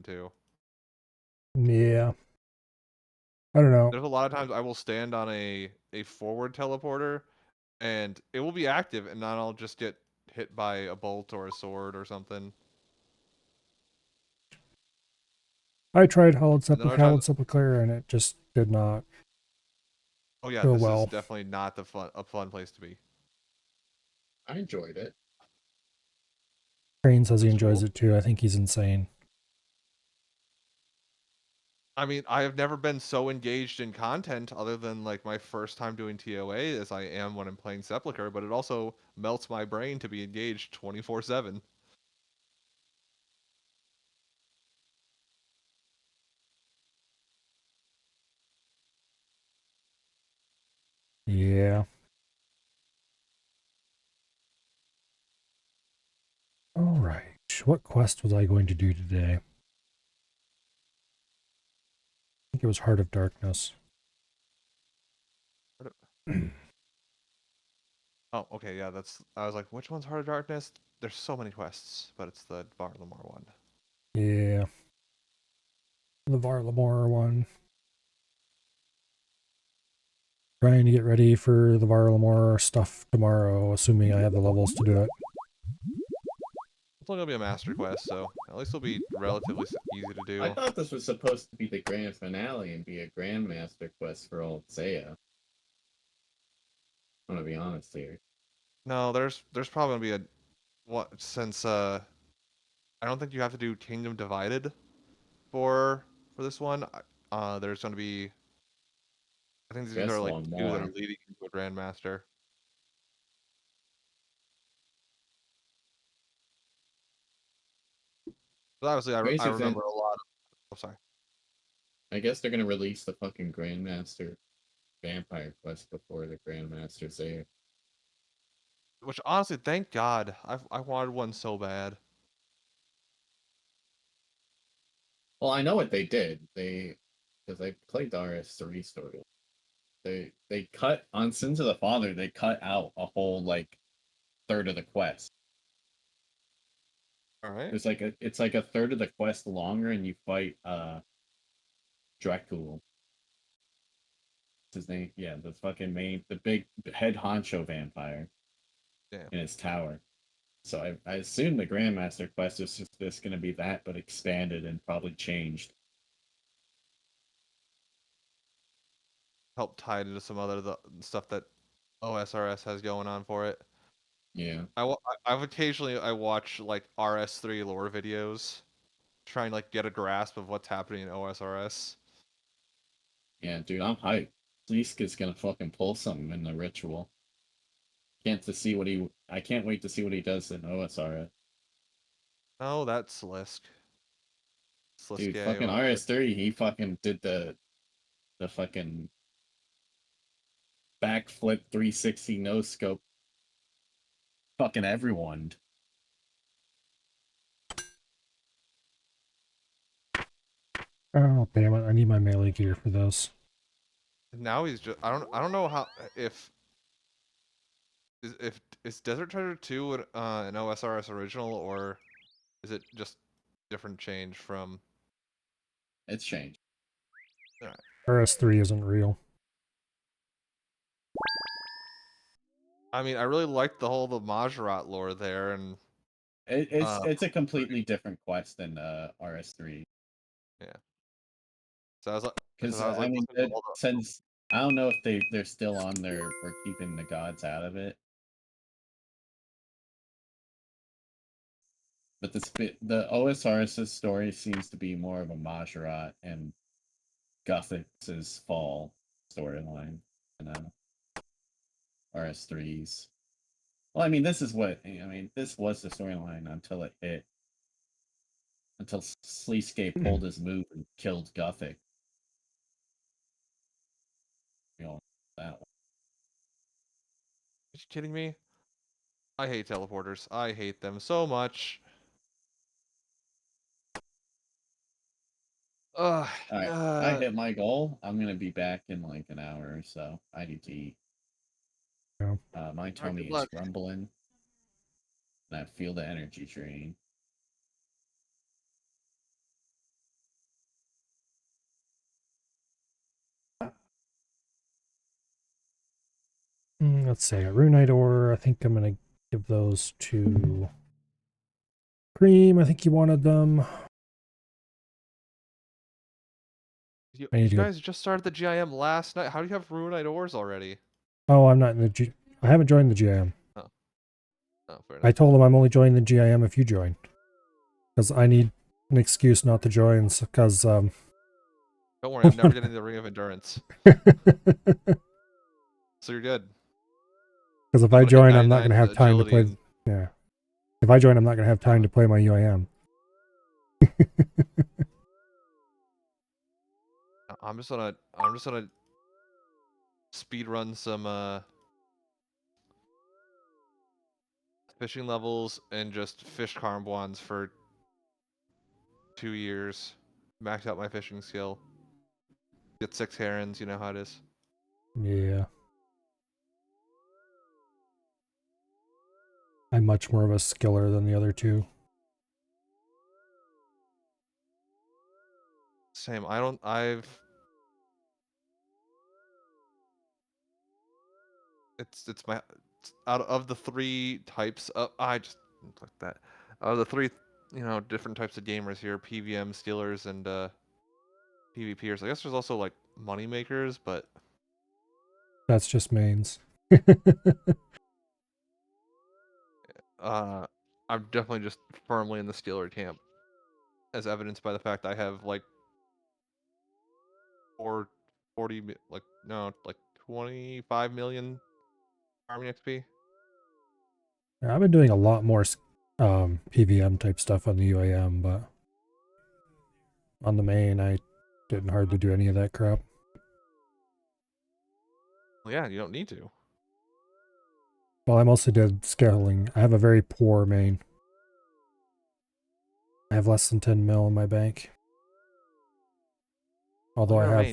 too. Yeah. I don't know. There's a lot of times I will stand on a forward teleporter, and it will be active, and then I'll just get hit by a bolt or a sword or something. I tried And then other times, Hallowed Sepulchre and it just did not oh yeah, go this is well. definitely not a fun place to be. I enjoyed it. Crane says he It's enjoys cool. it too. I think he's insane. I mean, I have never been so engaged in content other than like my first time doing TOA as I am when I'm playing Sepulchre, but it also melts my brain to be engaged 24/7. Yeah. All right. What quest was I going to do today? I think it was Heart of Darkness. Oh, okay, yeah, that's. I was like, which one's Heart of Darkness? There's so many quests, but it's the Varlamar one. Yeah. The Varlamore one. Trying to get ready for the Varlamore stuff tomorrow, assuming I have the levels to do it. It's only gonna be a master quest, so at least it'll be relatively easy to I do. thought this was supposed to be the grand finale and be a grandmaster quest for old Seiya. I'm gonna be honest here. No, there's probably gonna be a what since I don't think you have to do Kingdom Divided for this one. There's gonna be I think these are Guess like one two that are more. leading into a Grandmaster. But obviously, I Crazy remember thing, a lot of. Oh, sorry. I guess they're gonna release the fucking grandmaster vampire quest before the grandmaster Seiya. Which honestly, thank God, I wanted one so bad. Well, I know what they did. Because I played the RS3 story. They cut on Sins of the Father. They cut out a whole like third of the quest. All right. It's like a third of the quest longer, and you fight Dracul. His name, yeah, the fucking the big head honcho vampire Yeah. in his tower. So I assume the Grandmaster quest is just going to be that, but expanded and probably changed. Help tie it into some other stuff that OSRS has going on for it. Yeah, I've occasionally I watch like RS3 lore videos, try and like get a grasp of what's happening in OSRS. yeah, dude, I'm hyped. Leask is gonna fucking pull something in the ritual. I can't wait to see what he does in OSRS. Oh, that's Slisk. Dude, Sliske, fucking whatever. RS3, he fucking did the fucking backflip 360 no scope. Fucking everyone. Oh, damn it. I need my melee gear for this. Now he's just I don't know how if is Desert Treasure 2 an OSRS original, or is it just different change from It's changed. Alright. RS3 isn't real. I mean, I really liked the Majorat lore there, and It's a completely different quest than RS3. yeah. So Because I was I like mean, listening to all since I don't know if they're still on there or keeping the gods out of it, but the OSRS's story seems to be more of a Majorat and Gothic's fall storyline, and RS3's. Well, I mean, this was the storyline until it hit until Sleescape pulled his move and killed Gothic. You know that one. Are you kidding me? I hate teleporters. I hate them so much. Ugh. All right, I hit my goal. I'm gonna be back in like an hour or so. I need to eat. Yeah. My Alright, tummy good is luck. rumbling, and I feel the energy drain. Let's see. I got Runite ore. I think I'm gonna give those to Cream. I think you wanted them. You, I need you to go. guys just started the GIM last night. How do you have Ruinite ores already? Oh, I'm not in the G. I haven't joined the GIM. Oh, oh, fair I enough. told them I'm only joining the GIM if you join, because I need an excuse not to join. Because Don't worry, I'm never getting the Ring of Endurance, so you're good. if I'm I gonna get join, I'm not 99 gonna have time to agility play. and Yeah. If I join, I'm not gonna have time to play my UIM. I'm just gonna speed run some fishing levels and just fish Karmbwans for 2 years. Max out my fishing skill. Get 6 herons, you know how it is. Yeah. I'm much more of a skiller than the other two. Same. I don't. I've. It's my. Out of the 3 types of. I just clicked that. Out of the 3, different types of gamers here: PVM, stealers, and PvPers. I guess there's also like money makers, but That's just mains. uh, I'm definitely just firmly in the stealer camp, as evidenced by the fact I have like 25 million farming XP. Yeah, I've been doing a lot more PVM type stuff on the UAM, but on the main, I didn't hardly do any of that crap. Well, yeah, you don't need to. Well, I mostly did scaling. I have a very poor main. I have less than 10 mil in my bank. Although Well, I you're a have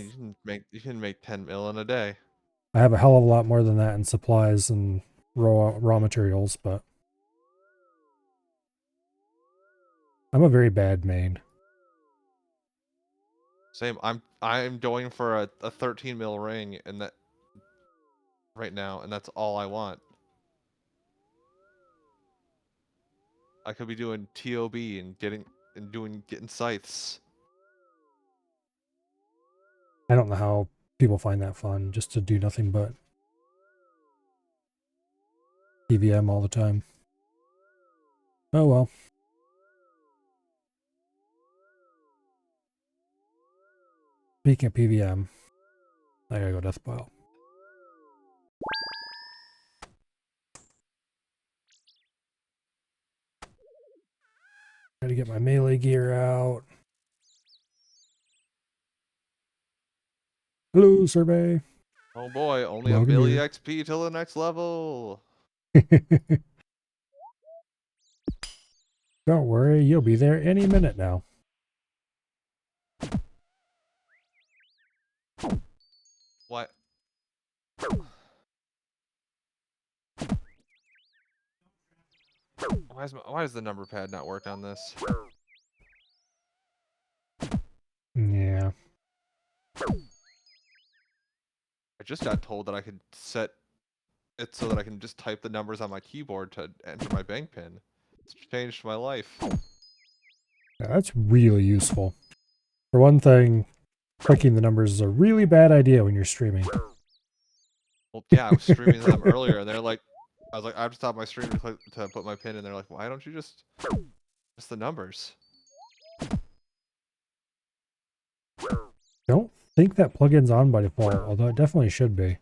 main. You can make 10 mil in a day. I have a hell of a lot more than that in supplies and raw materials, but I'm a very bad main. Same. I'm going for a 13 mil ring and that right now, and that's all I want. I could be doing TOB and getting scythes. I don't know how people find that fun, just to do nothing but PVM all the time. Oh well. Speaking of PVM, I gotta go death pile. Gotta get my melee gear out. Hello, survey. Oh boy, only a Welcome milli here. XP till the next level. Don't worry, you'll be there any minute now. What? Why does the number pad not work on this? Yeah. I just got told that I could set it so that I can just type the numbers on my keyboard to enter my bank pin. It's changed my life. Yeah, that's really useful. For one thing, clicking the numbers is a really bad idea when you're streaming. Well, yeah, I was streaming to them earlier, and they're like, I was like, I have to stop my stream to put my pin in. They're like, why don't you just the numbers? Don't think that plugin's on by default, although it definitely should be.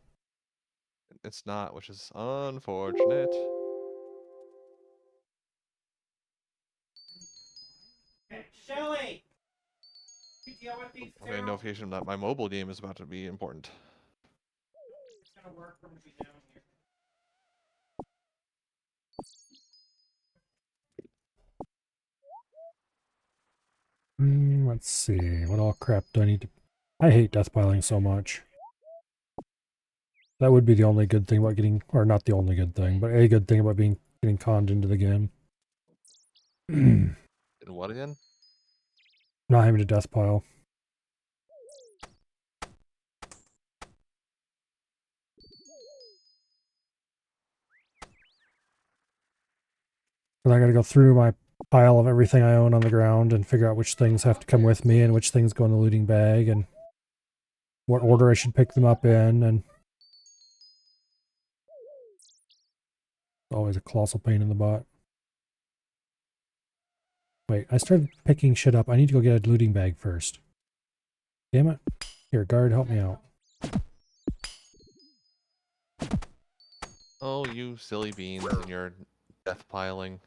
It's not, which is unfortunate. Shelly, you deal with these I'm getting a notification that my mobile game is about to be important. It's gonna work for me down here. Let's see. What all crap do I need to... I hate death piling so much. That would be the only good thing about getting... Or not the only good thing, but a good thing about getting conned into the game. In what again? Not having to death pile. Because I got to go through my pile of everything I own on the ground and figure out which things have to come with me and which things go in the looting bag and what order I should pick them up in. And always a colossal pain in the butt. Wait, I started picking shit up. I need to go get a looting bag first. Damn it. Here, guard, help me out. Oh, you silly beans and your death piling.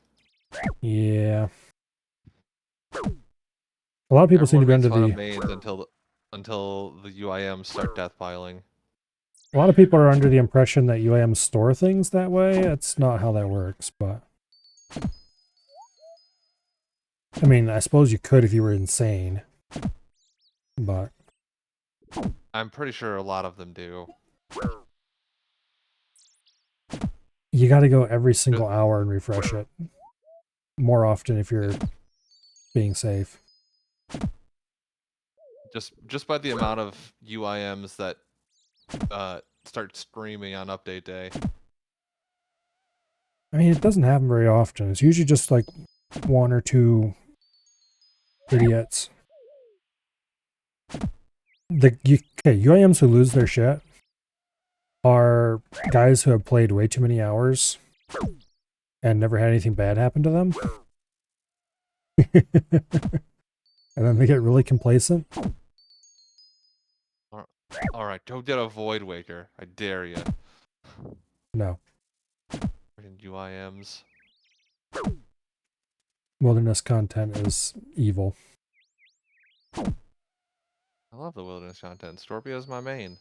Yeah. A lot of people seem to Everyone be makes under fun of the... mains until the UIMs start death piling. A lot of people are under the impression that UAMs store things that way. That's not how that works, but... I mean, I suppose you could if you were insane. But... I'm pretty sure a lot of them do. You gotta go every single hour and refresh it. More often if you're being safe. Just by the amount of UIMs that start screaming on update day. I mean, it doesn't happen very often. It's usually just like one or two idiots. UIMs who lose their shit are guys who have played way too many hours and never had anything bad happen to them. And then they get really complacent. Alright, go get a Void Waker. I dare you. No. Freaking UIMs. Wilderness content is evil. I love the wilderness content. Storpio's my main.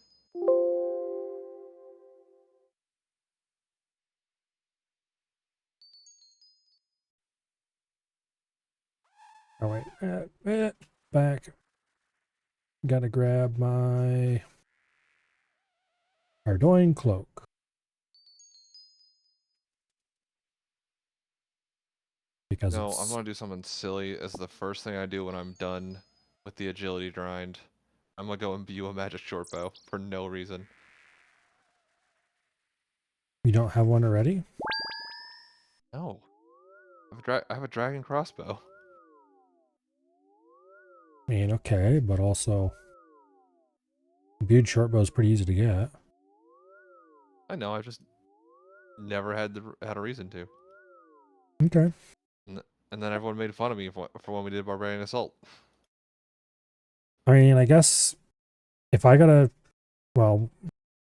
Oh wait, back. Gotta grab my Ardoin cloak. Because No, I'm gonna do something silly as the first thing I do when I'm done with the agility grind. I'm gonna go imbue a magic short bow for no reason. you don't have one already? No. I have a dragon crossbow. I mean, okay, but also imbued short bow is pretty easy to get. I know, I just never had a reason to. Okay. And then everyone made fun of me for when we did Barbarian Assault. I mean, I guess if I gotta, well,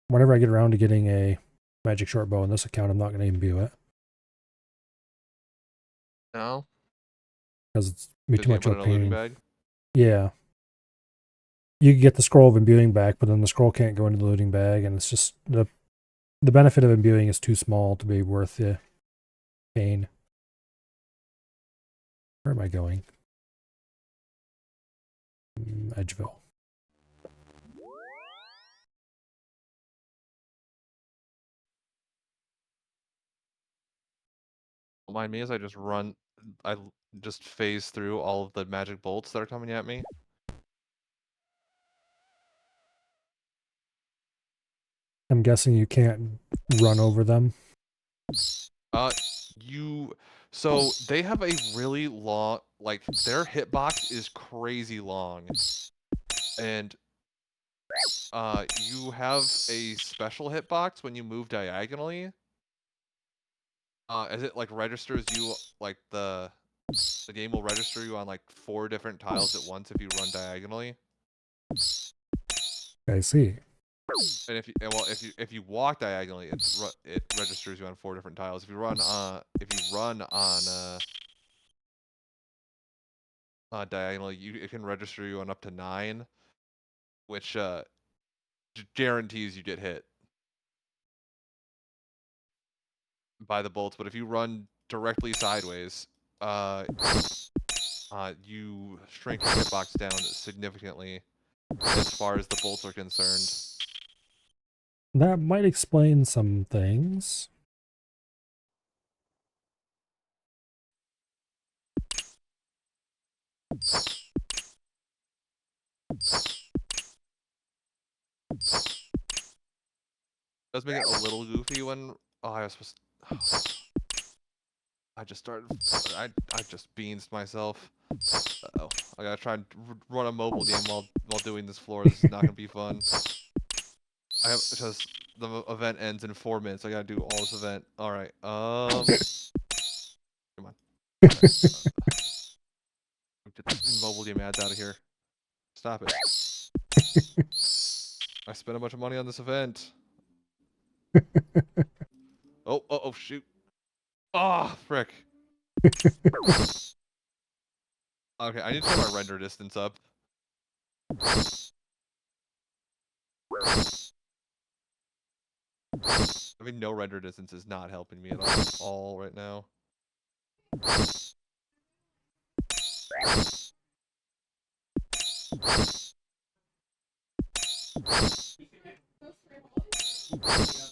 whenever I get around to getting a magic short bow in this account, I'm not going to imbue it. No? Because it's be Because too you much put of it a in a looting pain. bag? Yeah. You can get the scroll of imbuing back, but then the scroll can't go into the looting bag, and it's just the benefit of imbuing is too small to be worth the pain. Where am I going? Edgeville. Don't mind me as I just phase through all of the magic bolts that are coming at me. I'm guessing you can't run over them. So they have a really long, like, their hitbox is crazy long. And you have a special hitbox when you move diagonally. As it like registers you, like the game will register you on like 4 different tiles at once if you run diagonally. I see. And if you walk diagonally, it registers you on 4 different tiles. If you run on diagonally, it can register you on up to 9, which guarantees you get hit by the bolts. But if you run directly sideways, you shrink your hitbox down significantly as far as the bolts are concerned. That might explain some things. Does make it a little goofy when I was supposed to, I just started. I just beansed myself. Uh-oh. I gotta try and run a mobile game while doing this floor. This is not gonna be fun. I have because the event ends in 4 minutes. I gotta do all this event. All right. Come on. Get the mobile game ads out of here. Stop it. I spent a bunch of money on this event. Oh, shoot. Ah, frick. Okay, I need to turn my render distance up. I mean, no render distance is not helping me at all right now. Upstairs.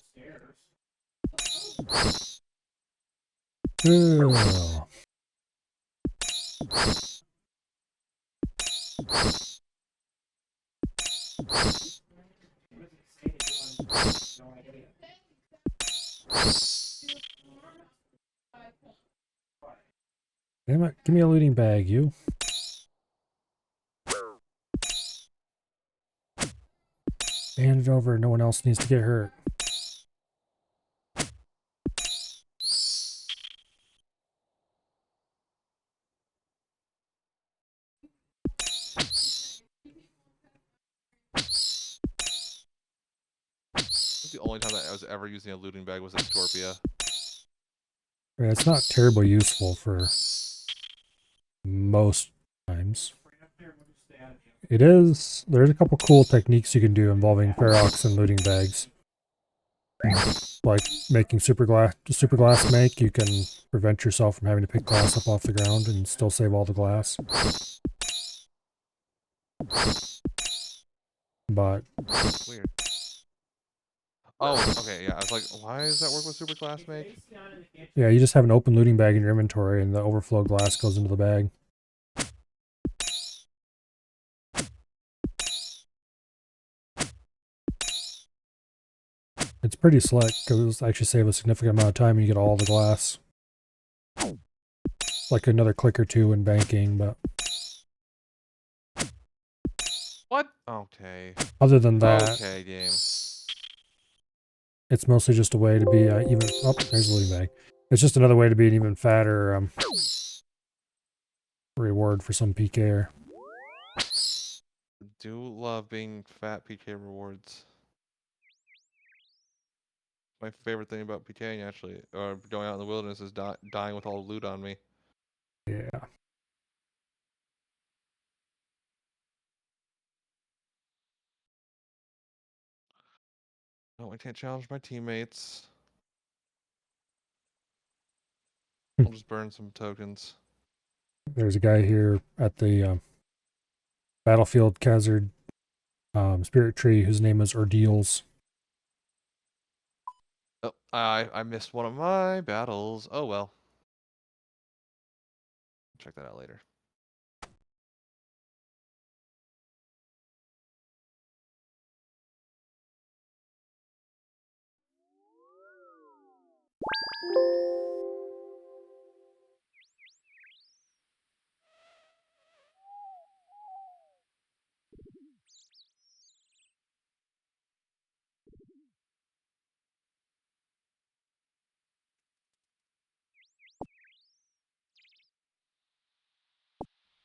Ugh. No idea. Damn it, give me a looting bag, you. Hand it over, no one else needs to get hurt. The only time that I was ever using a looting bag was in Scorpia. Yeah, it's not terribly useful for most times. It is. There's a couple cool techniques you can do involving Ferox and looting bags. Like making super glass make, you can prevent yourself from having to pick glass up off the ground and still save all the glass. But Weird. Oh, okay, yeah. I was like, why does that work with super glass make? yeah, you just have an open looting bag in your inventory and the overflow glass goes into the bag. It's pretty slick because it'll actually save a significant amount of time and you get all the glass. Like another click or two in banking, but What? Okay. other than that, Okay, game. it's mostly just a way to be even. Oh, there's a looting bag. It's just another way to be an even fatter reward for some PKer. Do love being fat PK rewards. My favorite thing about PKing, actually, or going out in the wilderness, is dying with all the loot on me. Yeah. No, I can't challenge my teammates. Hmm. I'll just burn some tokens. There's a guy here at the Battlefield Khazard Spirit Tree whose name is Ordeals. Oh, I missed one of my battles. Oh well. Check that out later.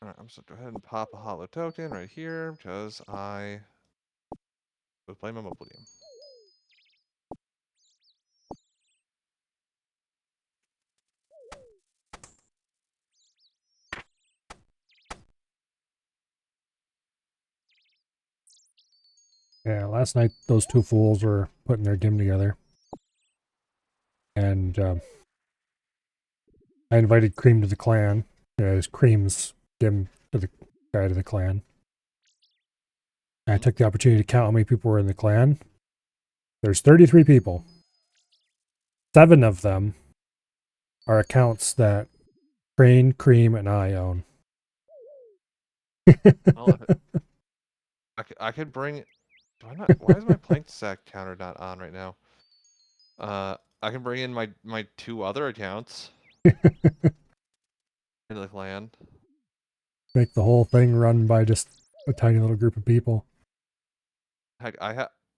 Alright, I'm just gonna go ahead and pop a hollow token right here because I was playing my mobile game. Yeah, last night those two fools were putting their dim together. And I invited Cream to the clan. As Cream's dim to the guy to the clan. And I took the opportunity to count how many people were in the clan. There's 33 people. 7 of them are accounts that Crane, Cream, and I own. Well, I could bring. Do I not? Why is my plank sack counter not on right now? I can bring in my 2 other accounts. into the clan. Make the whole thing run by just a tiny little group of people. Heck, I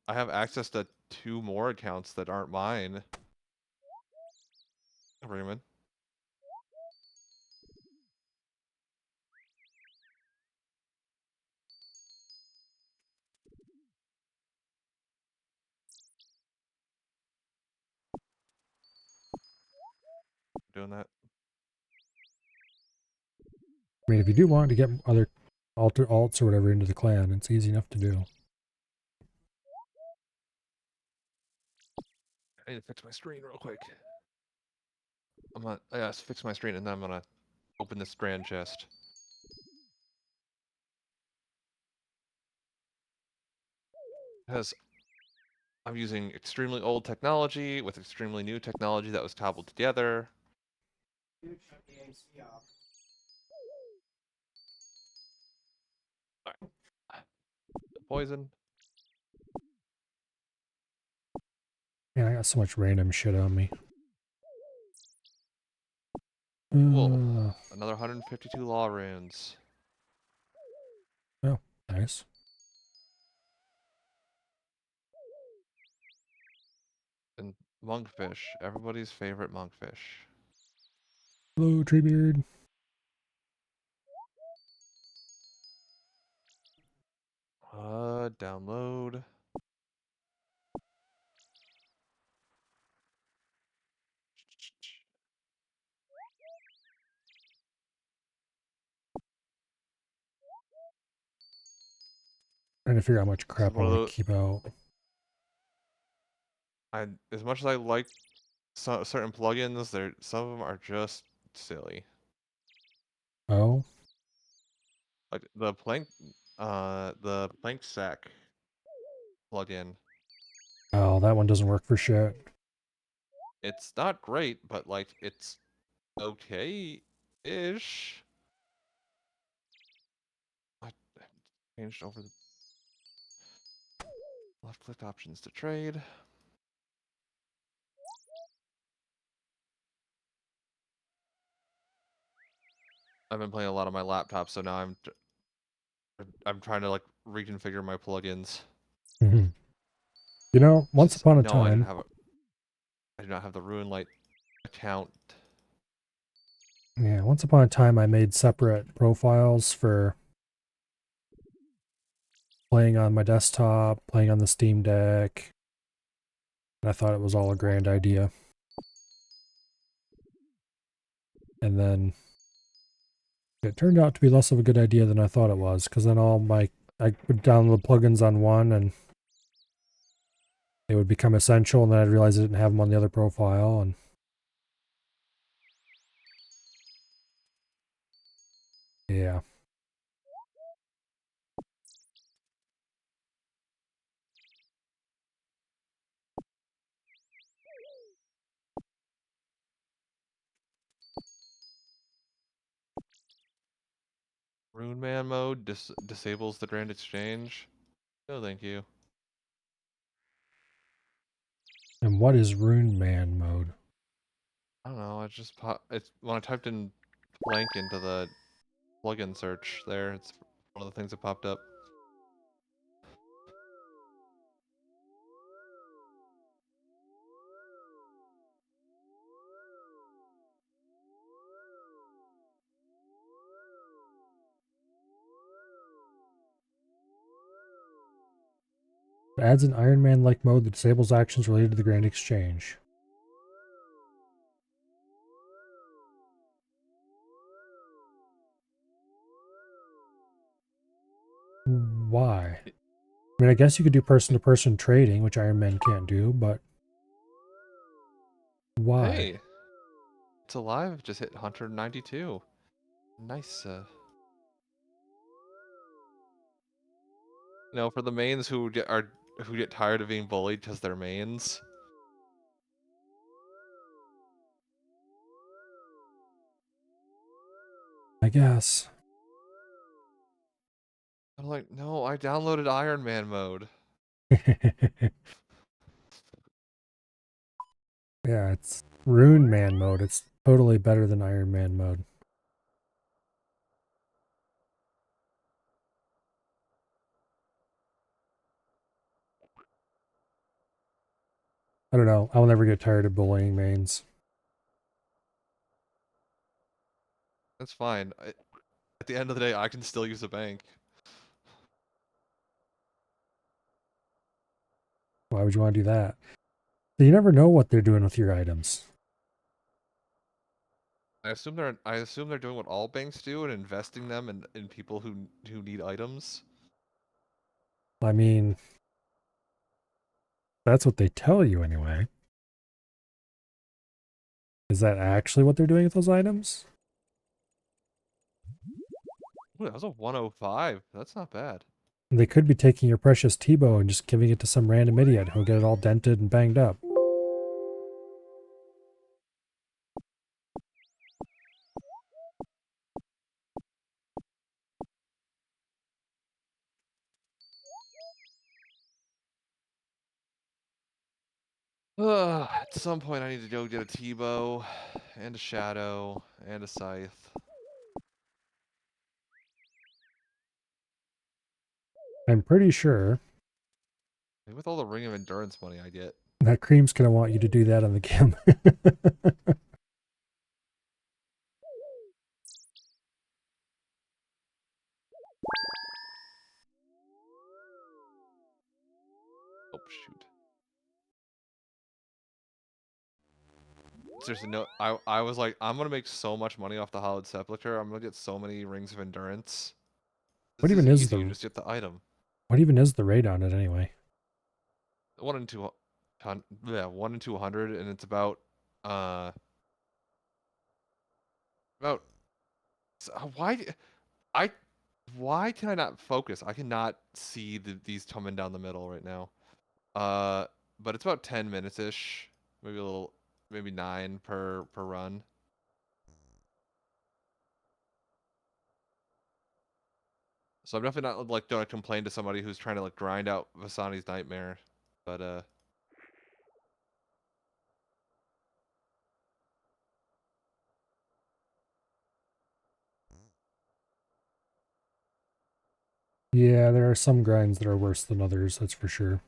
have access to 2 more accounts that aren't mine. Raymond. Doing that. I mean, if you do want to get other alts or whatever into the clan, it's easy enough to do. I need to fix my screen real quick. I gotta fix my screen and then I'm gonna open this strand chest. Because I'm using extremely old technology with extremely new technology that was cobbled together. Dude, shut the AC off. Poison. Man, I got so much random shit on me. Whoa. Another 152 law runes. Oh, nice. And monkfish. Everybody's favorite monkfish. Hello, Treebeard. Download. Trying to figure out how much This is crap I one of want the to keep out. as much as I like certain plugins, some of them are just silly. Oh, Like the plank sack plugin. oh, that one doesn't work for shit. It's not great, but like it's okay-ish. I changed over the left-click options to trade. I've been playing a lot on my laptop, so now I'm trying to like reconfigure my plugins. You know, once Since upon a no, time, I do not have the RuneLite account. yeah, once upon a time I made separate profiles for playing on my desktop, playing on the Steam Deck. And I thought it was all a grand idea. And then it turned out to be less of a good idea than I thought it was, because then I would download plugins on one and they would become essential, and then I'd realize I didn't have them on the other profile, and yeah. Rune Man mode disables the Grand Exchange. No, thank you. And what is Rune Man mode? I don't know. It's when I typed in blank into the plugin search there. It's one of the things that popped up. It adds an Iron Man-like mode that disables actions related to the Grand Exchange. Why? I mean, I guess you could do person-to-person trading, which Iron Man can't do, but why? Hey, it's alive. Just hit 192. Nice. For the mains who get tired of being bullied because they're mains. I guess. I'm like, no, I downloaded Iron Man mode. Yeah, it's Rune Man mode. It's totally better than Iron Man mode. I don't know. I'll never get tired of bullying mains. That's fine. At the end of the day, I can still use a bank. Why would you want to do that? You never know what they're doing with your items. I assume they're doing what all banks do and investing them in people who need items. I mean, that's what they tell you anyway. Is that actually what they're doing with those items? Ooh, that was a 105. That's not bad. They could be taking your precious T-bow and just giving it to some random idiot who'll get it all dented and banged up. At some point, I need to go get a T-bow, and a shadow, and a scythe. I'm pretty sure Maybe with all the Ring of Endurance money I get. that Cream's going to want you to do that on the game. Oh shoot. Seriously, no. I was like, I'm gonna make so much money off the Hallowed Sepulchre. I'm gonna get so many Rings of Endurance. What This even is is easy. You the just get the item. what even is the rate on it anyway? 1 in 200, and it's about uh about why I why can I not focus? I cannot see these coming down the middle right now. Uh, but it's about 10 minutes ish, maybe a little, maybe 9 per run. So I'm definitely not like gonna complain to somebody who's trying to like grind out Vasani's Nightmare, but Yeah, there are some grinds that are worse than others, that's for sure.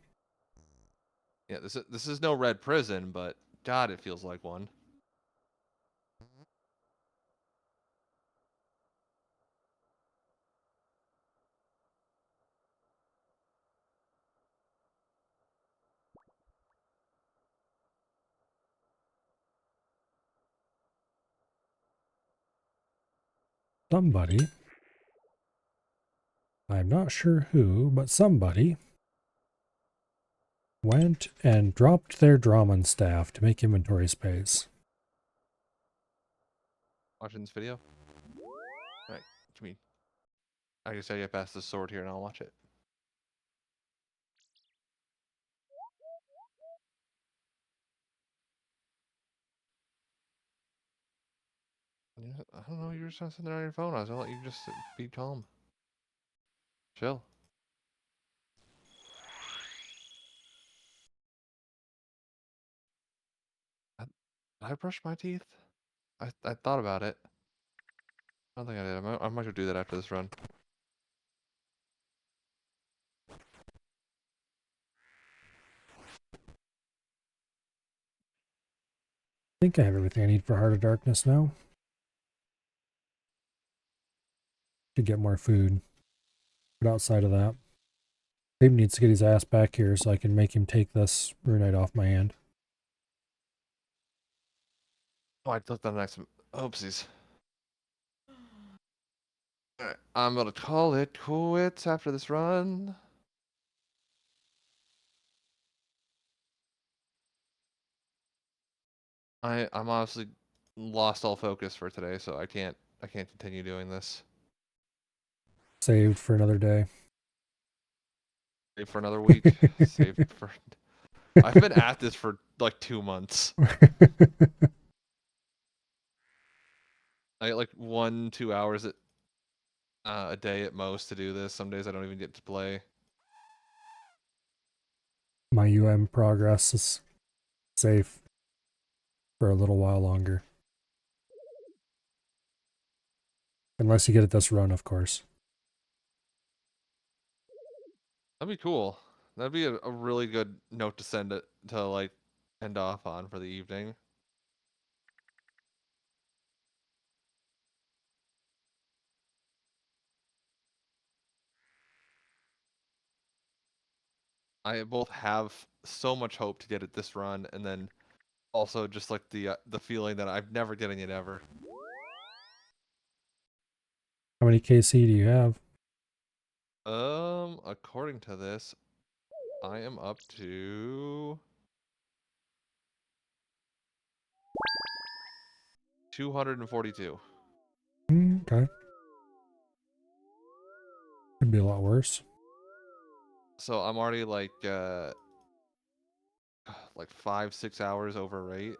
yeah, this is no Red Prison, but God, it feels like one. Somebody, I'm not sure who, but somebody went and dropped their Drummond staff to make inventory space. Watching this video. All right, give me. I guess I get past the sword here and I'll watch it. Yeah, I don't know. You're just not sitting there on your phone. I was gonna let you just be calm. Chill. Did I brush my teeth? I thought about it. I don't think I did. I might go do that after this run. I think I have everything I need for Heart of Darkness now. To get more food. But outside of that, Dave needs to get his ass back here so I can make him take this runite off my hand. Oh, I clicked on the next. Oopsies. Alright, I'm gonna call it quits after this run. I'm honestly lost all focus for today, so I can't continue doing this. Saved for another day. Save for another week. Save for. I've been at this for like 2 months. I get like 1-2 hours a day at most to do this. Some days I don't even get to play. My progress is safe for a little while longer. Unless you get it this run, of course. That'd be cool. That'd be a really good note to send it to like end off on for the evening. I both have so much hope to get it this run, and then also just like the feeling that I'm never getting it ever. How many KC do you have? According to this, I am up to 242. Okay. Could be a lot worse. So I'm already like 5-6 hours over rate.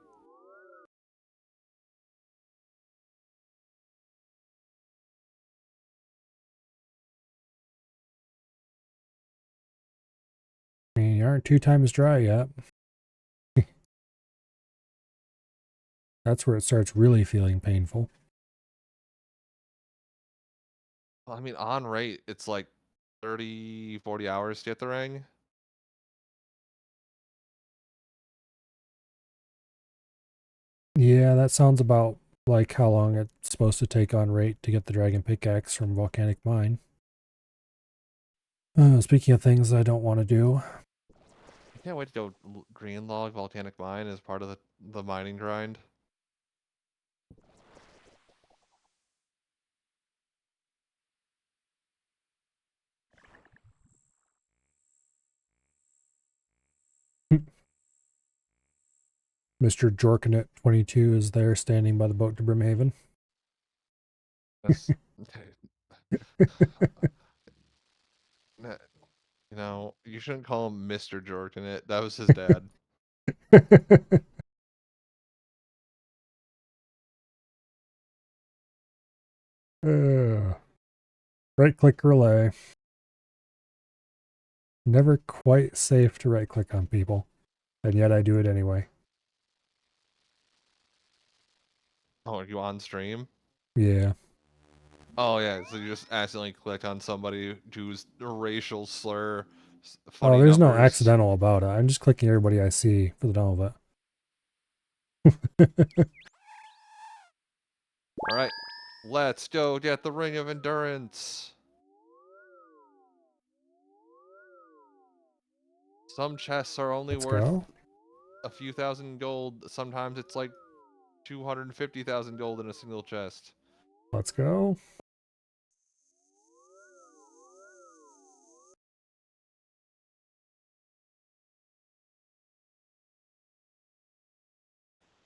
I mean, you aren't 2 times dry yet. That's where it starts really feeling painful. Well, I mean, on rate, it's like 30-40 hours to get the ring. Yeah, that sounds about like how long it's supposed to take on rate to get the dragon pickaxe from Volcanic Mine. Speaking of things I don't want to do, I can't wait to go green log volcanic mine as part of the mining grind. Mr. Jorkanet 22 is there standing by the boat to Brimhaven. That's you know, you shouldn't call him Mr. Jorkin. That was his dad. Right click relay. Never quite safe to right click on people, and yet I do it anyway. Oh, are you on stream? Yeah. Oh yeah, so you just accidentally click on somebody whose racial slur, Oh, funny there's no numbers. accidental about it. I'm just clicking everybody I see for the hell of it. All right, let's go get the Ring of Endurance. Some chests are only Let's worth go. a few thousand gold. Sometimes it's like 250,000 gold in a single chest. Let's go.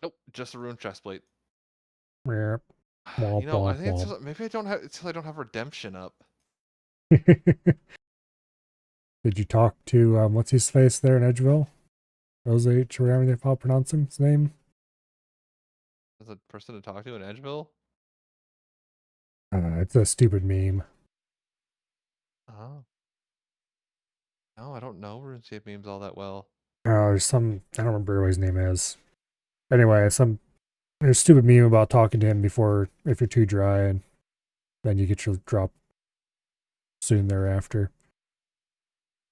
Nope, just a rune chestplate. Womp, You know, I womp, think it's womp. just, maybe I don't have it's 'cause I don't have redemption up. Did you talk to what's his face there in Edgeville? H, or however they pronounce his name. As a person to talk to in Edgeville. It's a stupid meme. Oh. No, I don't know RuneScape memes all that well. There's some, I don't remember what his name is. Anyway, there's a stupid meme about talking to him before, if you're too dry, and then you get your drop soon thereafter.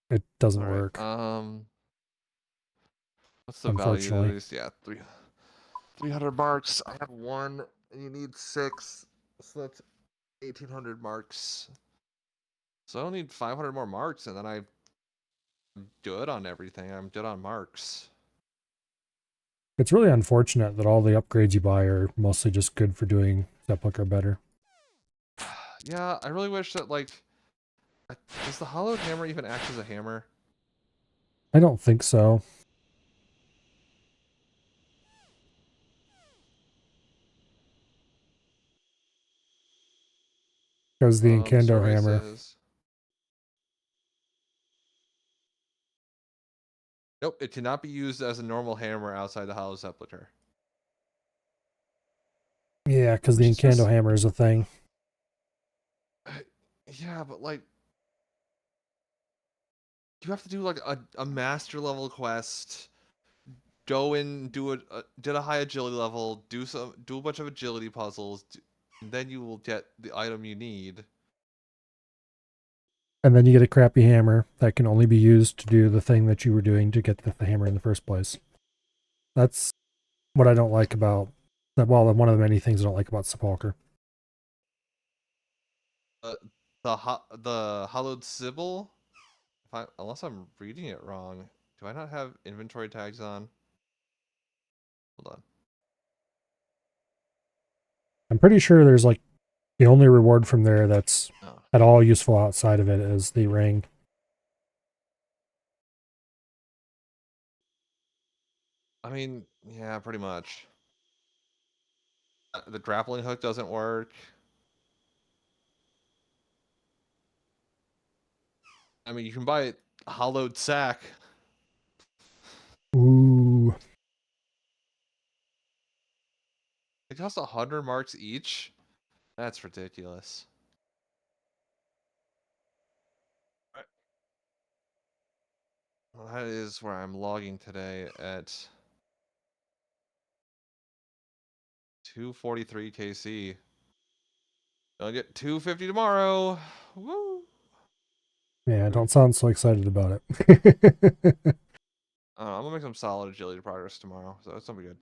It doesn't All right. work, What's the value of unfortunately. these? Yeah, 300 marks. I have one, and you need 6, so that's 1,800 marks. So I don't need 500 more marks, and then I'm good on everything. I'm good on marks. It's really unfortunate that all the upgrades you buy are mostly just good for doing Sepulchre better. Yeah, I really wish that like, does the hollowed hammer even act as a hammer? I don't think so. Because the The Incando survey hammer. says. Nope, it cannot be used as a normal hammer outside the hollow sepulcher. Yeah, because the Which is Incando just, hammer is a thing. yeah, but like, you have to do like a master level quest. Go in, did a high agility level, do a bunch of agility puzzles, And then you will get the item you need. And then you get a crappy hammer that can only be used to do the thing that you were doing to get the hammer in the first place. That's what I don't like about that. Well, one of the many things I don't like about Sepulcher. The hollowed Sybil. Unless I'm reading it wrong, do I not have inventory tags on? Hold on. I'm pretty sure there's like the only reward from there that's Oh. at all useful outside of it is the ring. I mean, yeah, pretty much. The grappling hook doesn't work. I mean, you can buy a hollowed sack. Ooh. It costs 100 marks each. That's ridiculous. Well, that is where I'm logging today at 243 KC. I'll get 250 tomorrow. Woo! Yeah, don't sound so excited about it. I'm gonna make some solid agility progress tomorrow, so that's gonna be good.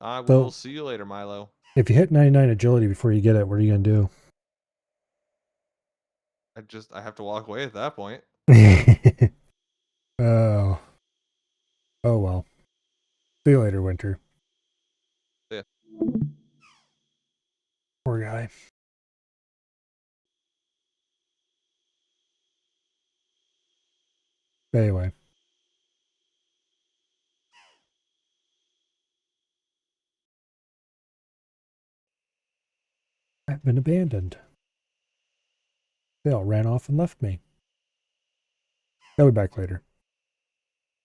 I So- will see you later, Milo. If you hit 99 agility before you get it, what are you going I have to walk away at that point. to do? Oh. Oh well. See you later, Winter. See ya. Poor guy. Anyway. I've been abandoned. They all ran off and left me. They'll be back later.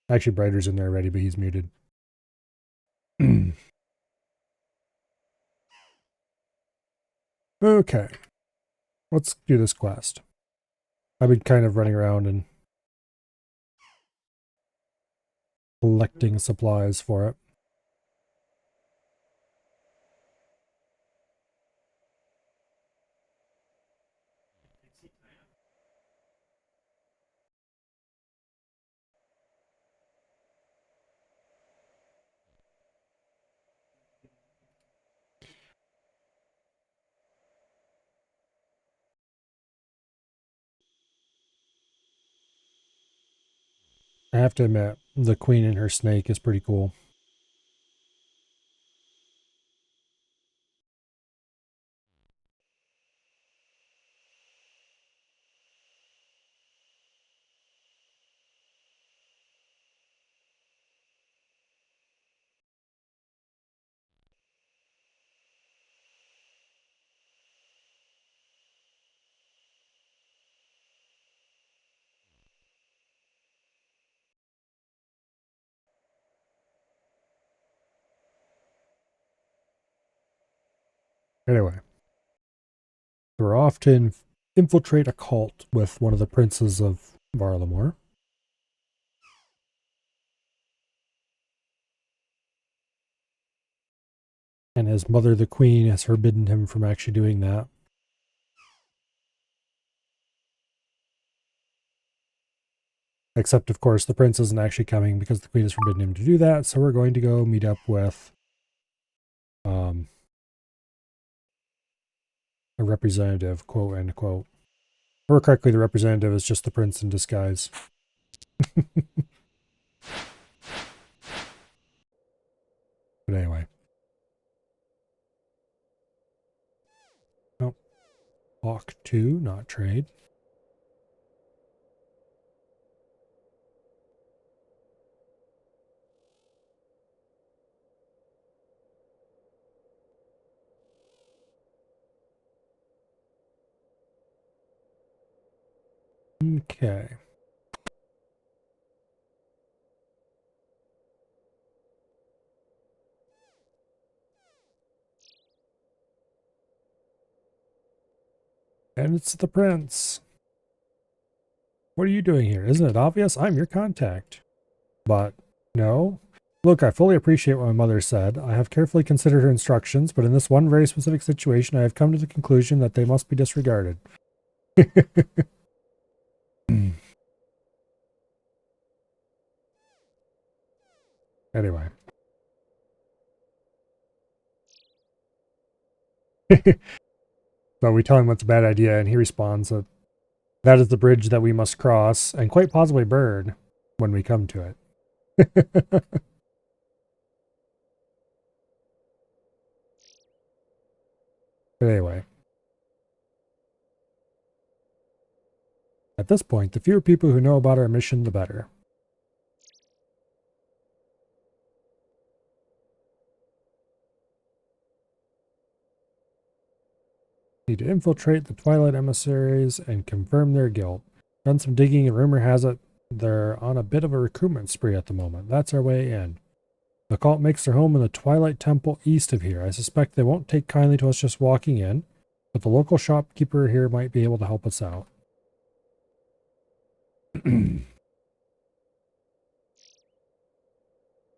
Actually, Brighter's in there already, but he's muted. Okay. Let's do this quest. I've been kind of running around and collecting supplies for it. I have to admit, the queen and her snake is pretty cool. Anyway, we're off to infiltrate a cult with one of the princes of Varlamore. And his mother, the queen, has forbidden him from actually doing that. Except, of course, the prince isn't actually coming because the queen has forbidden him to do that. So we're going to go meet up with a representative, quote unquote. Or correctly, the representative is just the prince in disguise. But anyway. Nope. Walk 2, not trade. Okay. And it's the prince. What are you doing here? Isn't it obvious? I'm your contact. But no. Look, I fully appreciate what my mother said. I have carefully considered her instructions, but in this one very specific situation, I have come to the conclusion that they must be disregarded. Anyway. So we tell him it's a bad idea, and he responds that that is the bridge that we must cross, and quite possibly burn when we come to it. But anyway. At this point, the fewer people who know about our mission, the better. Need to infiltrate the Twilight emissaries and confirm their guilt. Done some digging, and rumor has it they're on a bit of a recruitment spree at the moment. That's our way in. The cult makes their home in the Twilight Temple east of here. I suspect they won't take kindly to us just walking in, but the local shopkeeper here might be able to help us out.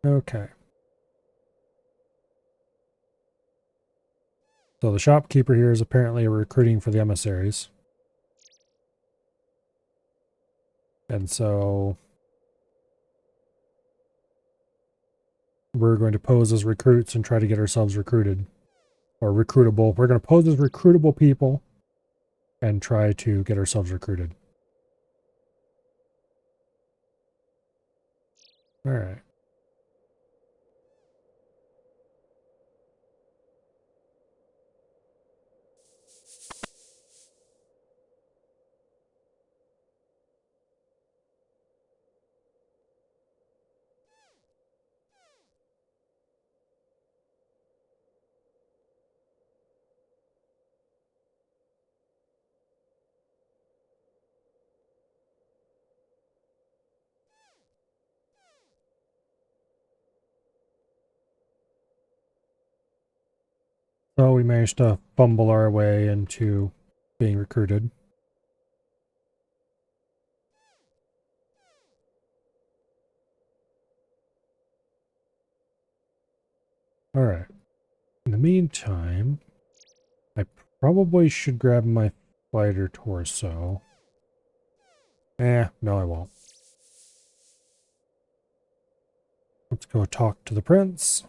Okay. So the shopkeeper here is apparently recruiting for the emissaries. And so we're going to pose as recruits and try to get ourselves recruited. Or recruitable. We're going to pose as recruitable people and try to get ourselves recruited. Alright. So we managed to fumble our way into being recruited. Alright. In the meantime, I probably should grab my fighter torso. No I won't. Let's go talk to the prince.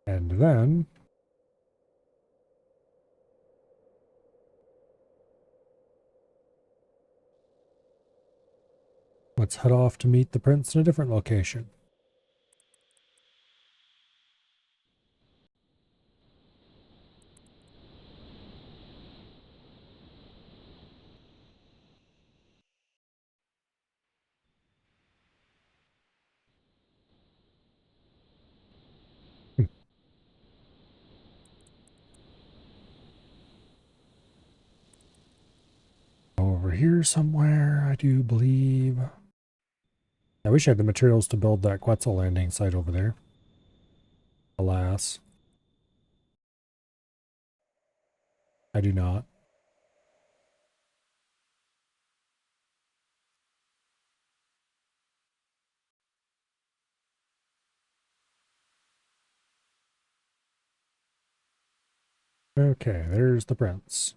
And then let's head off to meet the prince in a different location. Over here somewhere, I do believe. I wish I had the materials to build that Quetzal landing site over there. Alas. I do not. Okay, there's the prince.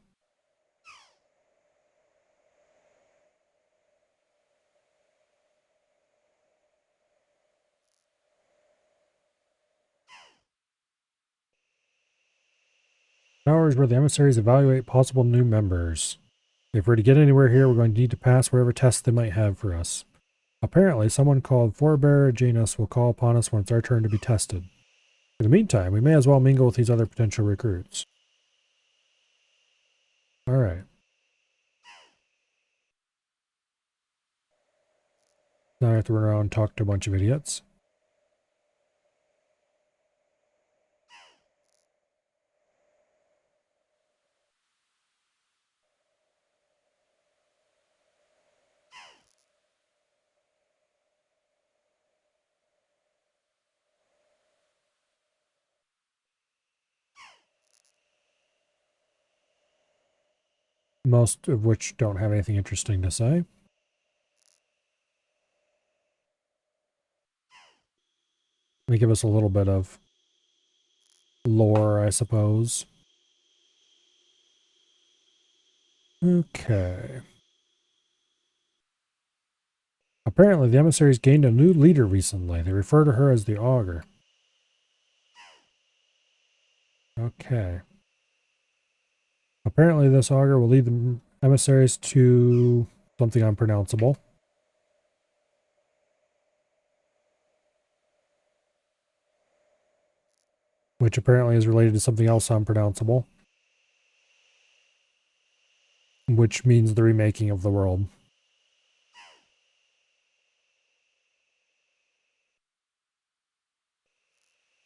Towers where the emissaries evaluate possible new members. If we're to get anywhere here, we're going to need to pass whatever tests they might have for us. Apparently, someone called Forebearer Janus will call upon us when it's our turn to be tested. In the meantime, we may as well mingle with these other potential recruits. Alright. Now I have to run around and talk to a bunch of idiots. most of which don't have anything interesting to say. They give us a little bit of lore, I suppose. Okay. Apparently, the emissaries gained a new leader recently. They refer to her as the Augur. Okay. Apparently, this Augur will lead the emissaries to something unpronounceable. Which apparently is related to something else unpronounceable. Which means the remaking of the world.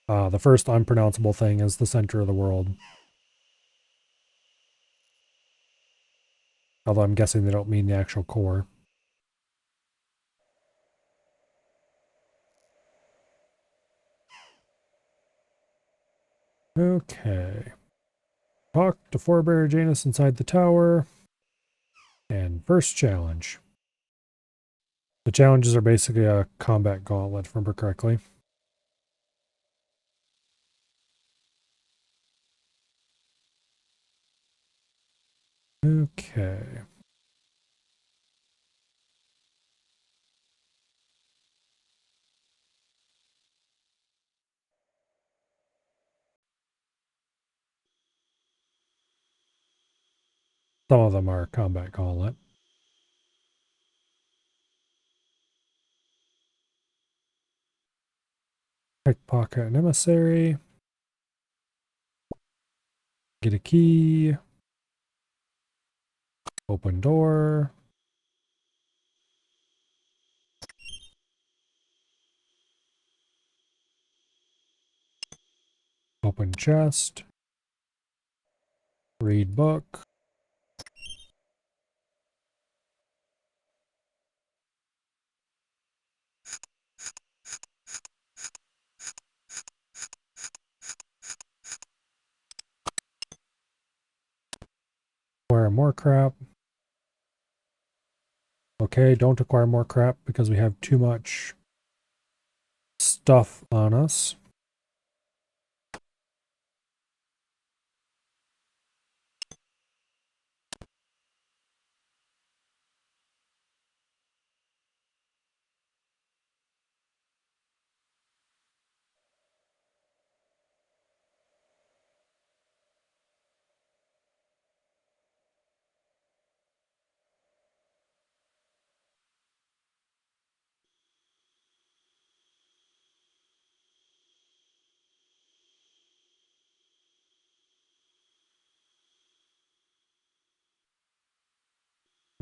The first unpronounceable thing is the center of the world. Although I'm guessing they don't mean the actual core. Okay. Talk to Forebear Janus inside the tower. And first challenge. The challenges are basically a combat gauntlet, if I remember correctly. Okay. Some of them are combat gauntlet. Pickpocket an emissary. Get a key. Open door. Open chest. Read book. Acquire more crap. Okay, don't acquire more crap because we have too much stuff on us.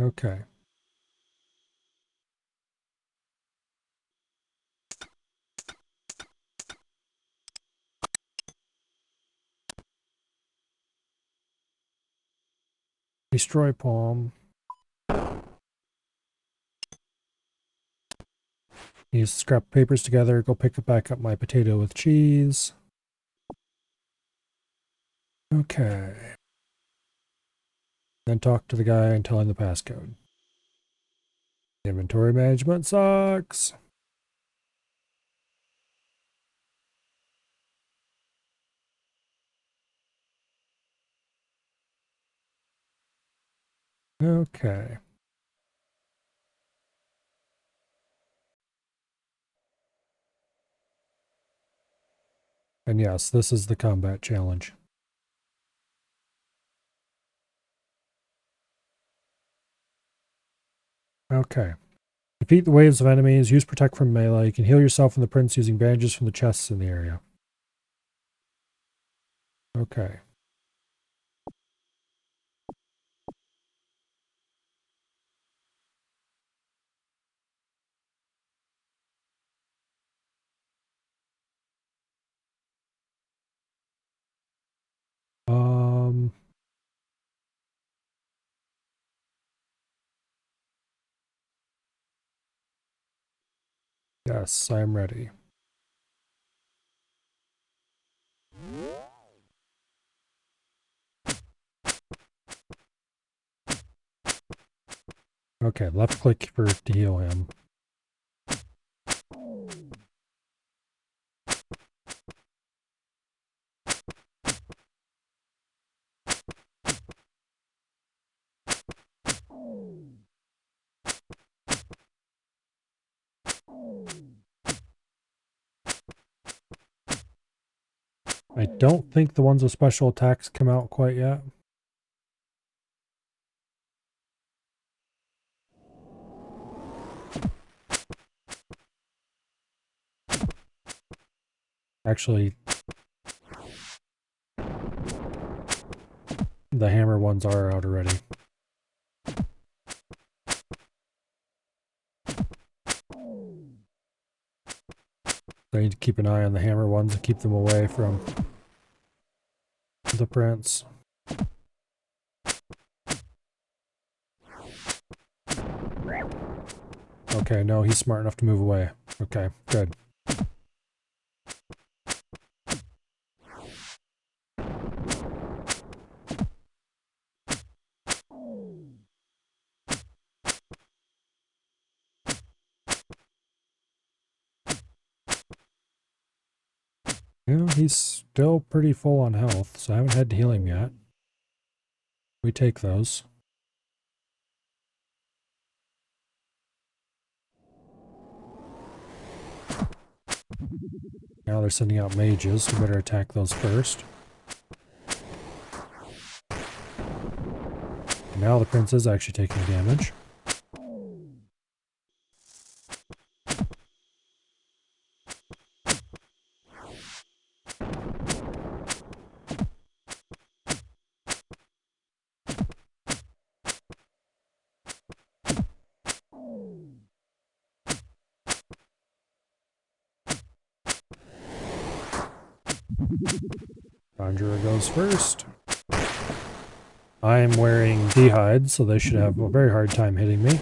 Okay. Destroy palm. Need to scrap papers together. Go pick back up my potato with cheese. Okay. Then talk to the guy and tell him the passcode. Inventory management sucks. Okay. And yes, this is the combat challenge. Okay. Defeat the waves of enemies. Use protect from melee. You can heal yourself and the prince using bandages from the chests in the area. Okay. Um. Yes, I'm ready. Okay, left click to heal him. I don't think the ones with special attacks come out quite yet. Actually, the hammer ones are out already. I need to keep an eye on the hammer ones and keep them away from the prince. Okay, no, he's smart enough to move away. Okay, good. Yeah, he's still pretty full on health, so I haven't had to heal him yet. We take those. Now they're sending out mages. We better attack those first. And now the prince is actually taking damage. Conjurer goes first. I'm wearing D-hide, so they should have a very hard time hitting me.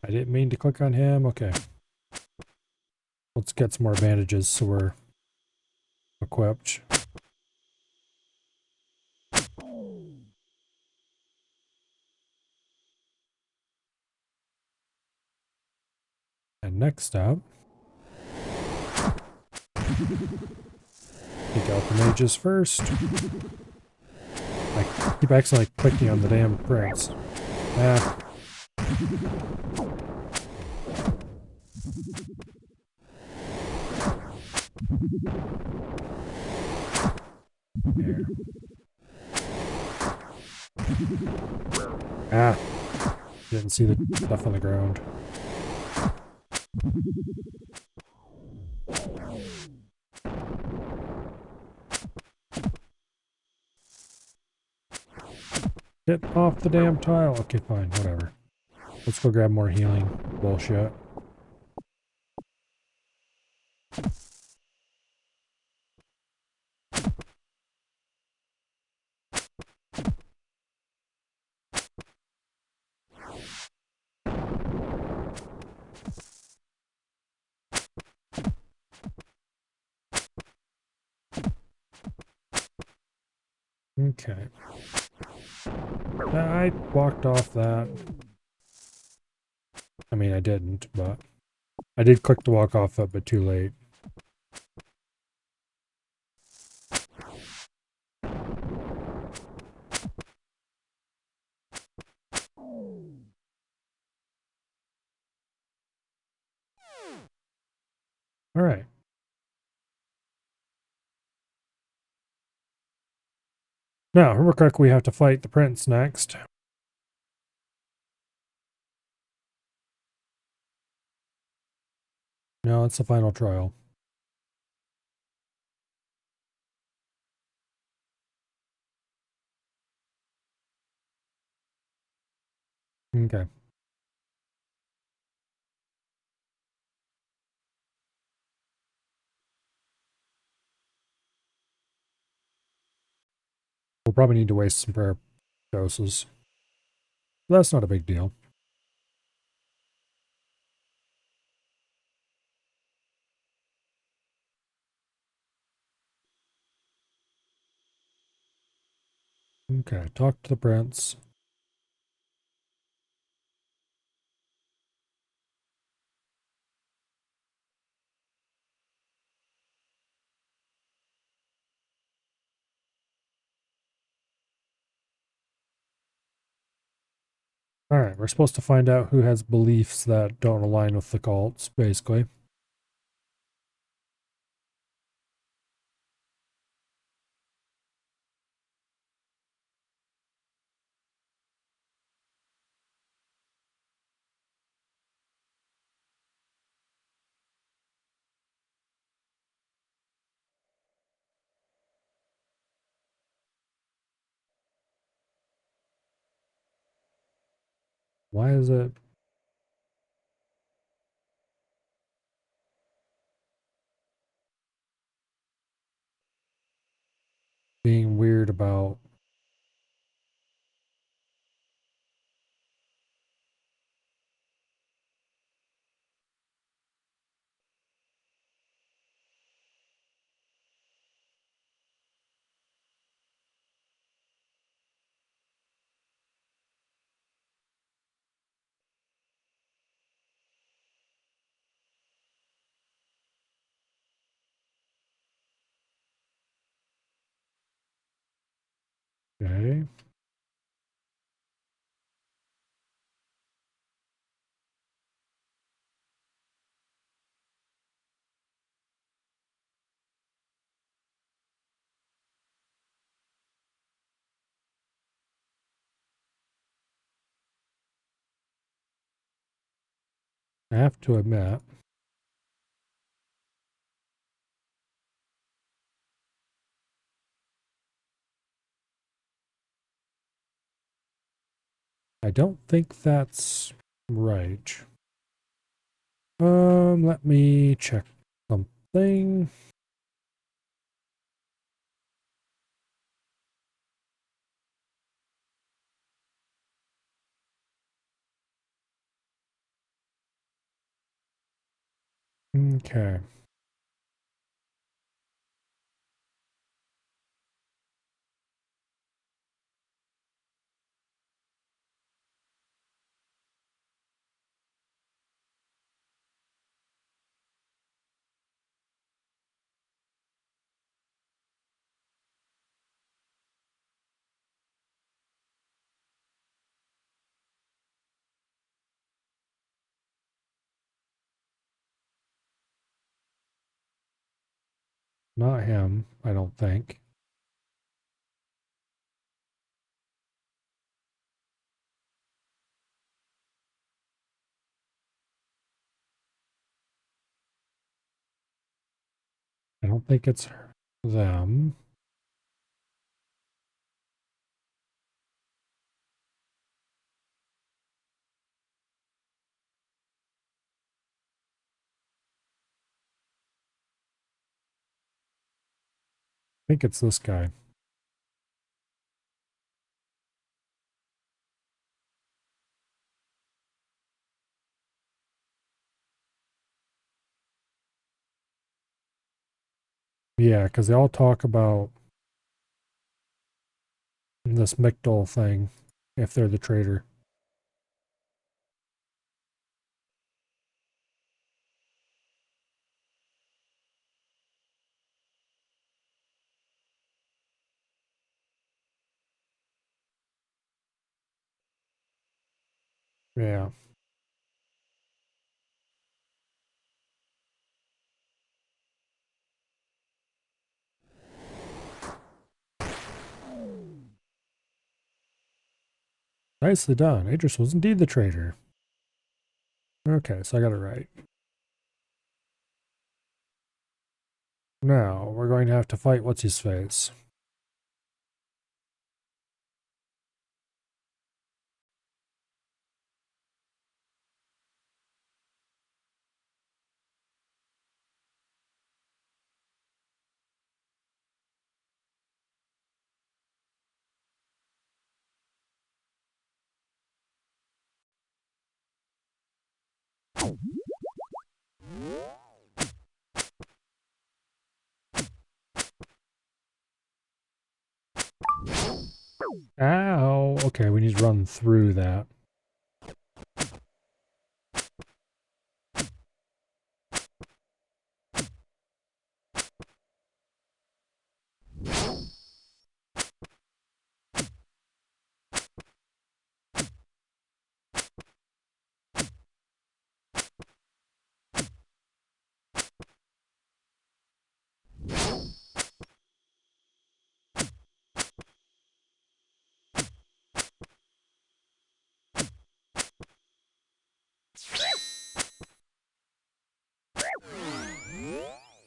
I didn't mean to click on him. Okay. Let's get some more bandages so we're equipped. And next up, take out the mages first. I keep accidentally clicking on the damn prince. Ah. There. Ah. Didn't see the stuff on the ground. Get off the damn tile. Okay, fine, whatever. Let's go grab more healing bullshit. Okay. I walked off that. I mean, I didn't, but I did click to walk off that, but too late. All right. Now, remember correctly, we have to fight the prince next. No, it's the final trial. Okay. We'll probably need to waste some prayer doses. That's not a big deal. Okay, talk to the prince. Alright, we're supposed to find out who has beliefs that don't align with the cults, basically. Why is it being weird about okay? I have to admit, I don't think that's right. Let me check something. Okay. Not him, I don't think. I don't think it's them. I think it's this guy. Yeah, because they all talk about this Mictol thing, if they're the traitor. Yeah. Nicely done. Idris was indeed the traitor. Okay, so I got it right. Now, we're going to have to fight what's-his-face. Ow. Okay, we need to run through that.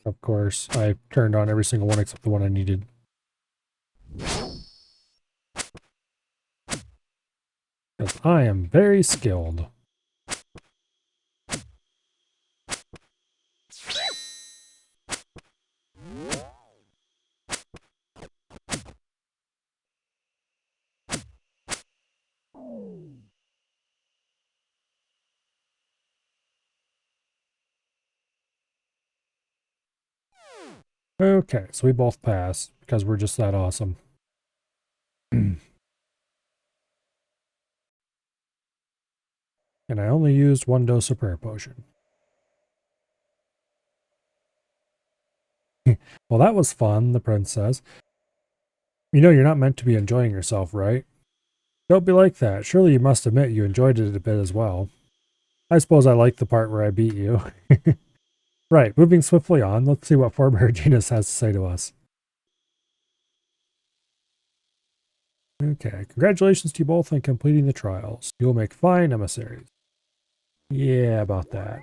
Of course, I turned on every single one except the one I needed. Because I am very skilled. Okay, so we both passed because we're just that awesome. And I only used 1 dose of prayer potion. Well, that was fun, the prince says. You know you're not meant to be enjoying yourself, right? Don't be like that. Surely you must admit you enjoyed it a bit as well. I suppose I like the part where I beat you. Right, moving swiftly on, let's see what Forebear Genus has to say to us. Okay, congratulations to you both on completing the trials. You will make fine emissaries. Yeah, about that.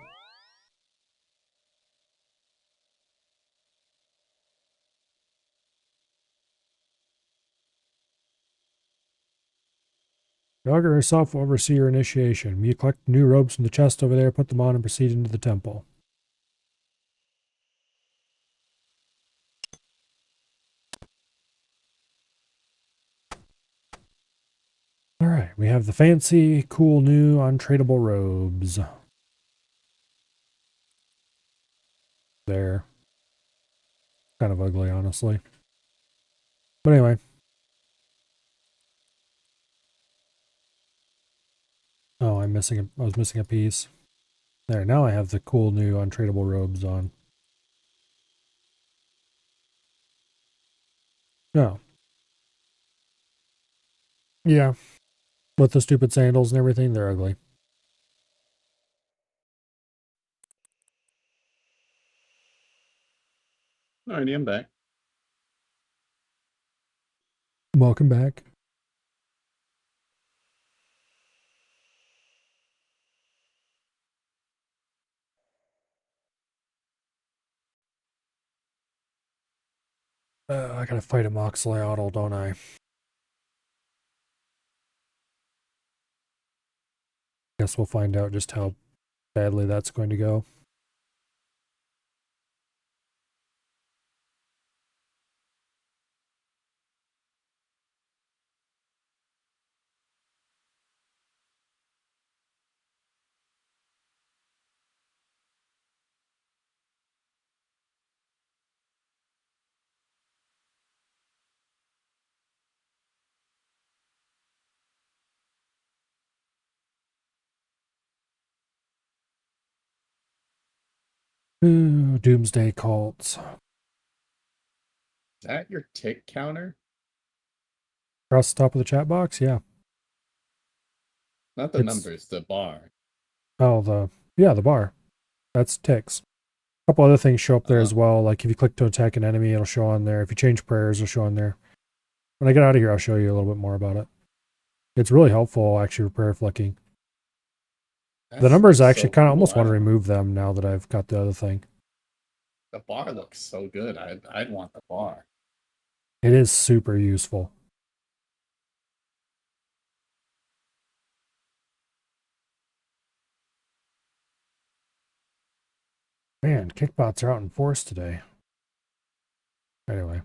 Dogger herself will oversee your initiation. You collect new robes from the chest over there, put them on, and proceed into the temple. Alright, we have the fancy, cool, new, untradeable robes. There. Kind of ugly, honestly. But anyway. Oh, I was missing a piece. There, now I have the cool, new, untradeable robes on. No. Yeah. With the stupid sandals and everything, they're ugly. Alrighty, I'm back. Welcome back. I gotta fight a Moxley-Ottle, don't I? Guess we'll find out just how badly that's going to go. Ooh, Doomsday Cults. Is that your tick counter? Across the top of the chat box? Yeah. Not the It's- numbers, the bar. Oh, the bar. That's ticks. A couple other things show up there as well. Like if you click to attack an enemy, it'll show on there. If you change prayers, it'll show on there. When I get out of here, I'll show you a little bit more about it. It's really helpful, actually, for prayer flicking. The numbers, I actually so kind of cool. almost want to remove them now that I've got the other thing. The bar looks so good. I'd want the bar. It is super useful. Man, kickbots are out in force today. Anyway.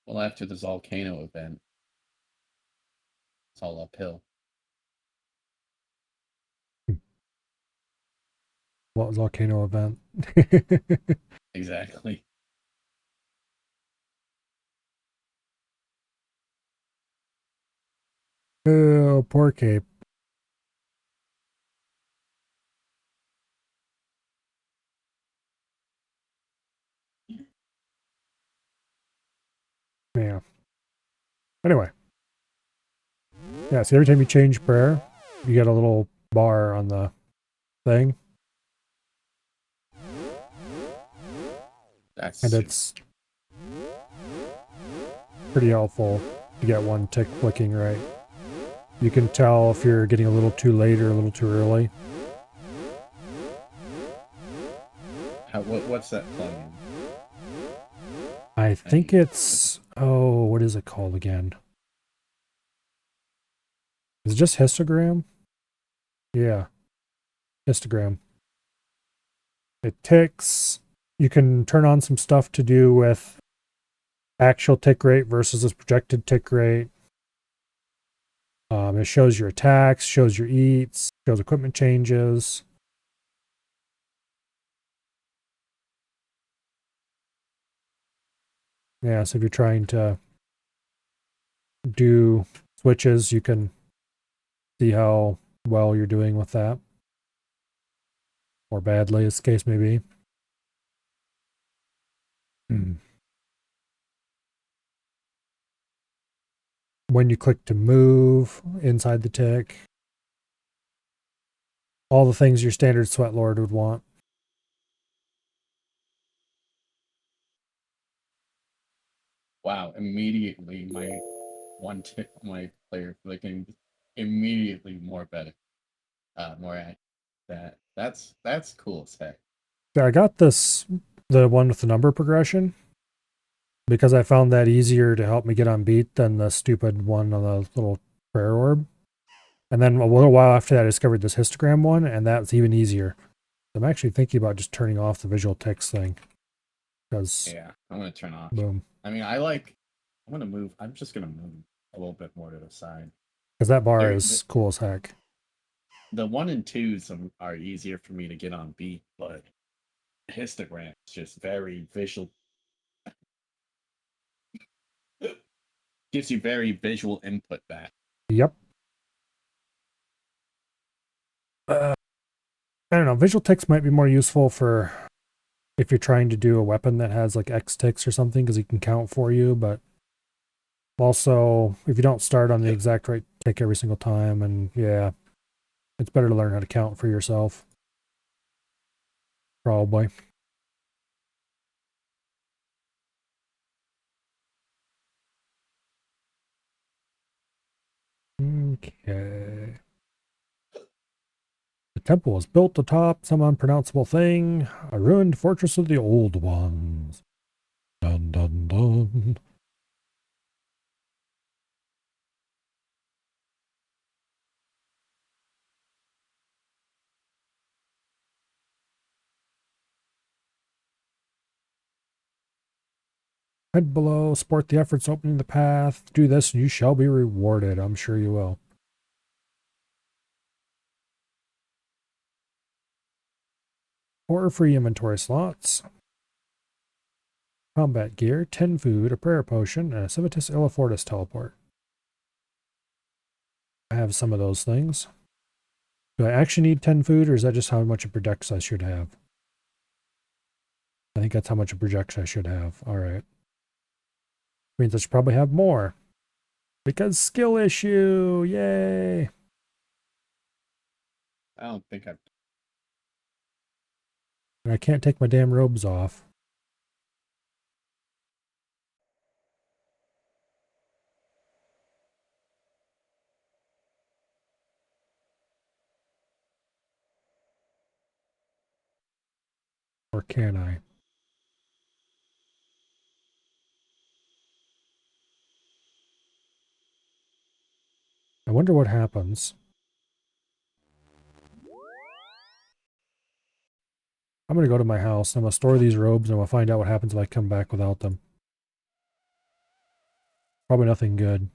Well, after the volcano event, it's all uphill. What volcano event? Exactly. Oh, poor Cape. Yeah. Anyway. Yeah, so every time you change prayer, you get a little bar on the thing. That's And super. it's pretty helpful to get one tick flicking right. You can tell if you're getting a little too late or a little too early. What's that plugin? I think it's, oh, what is it called again? Is it just histogram? Yeah, histogram. It ticks. You can turn on some stuff to do with actual tick rate versus this projected tick rate. It shows your attacks, shows your eats, shows equipment changes. Yeah, so if you're trying to do switches, you can see how well you're doing with that. Or badly, as the case may be. When you click to move inside the tick, all the things your standard sweat lord would want. Wow! Immediately, my player clicking immediately more better, more accurate. That's cool as heck. Yeah, I got the one with the number progression, because I found that easier to help me get on beat than the stupid one on the little prayer orb. And then a little while after that, I discovered this histogram one, and that's even easier. I'm actually thinking about just turning off the visual text thing. Because, Yeah, I'm gonna turn off. boom. I mean, I'm gonna move. I'm just gonna move a little bit more to the side. Because that bar There, is cool as heck. the 1 and 2s are easier for me to get on beat, but histogram is just very visual. Gives you very visual input back. Yep. I don't know. Visual ticks might be more useful for if you're trying to do a weapon that has like X ticks or something, because he can count for you. But also, if you don't start on the exact right tick every single time, and yeah, it's better to learn how to count for yourself. Probably. Okay. The temple was built atop some unpronounceable thing, a ruined fortress of the old ones. Dun dun dun. Head below, support the efforts opening the path. Do this and you shall be rewarded. I'm sure you will. Four free inventory slots. Combat gear, 10 food, a prayer potion, and a Civitas Illifortis teleport. I have some of those things. Do I actually need 10 food, or is that just how much it projects I should have? I think that's how much it projects I should have. Alright. Means I should probably have more. Because skill issue! Yay! I don't think I've. And I can't take my damn robes off. Or can I? I wonder what happens. I'm going to go to my house. I'm going to store these robes and I'm going to find out what happens if I come back without them. Probably nothing good.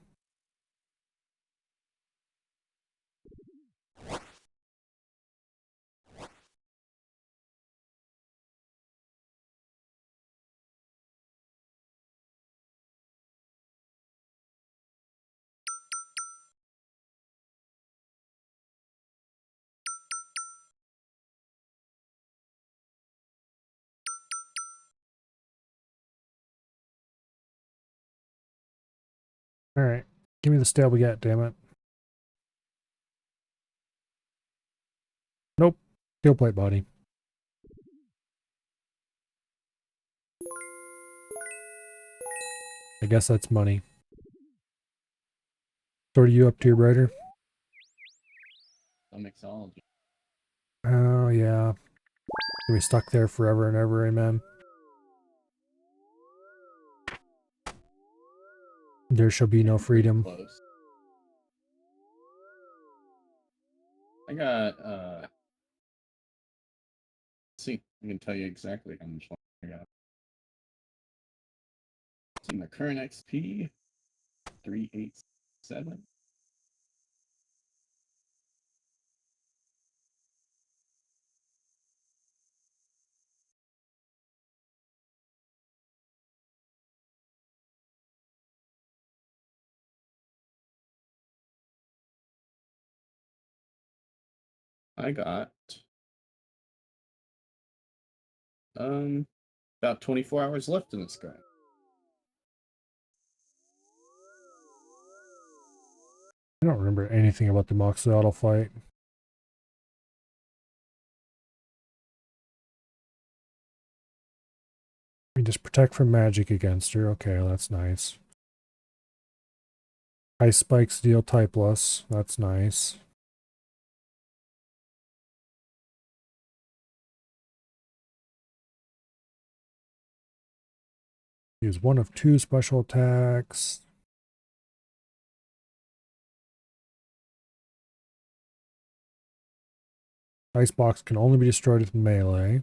Alright. Give me the stale baguette, damn it. Nope. Steel plate body. I guess that's money. Sort you up to your brighter. Some mixology. Oh, yeah. Gonna be stuck there forever and ever, amen. There shall be no Pretty freedom. close. I got see, I can tell you exactly how much I got. See my current XP 387. I got about 24 hours left in this guy. I don't remember anything about the Moxidotl fight. We just protect from magic against her. Okay, that's nice. Ice spikes deal typeless. That's nice. Use one of two special attacks. Icebox can only be destroyed with melee.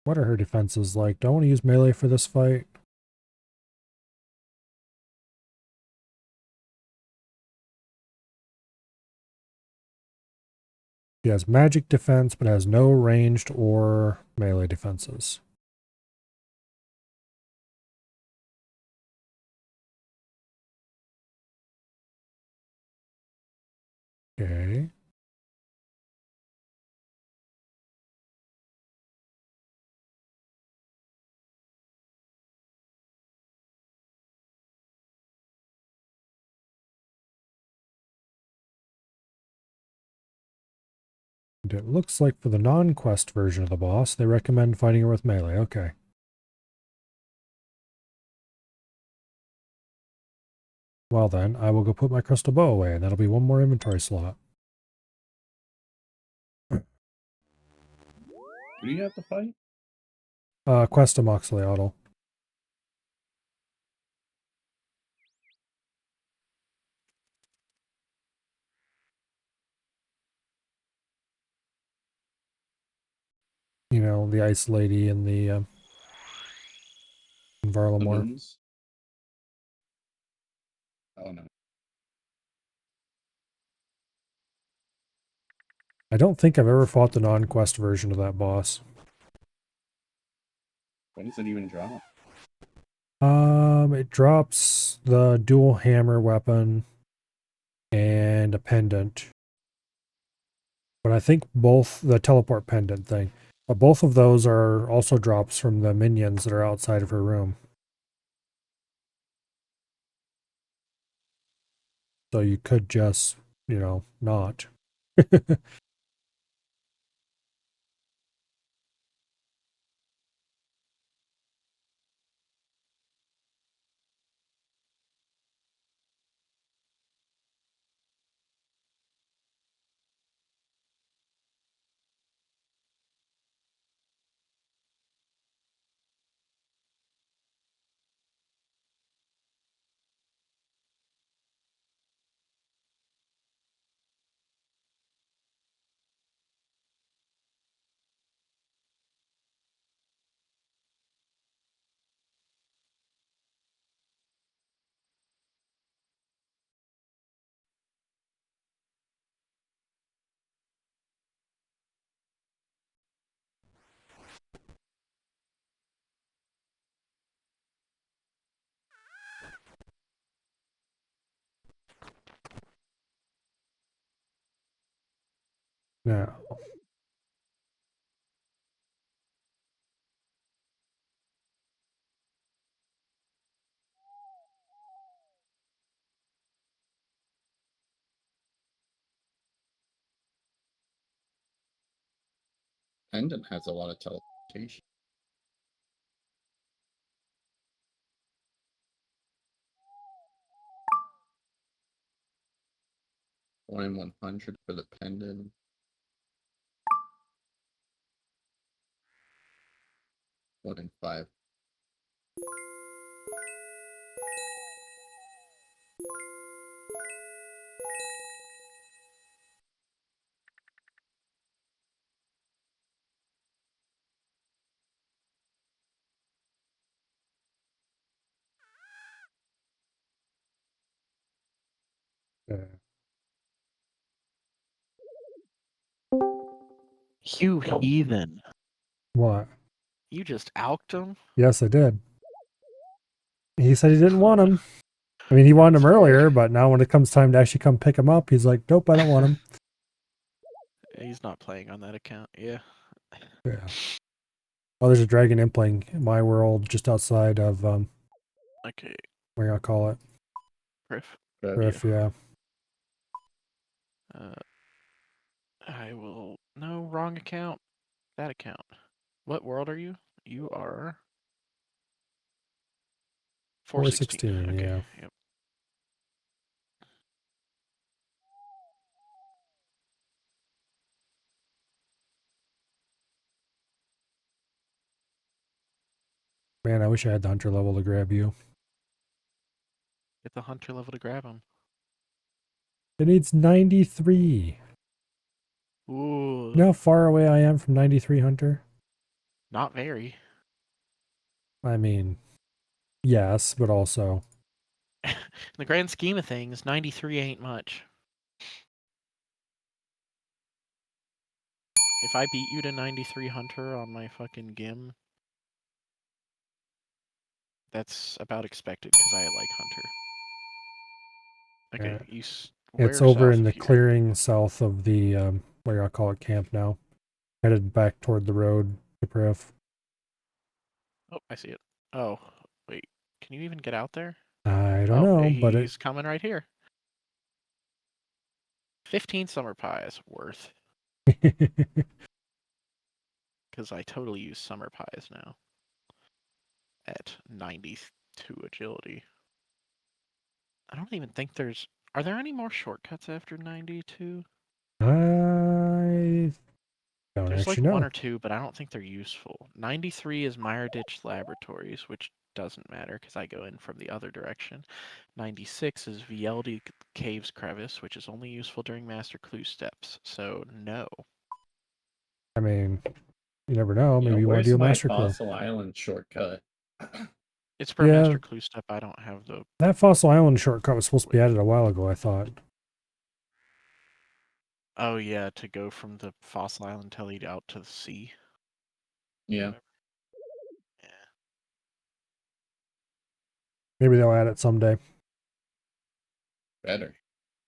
What are her defenses like? Do I want to use melee for this fight? She has magic defense, but has no ranged or melee defenses. Okay. And it looks like for the non-quest version of the boss, they recommend fighting her with melee. Okay. Well then, I will go put my crystal bow away, and that'll be one more inventory slot. Who do you have to fight? Quest of Moxiliotl. You know, the Ice Lady and the in The Varlamore. moons? Oh no. I don't think I've ever fought the non-quest version of that boss. When does it even drop? It drops the dual hammer weapon and a pendant. But I think both the teleport pendant thing, but both of those are also drops from the minions that are outside of her room. So you could just, you know, not. No. Pendant has a lot of teleportation. One in 100 for the pendant. One in 5. Yeah. You heathen. What? You just alked him? Yes, I did. He said he didn't want him. I mean, he wanted him That's fair. earlier, but now when it comes time to actually come pick him up, he's like, nope, I don't want him. He's not playing on that account. Yeah. Yeah. Oh, there's a dragon imp playing my world just outside of, Okay. what do you call it? Griff. Riff, yeah. I will. No, wrong account. That account. What world are you? You are 416. 416, Okay. yeah. Yep. Man, I wish I had the hunter level to grab you. Get the hunter level to grab him. It needs 93. Ooh. You know how far away I am from 93 hunter? Not very. I mean, yes, but also. In the grand scheme of things, 93 ain't much. If I beat you to 93 hunter on my fucking gim, that's about expected because I like hunter. Okay, Yeah. where It's over south in of the here? clearing south of the, what do I call it, camp now. Headed back toward the road to Priff. Oh, I see it. Oh, wait. Can you even get out there? I don't Oh, know, but he's coming right here. 15 summer pies worth, because I totally use summer pies now at 92 agility. I don't even think there's... Are there any more shortcuts after 92? I don't There's like actually one know. or two, but I don't think they're useful. 93 is Ditch Laboratories, which doesn't matter because I go in from the other direction. 96 is VLD Caves Crevice, which is only useful during Master Clue steps, so no. I mean, you never know. Maybe you want to Where's do a my master clue. Fossil Island shortcut? It's per Yeah. Master Clue step. I don't have the... That Fossil Island shortcut was supposed to be added a while ago, I thought. Oh yeah, to go from the Fossil Island telly out to the sea. Yeah, Whatever. Yeah. Maybe they'll add it someday. better.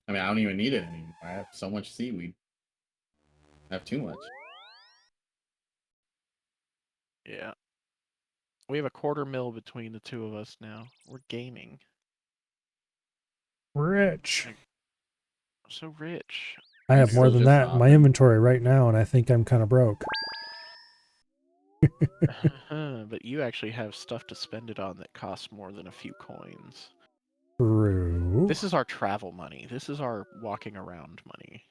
I mean, I don't even need it anymore. I have so much seaweed. I have too much. Yeah. We have a 1/4 mil between the two of us now. We're gaming. Rich. So rich. I have He's more still than just that in my hopping. inventory right now, and I think I'm kind of broke. But you actually have stuff to spend it on that costs more than a few coins. True. This is our travel money. This is our walking around money.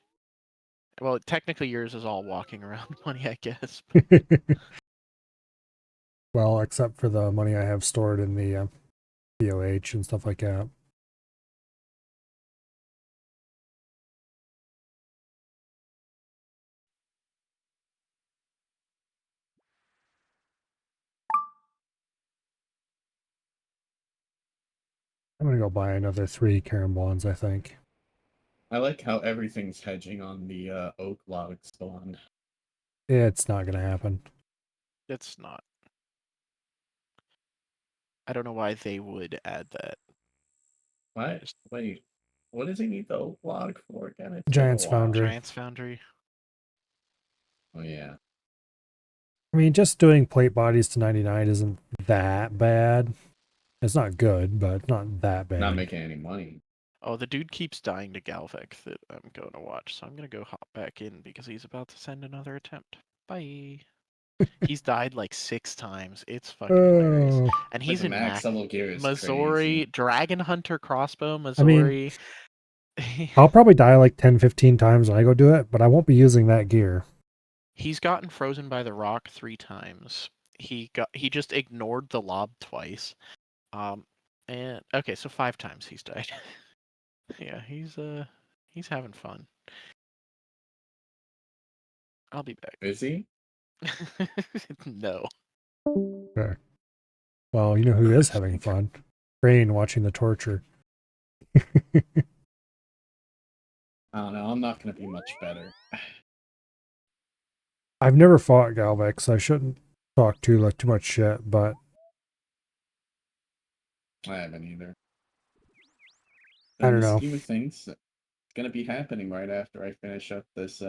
Well, technically yours is all walking around money, I guess. Well, except for the money I have stored in the BOH and stuff like that. I'm gonna go buy another 3 carambons, I think. I like how everything's hedging on the oak log spawn. It's not gonna happen. It's not. I don't know why they would add that. What? Wait, what does he need the oak log for again? It's been a Giant's while. Foundry. Giant's Foundry. Oh yeah. I mean, just doing plate bodies to 99 isn't that bad. It's not good, but it's not that bad. Not making any money. Oh, the dude keeps dying to Galvec that I'm going to watch, so I'm going to go hop back in because he's about to send another attempt. Bye. He's died like 6 times. It's fucking hilarious. Oh, And But he's the in max level gear is Missouri, crazy. Dragon Hunter crossbow, I mean, Missouri. I'll probably die like 10, 15 times when I go do it, but I won't be using that gear. He's gotten frozen by the rock 3 times. He just ignored the lob twice. And okay, so 5 times he's died. Yeah, he's having fun. I'll be back. Is he? No. Okay. Well, you know who is having fun? Crane watching the torture. I don't know. I'm not gonna be much better. I've never fought Galvex, so I shouldn't talk too much shit, but I haven't either. I In don't the know. scheme of things, it's gonna be happening right after I finish up this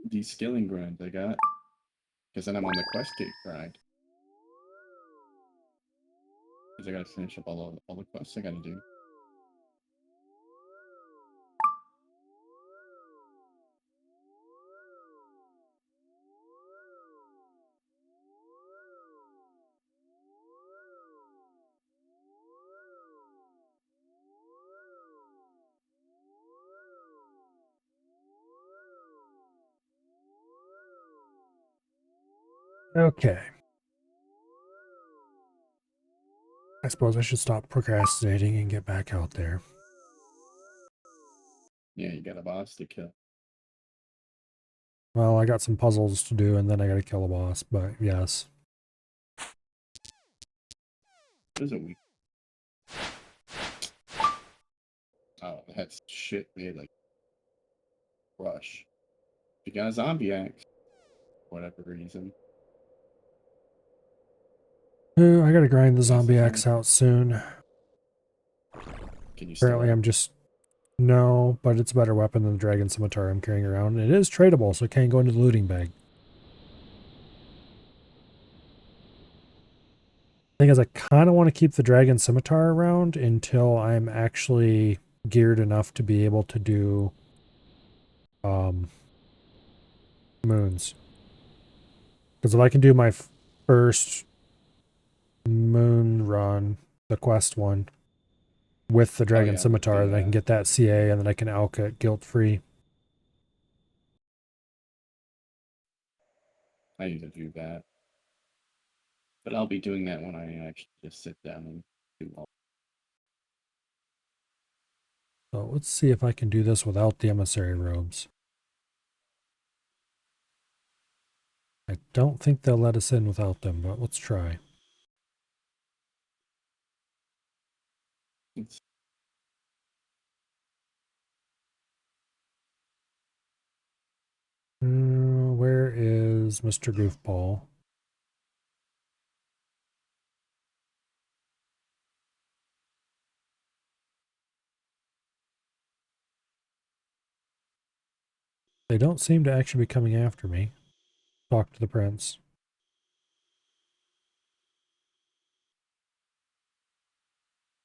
these skilling grinds I got. Because then I'm on the quest gate grind. Because I gotta finish up all the quests I gotta do. Okay. I suppose I should stop procrastinating and get back out there. Yeah, you got a boss to kill. Well, I got some puzzles to do, and then I gotta kill a boss, but yes. There's a week. Oh, that's shit. They like rush. You got a zombie axe. For whatever reason. I gotta grind the That's zombie fine. axe out soon. Can you steal Apparently, it? I'm just... No, but it's a better weapon than the dragon scimitar I'm carrying around. It is tradable, so it can't go into the looting bag. Thing is, I kind of want to keep the dragon scimitar around until I'm actually geared enough to be able to do moons. Because if I can do my first moon run, the quest one, with the dragon Yeah, with scimitar, the then I can get that CA and then I can alch it guilt free. I need to do that. But I'll be doing that when I actually just sit down and do all. So let's see if I can do this without the emissary robes. I don't think they'll let us in without them, but let's try. It's Where is Mr. Goofball? They don't seem to actually be coming after me. Talk to the prince.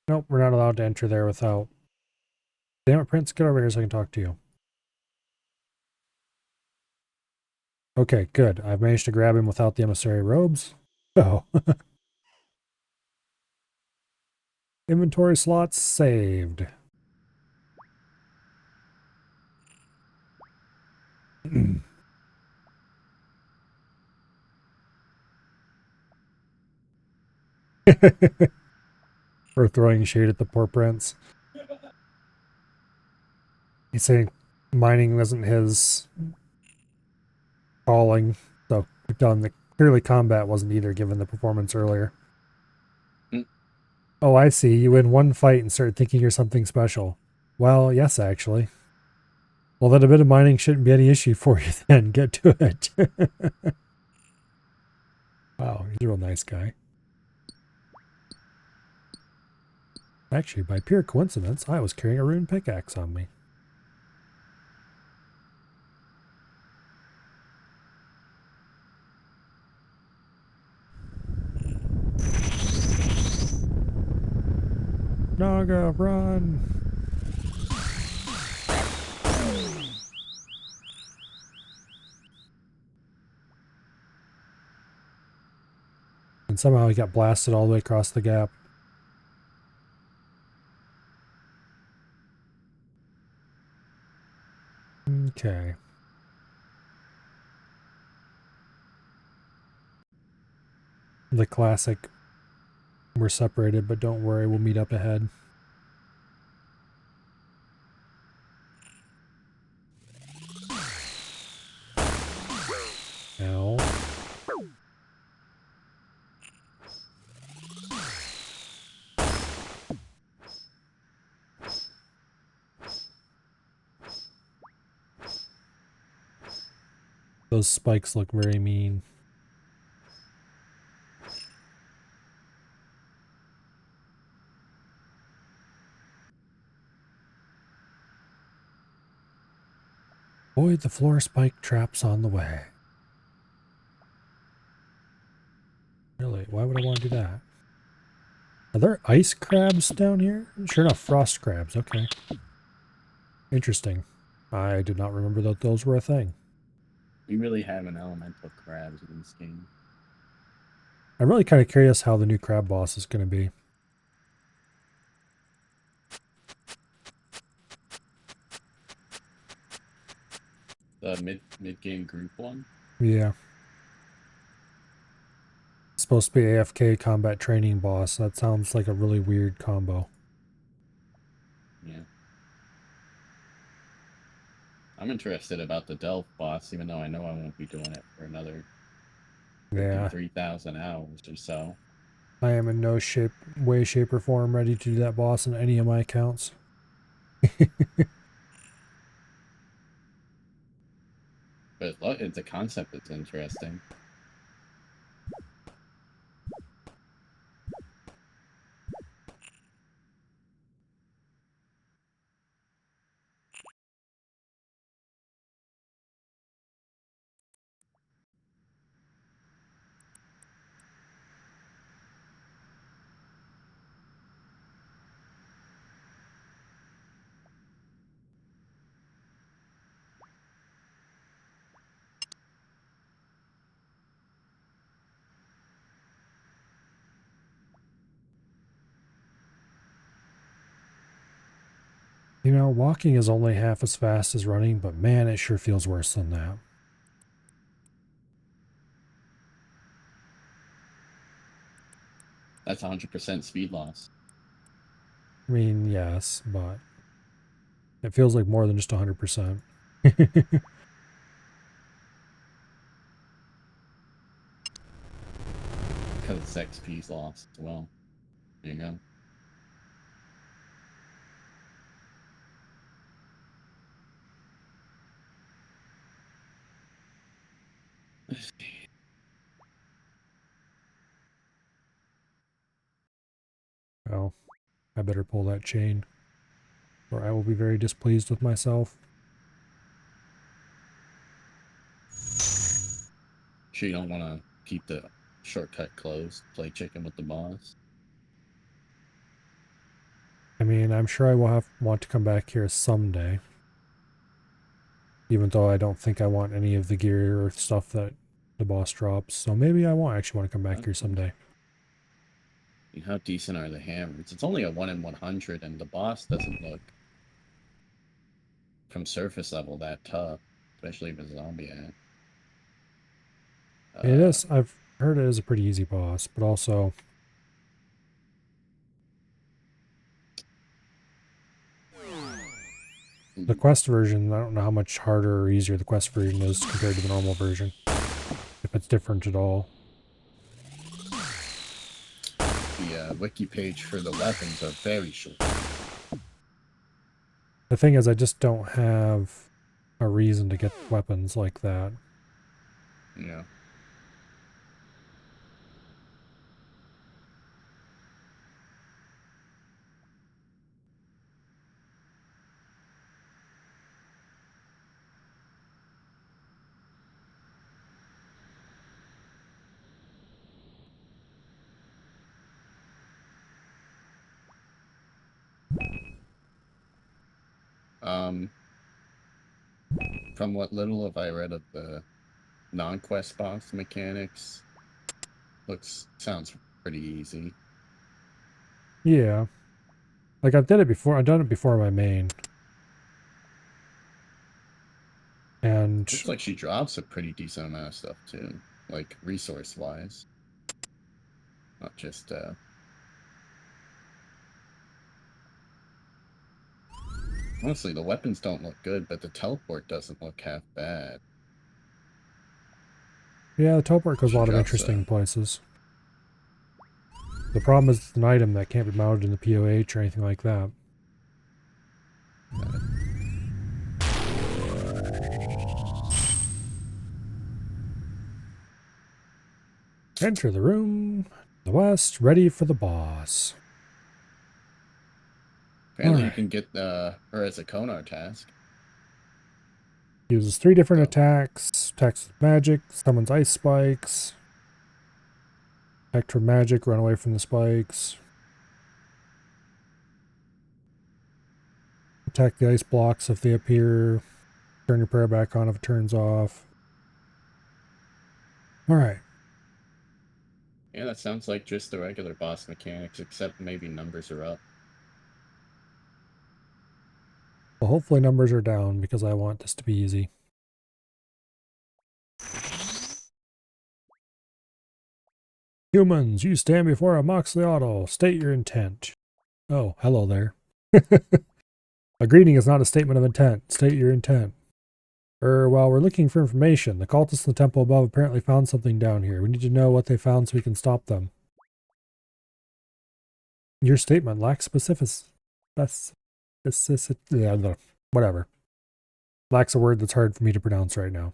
Nope, we're not allowed to enter there without... Damn it, Prince, get over here so I can talk to you. Okay, good. I've managed to grab him without the emissary robes. Oh. Inventory slots saved. We're throwing shade at the poor prince. He's saying mining wasn't his calling, so we've done the clearly combat wasn't either given the performance earlier. Mm. Oh, I see. You win one fight and start thinking you're something special. Well, yes, actually. Well, then a bit of mining shouldn't be any issue for you then. Get to it. Wow, he's a real nice guy. Actually, by pure coincidence, I was carrying a rune pickaxe on me. Naga, run! And somehow he got blasted all the way across the gap. Okay. The classic, we're separated, but don't worry, we'll meet up ahead. Ow. Those spikes look very mean. Avoid the floor spike traps on the way. Really? Why would I want to do that? Are there ice crabs down here? Sure enough, frost crabs. Okay. Interesting. I did not remember that those were a thing. We really have an elemental crabs in this game. I'm really kind of curious how the new crab boss is going to be. The mid game group one. Yeah. It's supposed to be AFK combat training boss. That sounds like a really weird combo. Yeah. I'm interested about the Delph boss, even though I know I won't be doing it for another Yeah. 3,000 hours or so. I am in no way, shape, or form ready to do that boss in any of my accounts. But the concept is interesting. You know, walking is only half as fast as running, but man, it sure feels worse than that. That's 100% speed loss. I mean, yes, but it feels like more than just 100%. Because it's XP's loss as well. There you go. Well, I better pull that chain, or I will be very displeased with myself. Sure, you don't want to keep the shortcut closed, play chicken with the boss. I mean, I'm sure I will want to come back here someday. Even though I don't think I want any of the gear or stuff that the boss drops. So maybe I won't actually want to come back here someday. How decent are the hammers? It's only a 1 in 100, and the boss doesn't look, from surface level, that tough. Especially if it's zombie at. It is. I've heard it is a pretty easy boss, but also the quest version, I don't know how much harder or easier the quest version is compared to the normal version. If it's different at all. The wiki page for the weapons are very short. The thing is, I just don't have a reason to get weapons like that. Yeah. From what little have I read of the non-quest boss mechanics, sounds pretty easy. Yeah. Like I've done it before. I've done it before my main. And Looks like she drops a pretty decent amount of stuff too, like resource-wise. Not just honestly, the weapons don't look good, but the teleport doesn't look half bad. yeah, the teleport goes a She lot of drops interesting places. The problem is it's an item that can't be mounted in the POH or anything like that. Enter the room. The west, ready for the boss. Apparently, you Alright. can get her as a Konar task. Uses 3 different Go. attacks. Attacks with magic, summons ice spikes. Attack from magic, run away from the spikes. Attack the ice blocks if they appear. Turn your prayer back on if it turns off. Alright. Yeah, that sounds like just the regular boss mechanics, except maybe numbers are up. Well, hopefully numbers are down because I want this to be easy. Humans, you stand before a Moxley Auto. State your intent. Oh, hello there. A greeting is not a statement of intent. State your intent. While we're looking for information, the cultists in the temple above apparently found something down here. We need to know what they found so we can stop them. Your statement lacks whatever. Lacks a word that's hard for me to pronounce right now.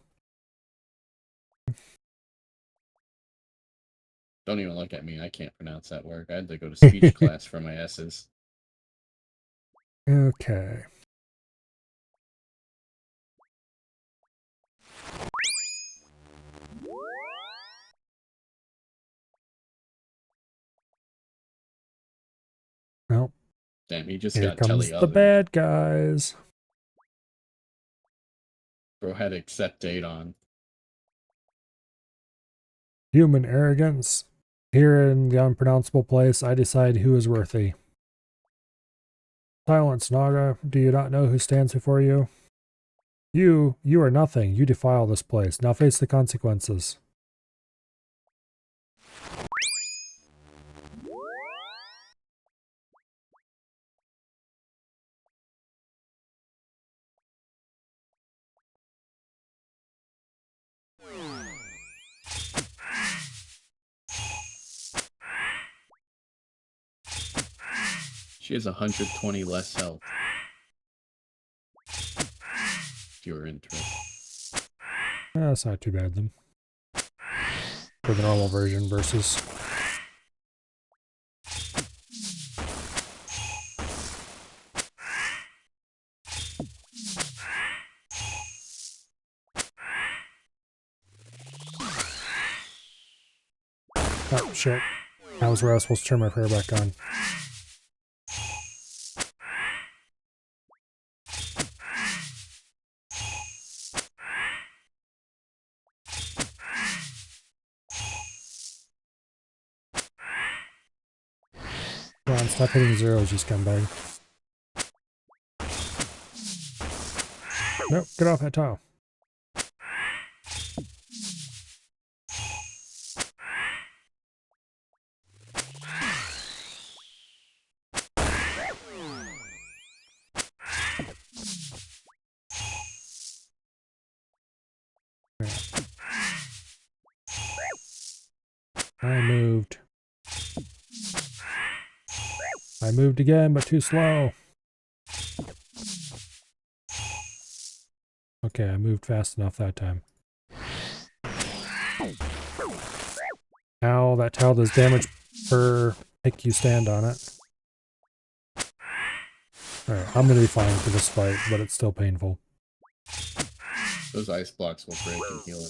Don't even look at me. I can't pronounce that word. I had to go to speech class for my S's. Okay. Well, Damn, he just here got comes telly the bad guys. Bro had accept date on. Human arrogance. Here in the unpronounceable place, I decide who is worthy. Silence, Naga. Do you not know who stands before you? You are nothing. You defile this place. Now face the consequences. She has 120 less health. If you're interested. That's not too bad then. For the normal version versus... Oh, shit. That was where I was supposed to turn my prayer back on. Come on, stop hitting zeros, you scumbag. Nope, get off that tile. I moved. I moved again, but too slow. Okay, I moved fast enough that time. Ow, that tile does damage per pick you stand on it. Alright, I'm gonna be fine for this fight, but it's still painful. Those ice blocks will break and heal her.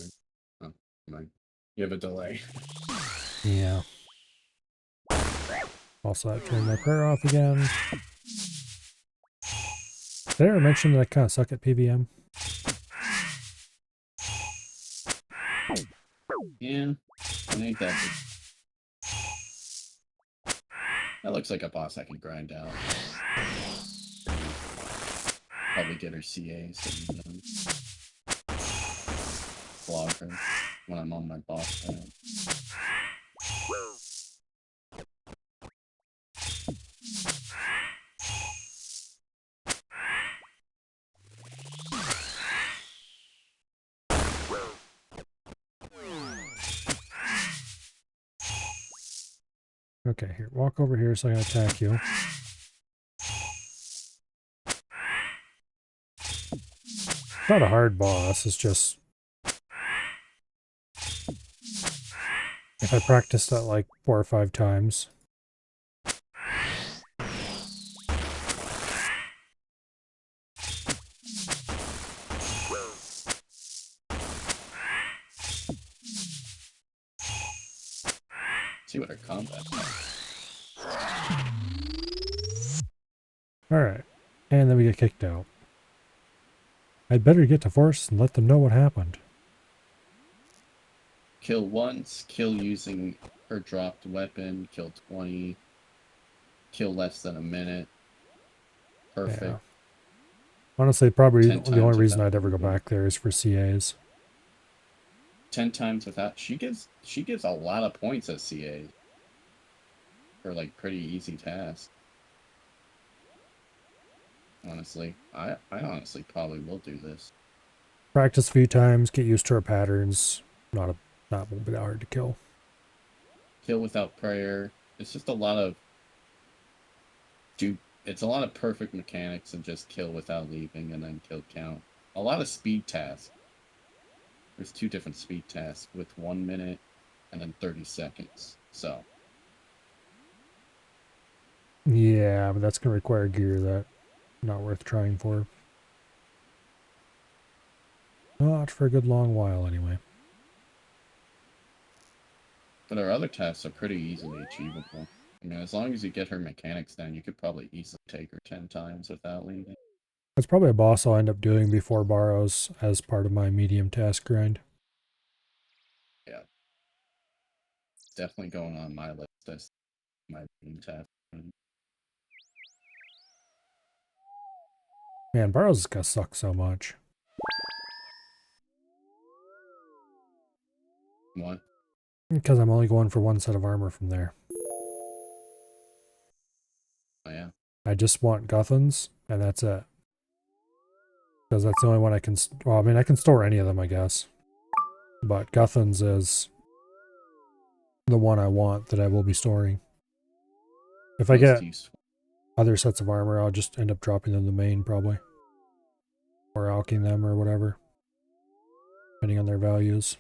Oh, never mind. You have a delay. Yeah. Also, I turned my prayer off again. Did I ever mention that I kind of suck at PVM? Yeah, I think that looks like a boss I can grind out. Probably get her CA so you can vlog her when I'm on my boss battle. Okay, here, walk over here so I can attack you. It's not a hard boss, it's just... If I practice that like 4 or 5 times... See what her combat is. Alright, and then we get kicked out. I'd better get to Force and let them know what happened. Kill once, kill using her dropped weapon, kill 20, kill less than a minute. Perfect. Yeah. Honestly, probably 10 the only times reason without I'd ever go moving. back there is for CAs. 10 times without. She gives a lot of points at CA for like pretty easy tasks. Honestly, I honestly probably will do this. Practice a few times, get used to her patterns. Not won't be that hard to kill. Kill without prayer. It's just a lot of it's a lot of perfect mechanics and just kill without leaving and then kill count. A lot of speed tasks. There's 2 different speed tasks with 1 minute and then 30 seconds. So Yeah, but that's gonna require gear that not worth trying for. Not for a good long while anyway. but our other tasks are pretty easily achievable. I mean, as long as you get her mechanics down, you could probably easily take her 10 times without leaving. That's probably a boss I'll end up doing before Barrows as part of my medium task grind. Yeah. Definitely going on my list as my main task. Man, Barrows is gonna suck so much. What? Because I'm only going for 1 set of armor from there. Oh, yeah. I just want Guthans, and that's it. Because that's the only one I can... Well, I mean, I can store any of them, I guess. But Guthans is the one I want that I will be storing. If I Most get useful. other sets of armor, I'll just end up dropping them the main, probably. Or alking them, or whatever. Depending on their values.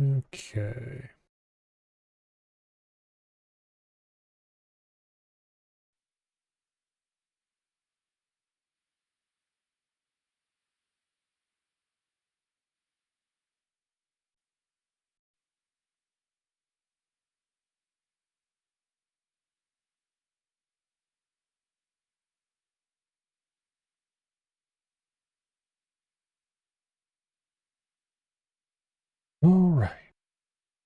Okay. Alright.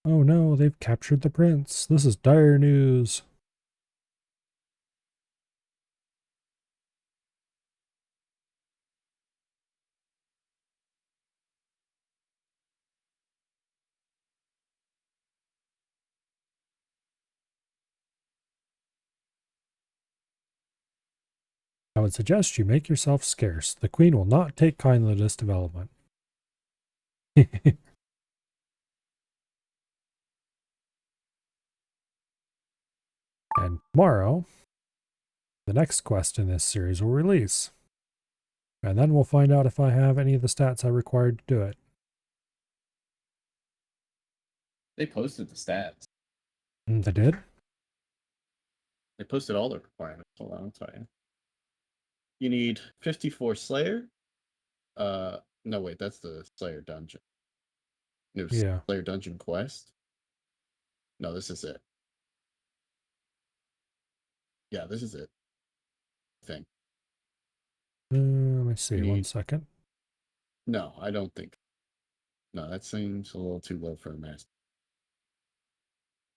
Oh no, they've captured the prince. This is dire news. I would suggest you make yourself scarce. The queen will not take kindly to this development. And tomorrow, the next quest in this series will release. And then we'll find out if I have any of the stats I required to do it. They posted the stats. They did? They posted all the requirements. Hold on, I'll tell you. You need 54 Slayer. No wait, that's the Slayer dungeon. No, Yeah. Slayer dungeon quest. No, this is it. Yeah, this is it. Thing. Let me see. You 1 need- second. No, I don't think. No, that seems a little too low for a master.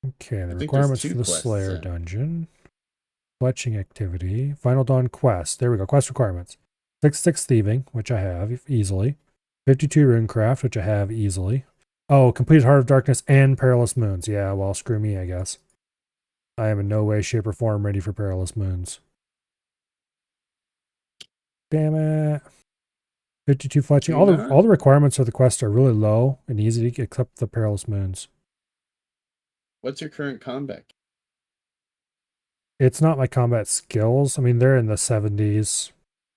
Okay, the I think there's requirements 2 for the quests Slayer in. dungeon. Fletching activity. Final Dawn quest. There we go. Quest requirements. 6 thieving, which I have easily. 52 runecraft, which I have easily. Oh, completed Heart of Darkness and Perilous Moons. Yeah, well, screw me, I guess. I am in no way, shape, or form ready for Perilous Moons. Damn it. 52 fletching. You not? All the requirements of the quest are really low and easy to get, except the Perilous Moons. What's your current combat? It's not my combat skills. I mean, they're in the 70s.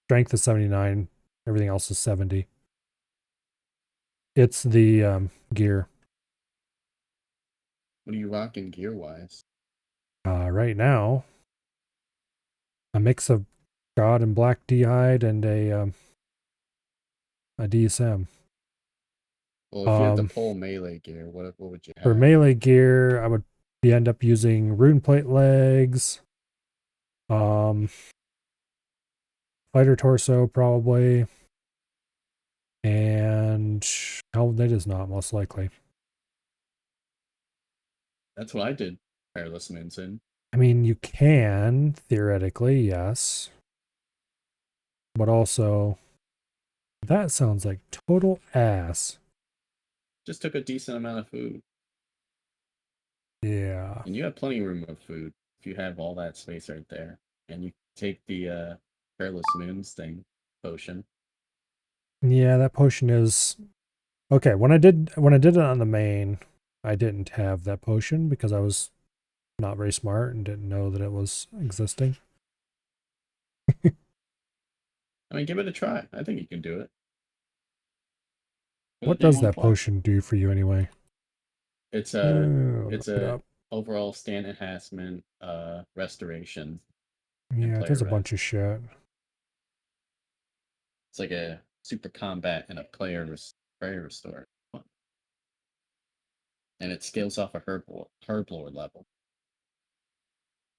Strength is 79. Everything else is 70. It's the gear. What are you rocking gear wise? Right now, a mix of God and Black D'hide and a DSM. Well, if you had to pull melee gear, what would you have? For melee gear, I would end up using rune plate legs, fighter torso probably, and that is not most likely. That's what I did. Perilous Moons in. I mean, you can theoretically, yes, but also that sounds like total ass. Just took a decent amount of food. Yeah. And you have plenty of room of food if you have all that space right there. And you take the Perilous Moons thing potion. Yeah, that potion is okay. When I did it on the main, I didn't have that potion because I was not very smart and didn't know that it was existing. I mean, give it a try. I think you can do it. What does that potion do for you anyway? It's Look it a up. overall stand enhancement, restoration. Yeah, it does a player bunch of shit. It's like a super combat and a player restore. And it scales off a herb lord level.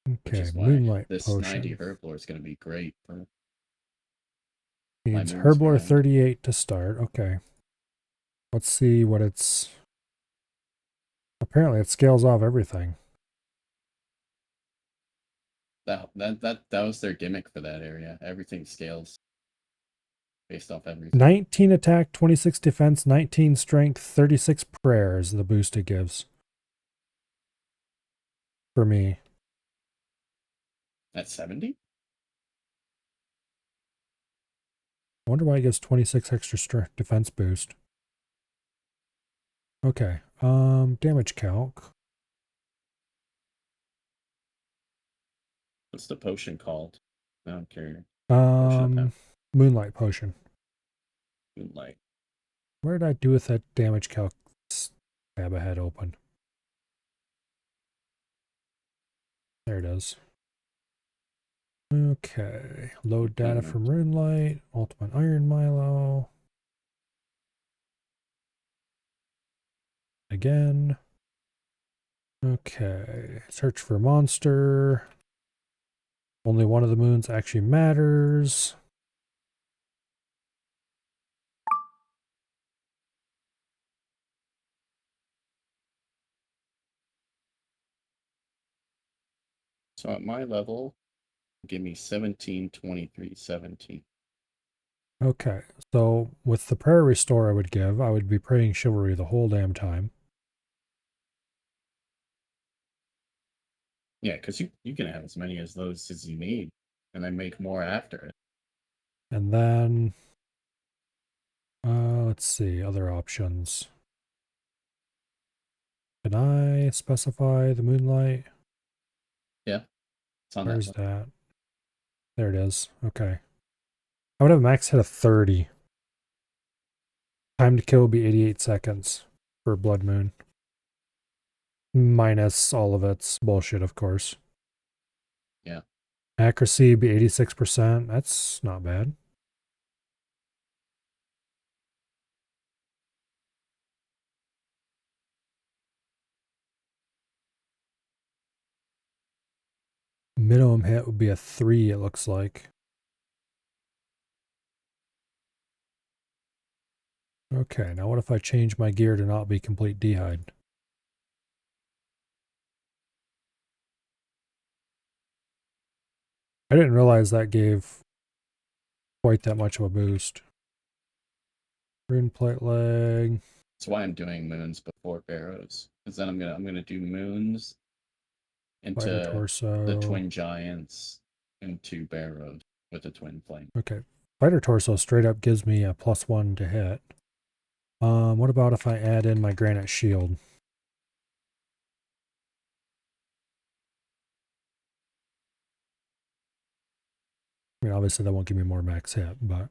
Which Okay, is why Moonlight this potion. 90 herb lord is going to be great for Needs my moons Herblore grind. 38 to start. Okay. Let's see what it's. Apparently, it scales off everything. That was their gimmick for that area. Everything scales based off everything. 19 attack, 26 defense, 19 strength, 36 prayers. The boost it gives. For me. At 70? I wonder why it gives 26 extra defense boost. Okay. Damage calc. What's the potion called? I don't care. Moonlight potion. Moonlight. Where did I do with that damage calc tab I had open? There it is. Okay. Load data from Runelight. Ultimate Iron Milo. Again. Okay. Search for monster. Only one of the moons actually matters. So at my level, give me 17, 23, 17. Okay. So with the prayer restore I would be praying chivalry the whole damn time. Yeah, because you can have as many as those as you need, and then make more after it. And then let's see, other options. Can I specify the moonlight? Yeah. It's on Where's that. that? There it is. Okay. I would have a max hit of 30. Time to kill would be 88 seconds for Blood Moon. Minus all of its bullshit, of course. Yeah. Accuracy be 86%. That's not bad. Minimum hit would be a 3, it looks like. Okay, now what if I change my gear to not be complete dehyde? I didn't realize that gave quite that much of a boost. Rune plate leg. That's why I'm doing moons before barrows. Because then I'm gonna do moons Fighter into torso. the twin giants and 2 barrows with a twin flame. Okay. Fighter torso straight up gives me a +1 to hit. What about if I add in my granite shield? I mean, obviously that won't give me more max hit, but...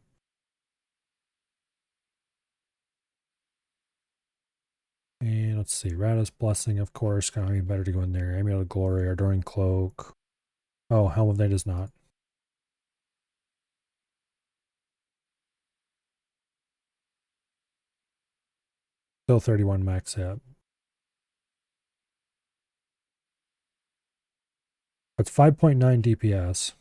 And let's see, Rada's Blessing, of course, kind of be better to go in there. Amulet of Glory, Adoring Cloak. Oh, Helm of Night is not. Still 31 max hit. That's 5.9 DPS.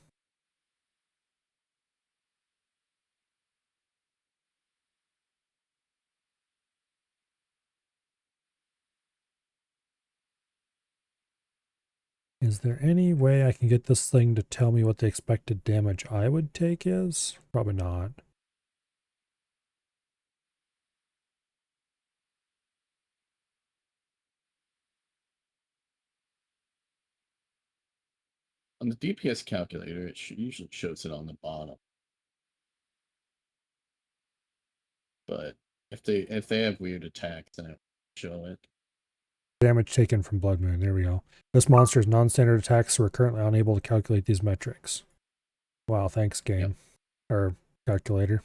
Is there any way I can get this thing to tell me what the expected damage I would take is? Probably not. On the DPS calculator, it usually shows it on the bottom. But if they have weird attacks, then it will show it. Damage taken from Blood Moon. There we go. This monster is non-standard attacks, so we're currently unable to calculate these metrics. Wow, thanks, game. Yep. Or calculator.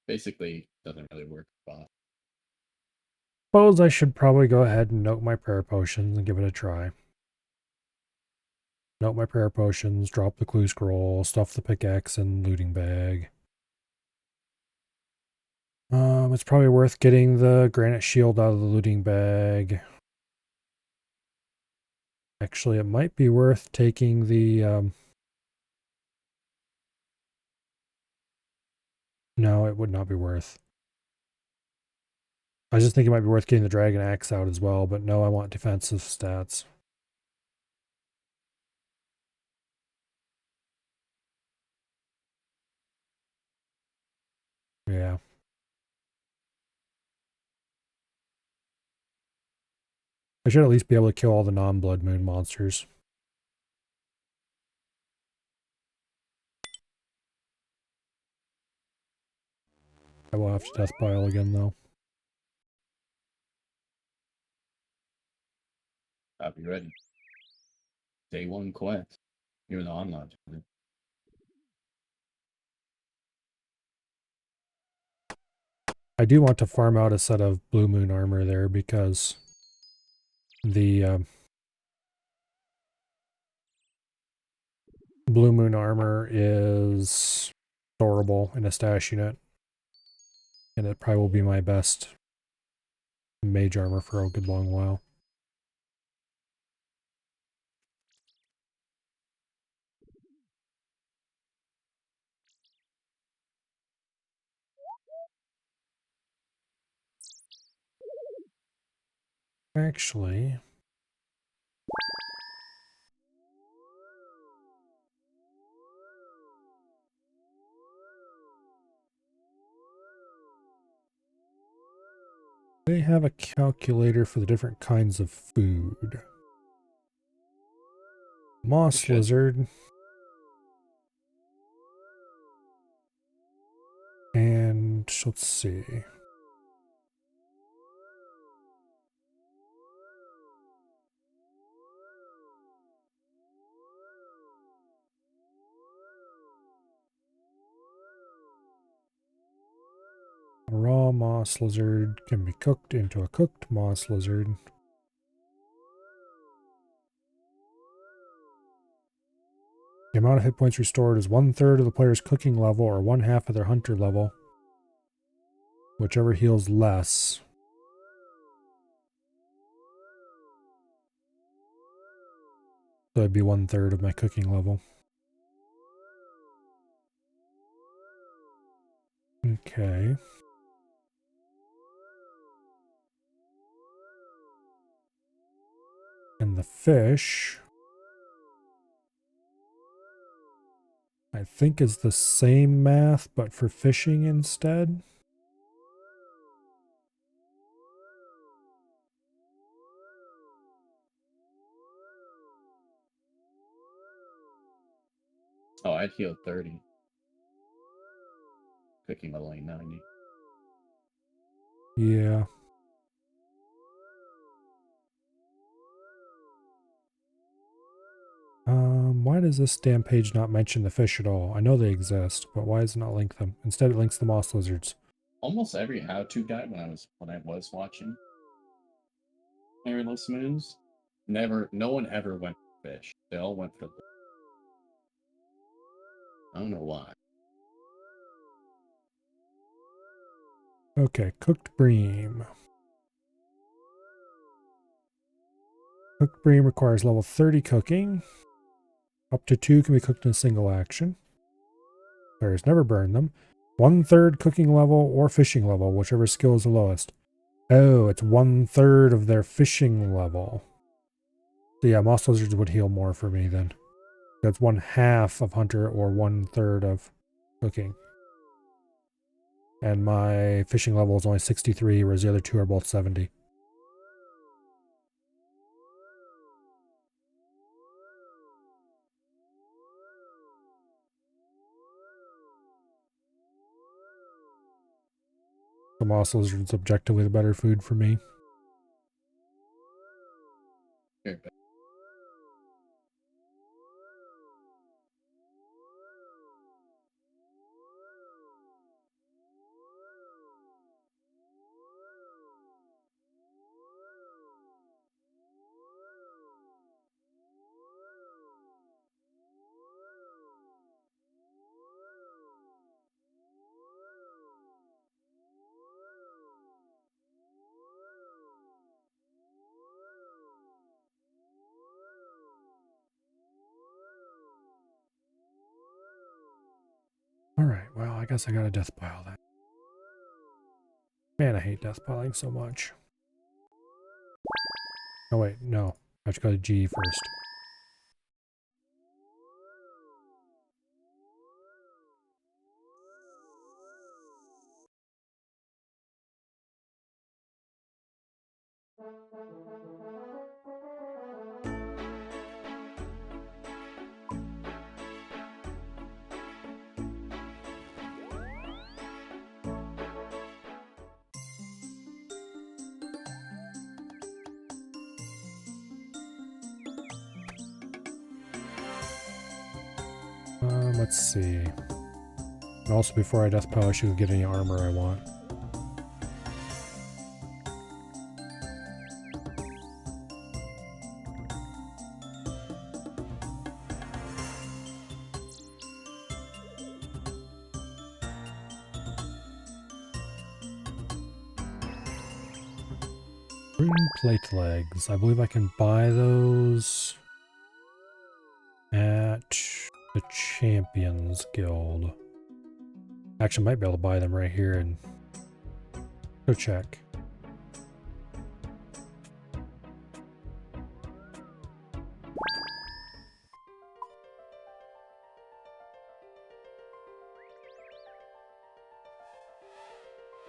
Basically, doesn't really work for boss. Suppose I should probably go ahead and note my prayer potions and give it a try. Note my prayer potions, drop the clue scroll, stuff the pickaxe in looting bag. It's probably worth getting the granite shield out of the looting bag. Actually, it might be worth taking the, no, it would not be worth. I was just thinking it might be worth getting the dragon axe out as well, but no, I want defensive stats. Yeah. I should at least be able to kill all the non-Blood Moon monsters. I will have to death pile again, though. I'll be ready. Day 1 quest. Even though I'm not doing it. I do want to farm out a set of Blue Moon armor there because the Blue Moon armor is storable in a stash unit. And it probably will be my best mage armor for a good long while. Actually, they have a calculator for the different kinds of food. Moss They should. lizard. And let's see. A raw moss lizard can be cooked into a cooked moss lizard. The amount of hit points restored is 1/3 of the player's cooking level or 1/2 of their hunter level. Whichever heals less. So it'd be 1/3 of my cooking level. Okay. And the fish, I think, is the same math, but for fishing instead. Oh, I'd heal 30. Cooking level ain't 90. Yeah. Why does this damn page not mention the fish at all? I know they exist, but why does it not link them? Instead, it links the moss lizards. Almost every how-to guide when I was watching Airless Moons, no one ever went for fish. They all went for the. I don't know why. Okay, cooked bream. Cooked bream requires level 30 cooking. Up to 2 can be cooked in a single action. Players never burn them. 1/3 cooking level or fishing level, whichever skill is the lowest. Oh, it's 1/3 of their fishing level. So yeah, moss lizards would heal more for me then. That's 1/2 of hunter or 1/3 of cooking. And my fishing level is only 63, whereas the other two are both 70. The moss lizard's objectively the better food for me. Very bad. Alright, well, I guess I got a death pile then. Man, I hate death piling so much. Oh wait, no. I have to go to G first. Let's see. And also, before I death pile, I should get any armor I want. Rune plate legs. I believe I can buy those at the Champions Guild. Actually, I might be able to buy them right here and go check.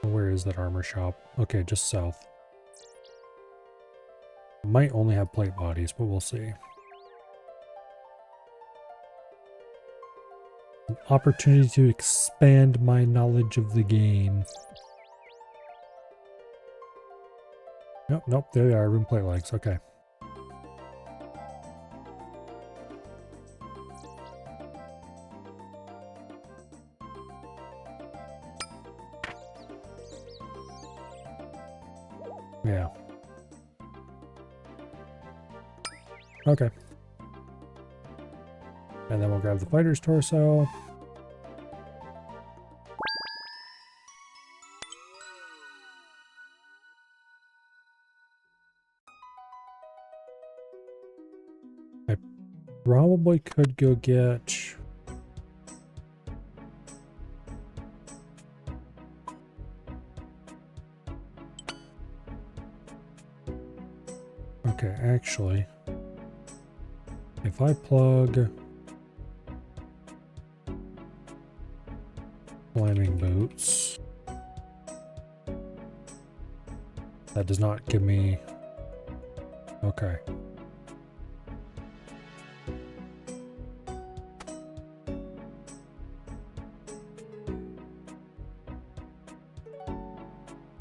Where is that armor shop? Okay, just south. Might only have plate bodies, but we'll see. An opportunity to expand my knowledge of the game. Nope, nope, there they are, rune plate legs, okay. Yeah. And then we'll grab the fighter's torso. I probably could go get... Okay, actually, if I plug climbing boots, that does not give me... Okay.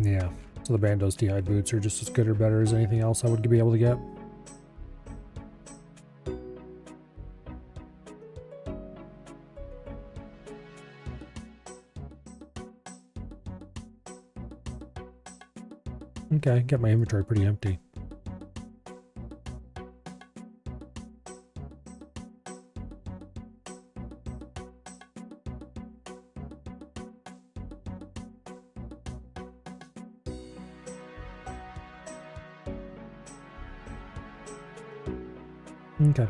Yeah, so the Bandos D'hide boots are just as good or better as anything else I would be able to get. Okay, get my inventory pretty empty. Okay.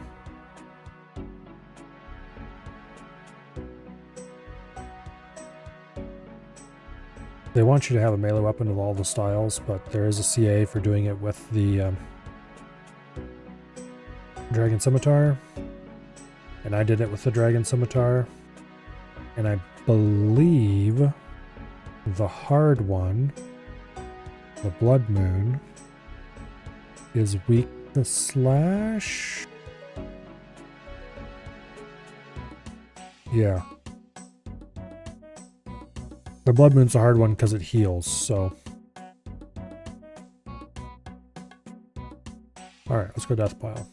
They want you to have a melee weapon with all the styles, but there is a CA for doing it with the Dragon Scimitar. And I did it with the Dragon Scimitar. And I believe the hard one, the Blood Moon, is weak to slash. Yeah. The Blood Moon's a hard one because it heals, so. Alright, let's go Death Pile.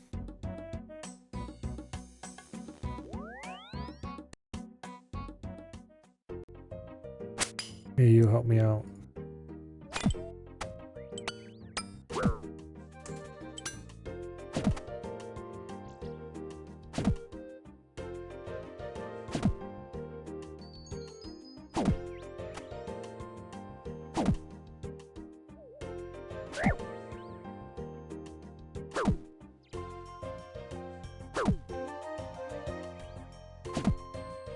Hey, you help me out.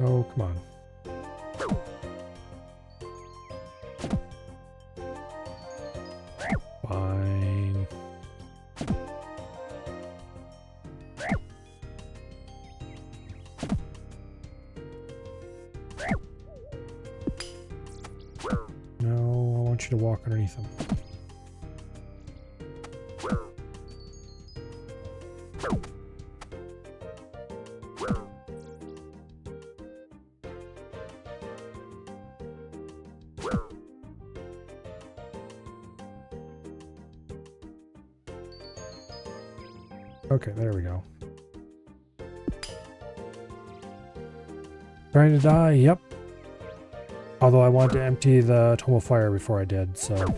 Oh, come on. Fine. No, I want you to walk underneath them. Okay, there we go. Trying to die, yep. Although I wanted to empty the Tome of Fire before I did, so...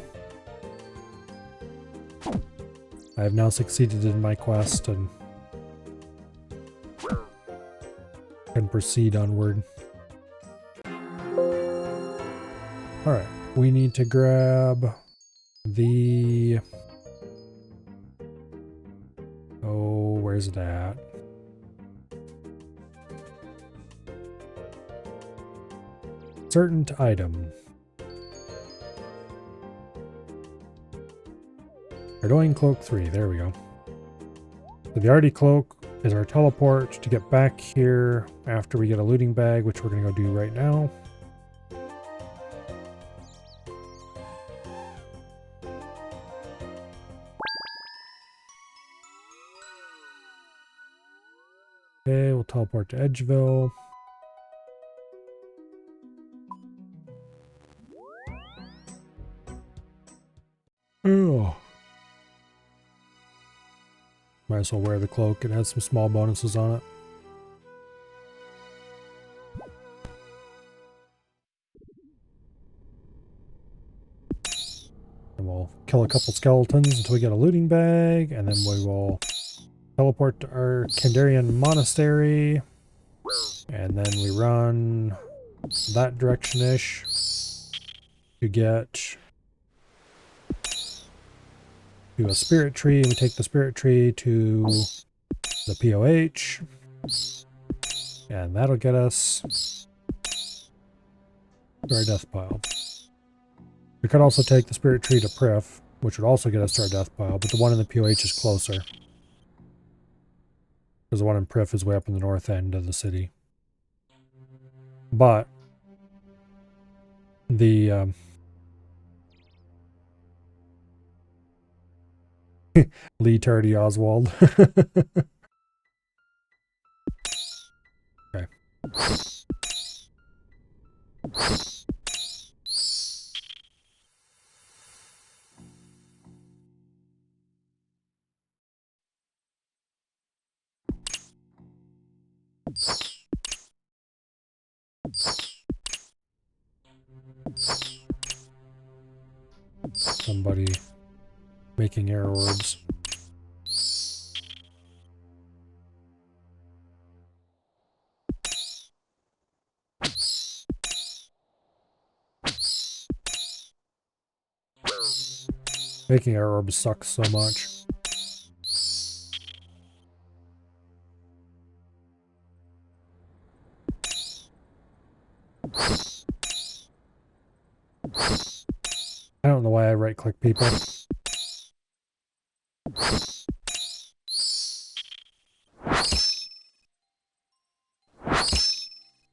I have now succeeded in my quest and... can proceed onward. Alright, we need to grab the... Oh, where's it at? Certain item. Annoying Cloak 3, there we go. So the Artie Cloak is our teleport to get back here after we get a looting bag, which we're going to go do right now. Okay, we'll teleport to Edgeville. Oh. Might as well wear the cloak. It has some small bonuses on it. And we'll kill a couple skeletons until we get a looting bag, and then we will teleport to our Kandarian monastery And then we run that direction-ish to get to a spirit tree, and we take the spirit tree to the POH, and that'll get us to our death pile. We could also take the spirit tree to Prif, which would also get us to our death pile, but the one in the POH is closer. Because the one in Prif is way up in the north end of the city. But the Lee Tardy Oswald. Okay. Somebody making air orbs. Making air orbs sucks so much. I don't know why I right-click people.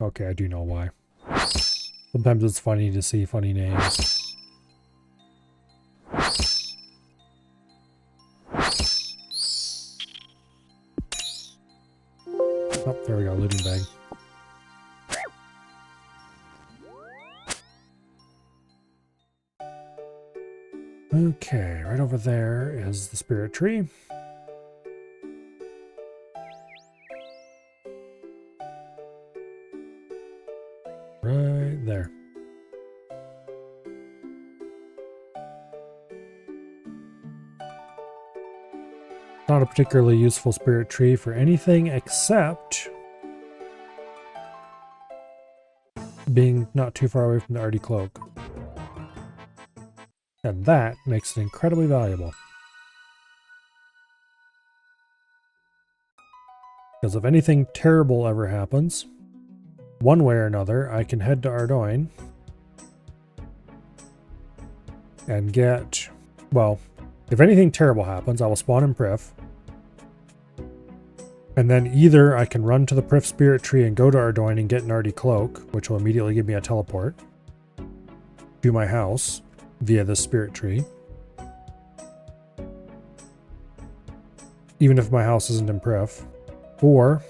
Okay, I do know why. Sometimes it's funny to see funny names. Oh, there we go, looting bag. Okay, right over there is the spirit tree. Right there. Not a particularly useful spirit tree for anything except being not too far away from the Artie Cloak. And that makes it incredibly valuable. Because if anything terrible ever happens, one way or another, I can head to Ardoyne and get, well, if anything terrible happens, I will spawn in Prif. And then either I can run to the Prif Spirit Tree and go to Ardoyne and get an Artie Cloak, which will immediately give me a teleport to my house via the Spirit Tree. Even if my house isn't in Prif. Or,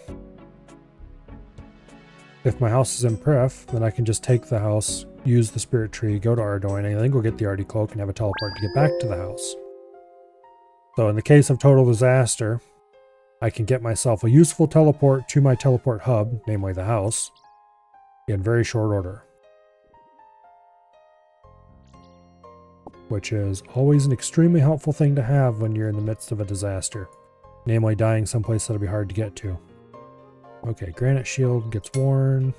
if my house is in Prif, then I can just take the house, use the Spirit Tree, go to Ardoyne, and then go get the Artie Cloak and have a teleport to get back to the house. So in the case of total disaster, I can get myself a useful teleport to my teleport hub, namely the house, in very short order. Which is always an extremely helpful thing to have when you're in the midst of a disaster. Namely dying someplace that'll be hard to get to. Okay, Granite Shield gets worn.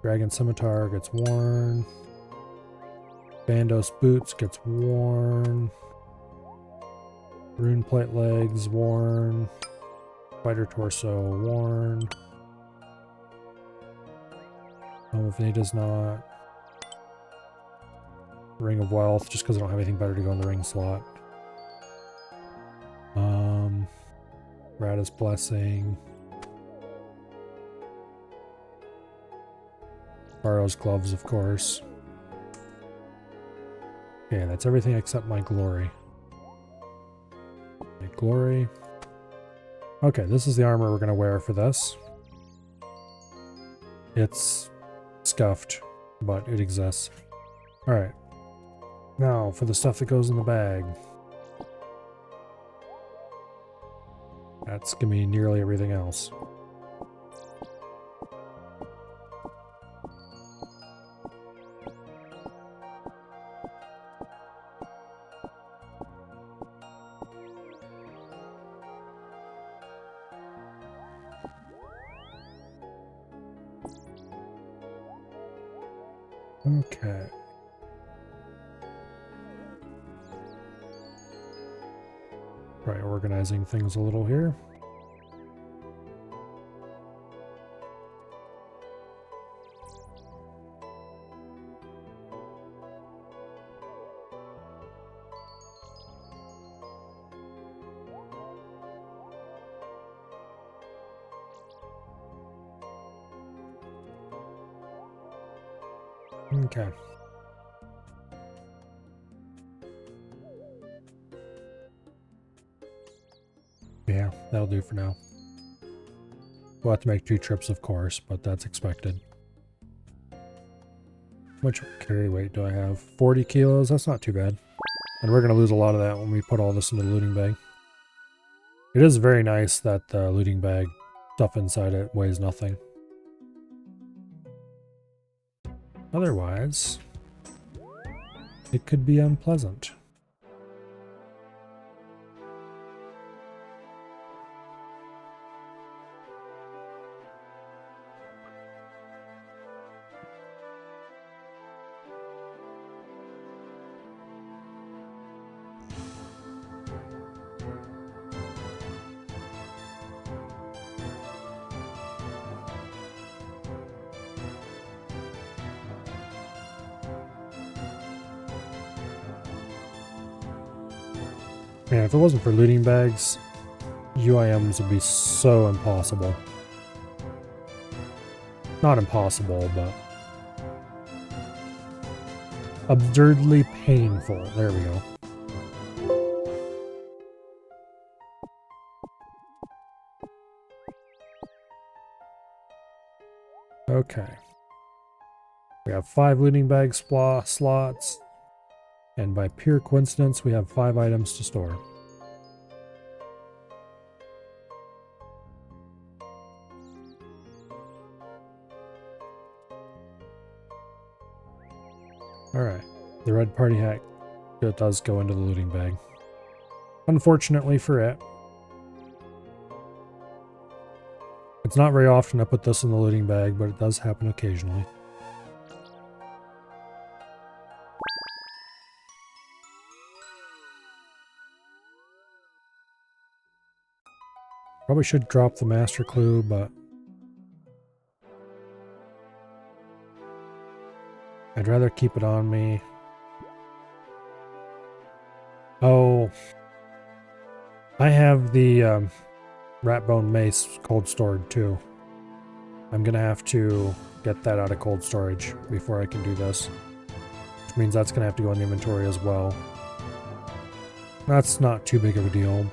Dragon Scimitar gets worn. Bandos Boots gets worn. Rune Plate Legs worn. Spider Torso worn. Home of Nada's not. Ring of Wealth, just because I don't have anything better to go in the ring slot. Rada's Blessing. Barrow's Gloves, of course. Okay, that's everything except my glory. My glory. Okay, this is the armor we're going to wear for this. It's scuffed, but it exists. Alright. Now, for the stuff that goes in the bag. That's going to be nearly everything else. Okay. Try organizing things a little here. Okay. Yeah, that'll do for now. We'll have to make 2 trips, of course, but that's expected. How much carry weight do I have? 40 kilos? That's not too bad. And we're going to lose a lot of that when we put all this into the looting bag. It is very nice that the looting bag stuff inside it weighs nothing. Otherwise, it could be unpleasant. Man, if it wasn't for looting bags, UIMs would be so impossible. Not impossible, but absurdly painful. There we go. Okay. We have 5 looting bag slots, and by pure coincidence, we have 5 items to store. Alright, the red party hat, it does go into the looting bag. Unfortunately for it. It's not very often I put this in the looting bag, but it does happen occasionally. Probably should drop the master clue, but I'd rather keep it on me. Oh, I have the Ratbone Mace cold stored too. I'm gonna have to get that out of cold storage before I can do this. Which means that's gonna have to go in the inventory as well. That's not too big of a deal.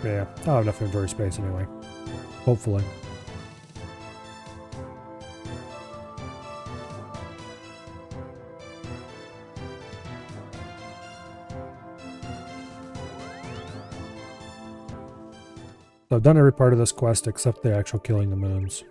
Yeah, I'll have enough inventory space anyway. Hopefully. So I've done every part of this quest except the actual killing the moons.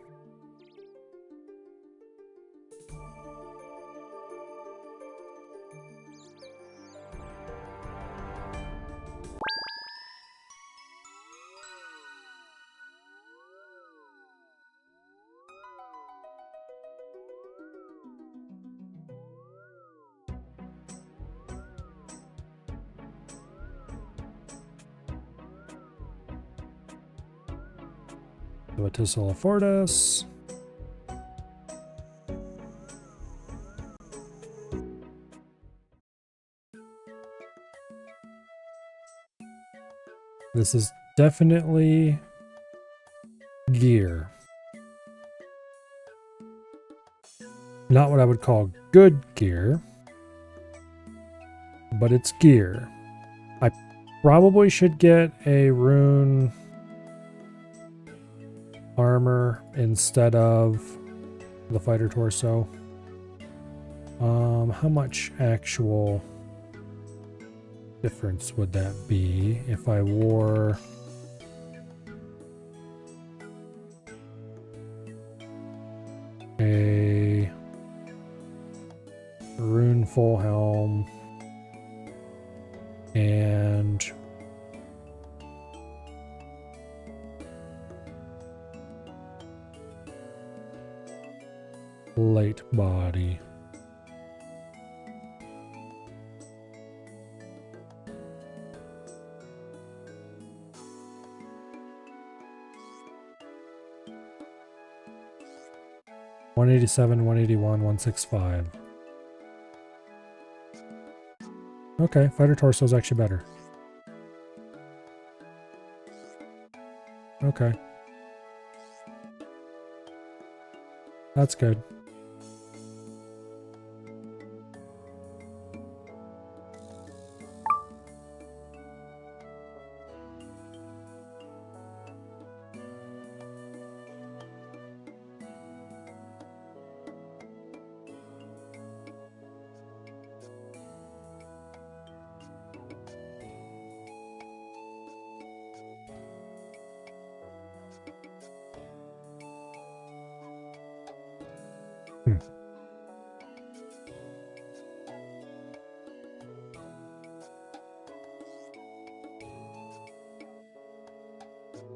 Vatisala Fortis. This is definitely gear. Not what I would call good gear, but it's gear. I probably should get a rune armor instead of the fighter torso. How much actual difference would that be if I wore a rune full helm and Plate body. $187, $181, $165. Okay, fighter torso is actually better. Okay. That's good.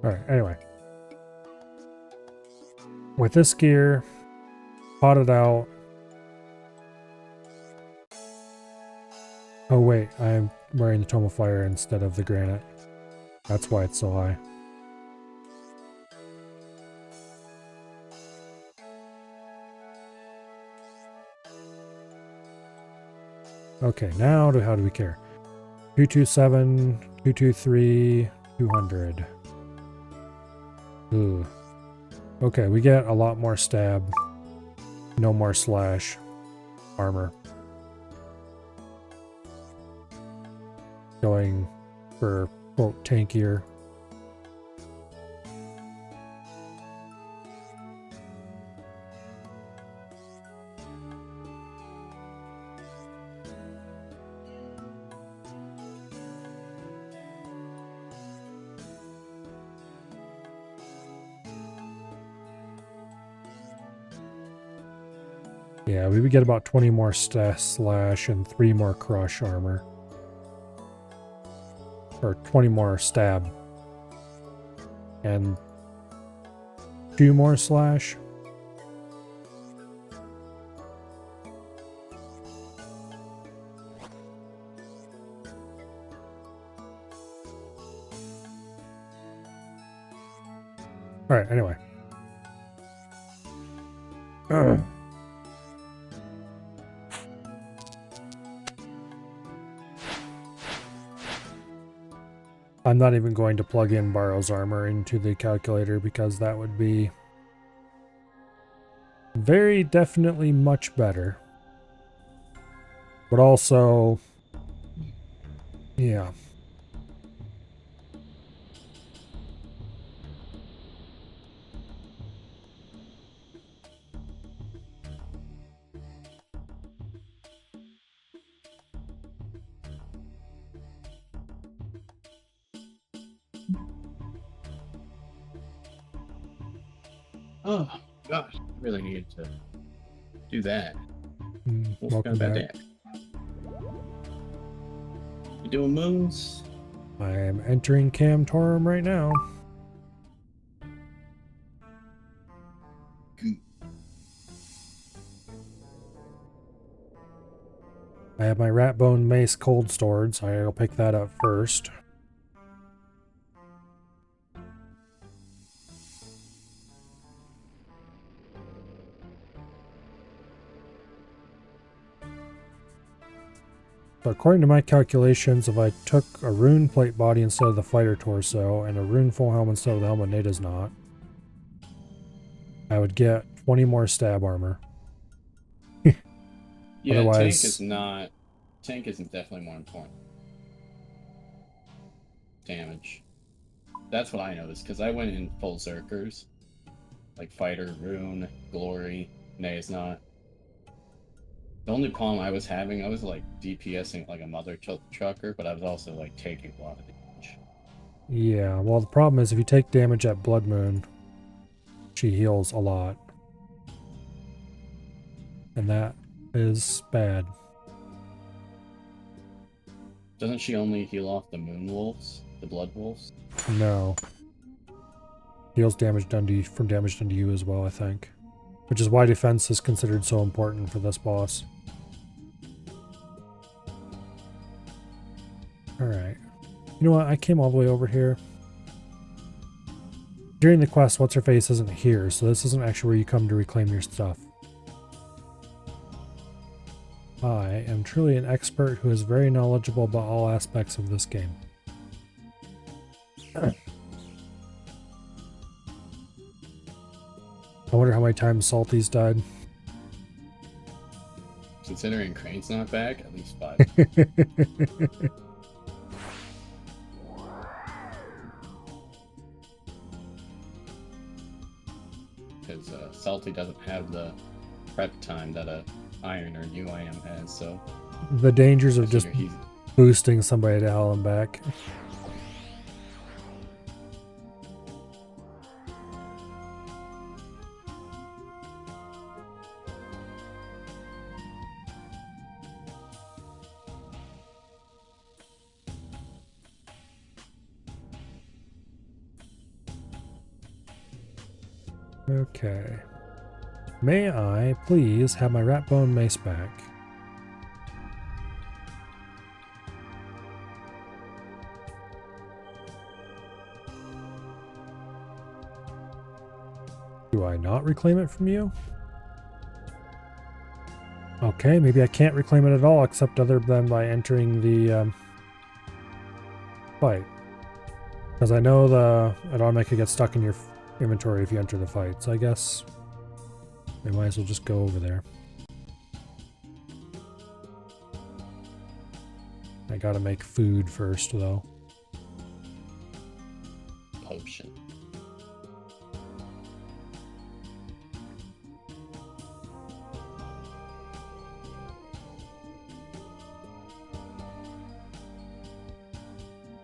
Alright, anyway. With this gear, potted out. Oh wait, I'm wearing the Tome of Fire instead of the granite. That's why it's so high. Okay, now how do we care? 227, 223, 200. Ooh. Okay, we get a lot more stab. No more slash armor. Going for, quote, tankier. Yeah, we would get about 20 more slash and 3 more crush armor. Or 20 more stab. And 2 more slash. Alright, anyway. I'm not even going to plug in Barrow's armor into the calculator because that would be very definitely much better. But also, yeah. Oh gosh, I really needed to do that. Welcome Forgot about back. that. You doing moons? I am entering Camtorum right now. I have my Ratbone Mace cold stored, so I'll pick that up first. So according to my calculations, if I took a rune plate body instead of the fighter torso and a rune full helmet instead of the helmet Nate does not, I would get 20 more stab armor. Yeah, Otherwise- tank is not. Tank isn't definitely more important. Damage. That's what I noticed because I went in full Zerkers, like fighter, rune, glory. Nay is not. The only problem I was having, I was like DPSing like a mother trucker, but I was also like taking a lot of damage. Yeah, well the problem is if you take damage at Blood Moon, she heals a lot. And that is bad. Doesn't she only heal off the moon wolves, the blood wolves? No. Heals damage done to you, from damage done to you as well, I think. which is why defense is considered so important for this boss. Alright. You know what? I came all the way over here. During the quest, What's-Her-Face isn't here, so this isn't actually where you come to reclaim your stuff. I am truly an expert who is very knowledgeable about all aspects of this game. I wonder how many times Salty's died. Considering Crane's not back, at least 5. Because Salty doesn't have the prep time that a Iron or UIM has, so The dangers I of just figure he's boosting somebody to hell and back. Okay. May I please have my rat bone mace back? Do I not reclaim it from you? Okay, maybe I can't reclaim it at all except other than by entering the fight. Because I know it automatically gets stuck in your inventory if you enter the fight, so I guess we might as well just go over there. I gotta make food first, though. potion.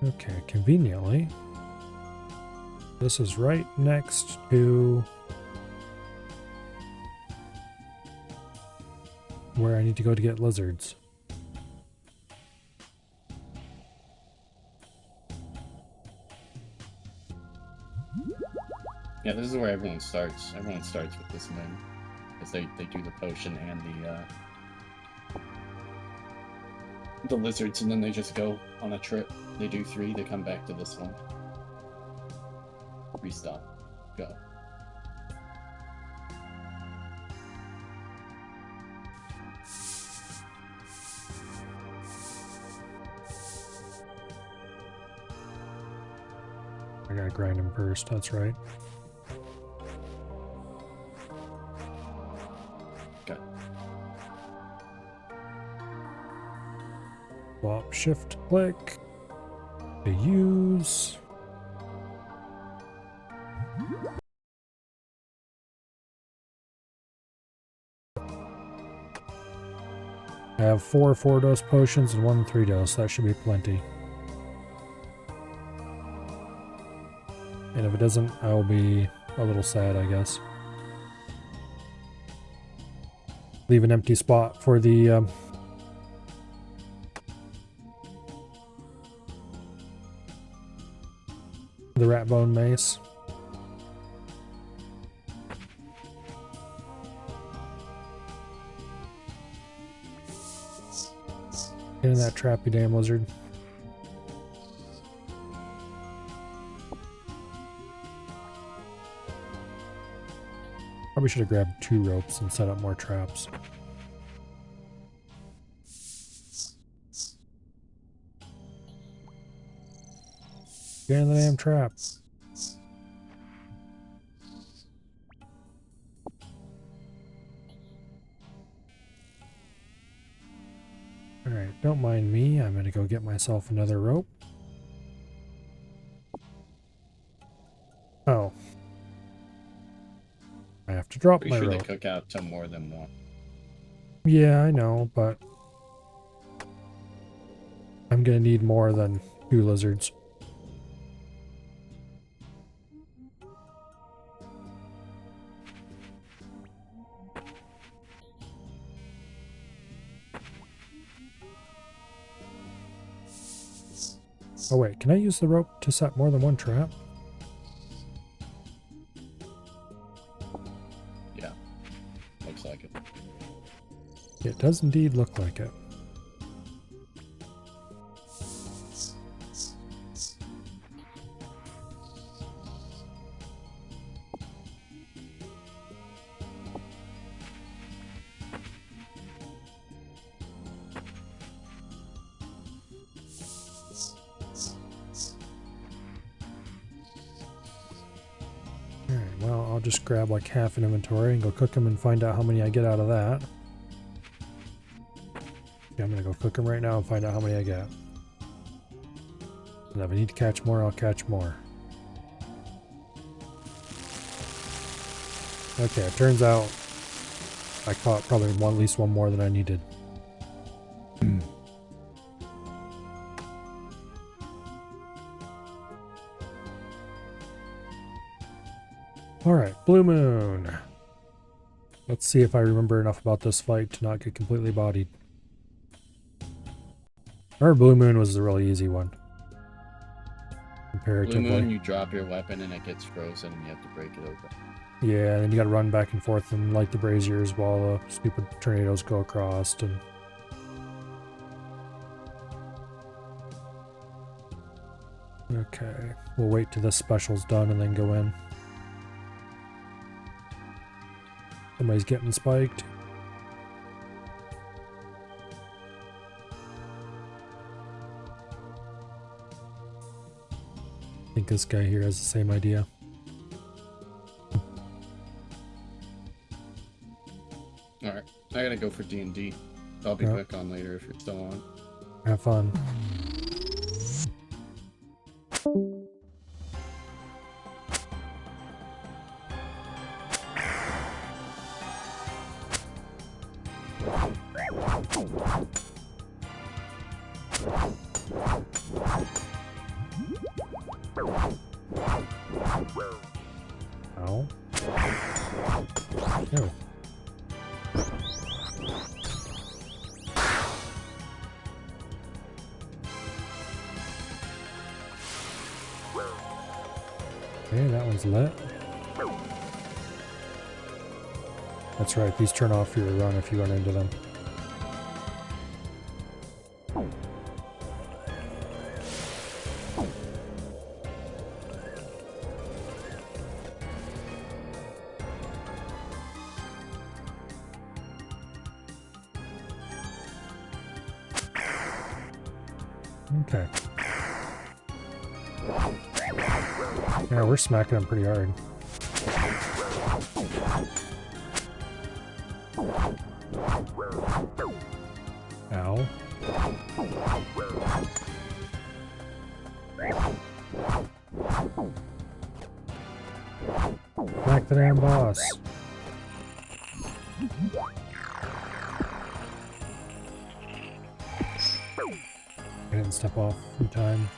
Okay, conveniently, this is right next to where I need to go to get lizards. Yeah, this is where everyone starts. Everyone starts with this moon. Because they do the potion and the lizards, and then they just go on a trip. They do 3, they come back to this one. Restop. Go. I gotta grind them first, that's right. Okay. Swap, shift, click. To use. I have 4 4-dose potions and 1 3-dose. That should be plenty. And if it doesn't, I will be a little sad, I guess. Leave an empty spot for the rat bone mace. Get in that trap, you damn lizard. Probably should have grabbed 2 ropes and set up more traps. Get in the damn trap. Alright, don't mind me. I'm gonna go get myself another rope. Oh. I have to drop Pretty my sure they rope. cook out to more than one. Yeah, I know, but I'm gonna need more than 2 lizards. Oh wait, can I use the rope to set more than 1 trap? Yeah. It does indeed look like it. Alright, well, I'll just grab like half an inventory and go cook them and find out how many I get out of that. Yeah, I'm gonna go cook them right now and find out how many I get. And if I need to catch more, I'll catch more. Okay, it turns out I caught probably at least one more than I needed. Alright, Blue Moon. Let's see if I remember enough about this fight to not get completely bodied. Our Blue Moon was the really easy one. Comparatively. Blue Moon, you drop your weapon and it gets frozen and you have to break it open. Yeah, and then you gotta run back and forth and light the braziers while the stupid tornadoes go across and... Okay, we'll wait till this special's done and then go in. Somebody's getting spiked. I think this guy here has the same idea. Alright, I gotta go for D&D. I'll be Yep. back on later if you're still on. Have fun. Ow. No. Okay, that one's lit. That's right, these turn off your run if you run into them. Okay. Yeah, we're smacking them pretty hard. Ow. Smack the damn boss. I didn't step off in time.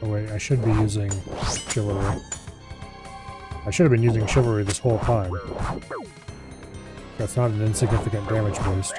Oh wait, I should be using Chivalry. I should have been using Chivalry this whole time. That's not an insignificant damage boost.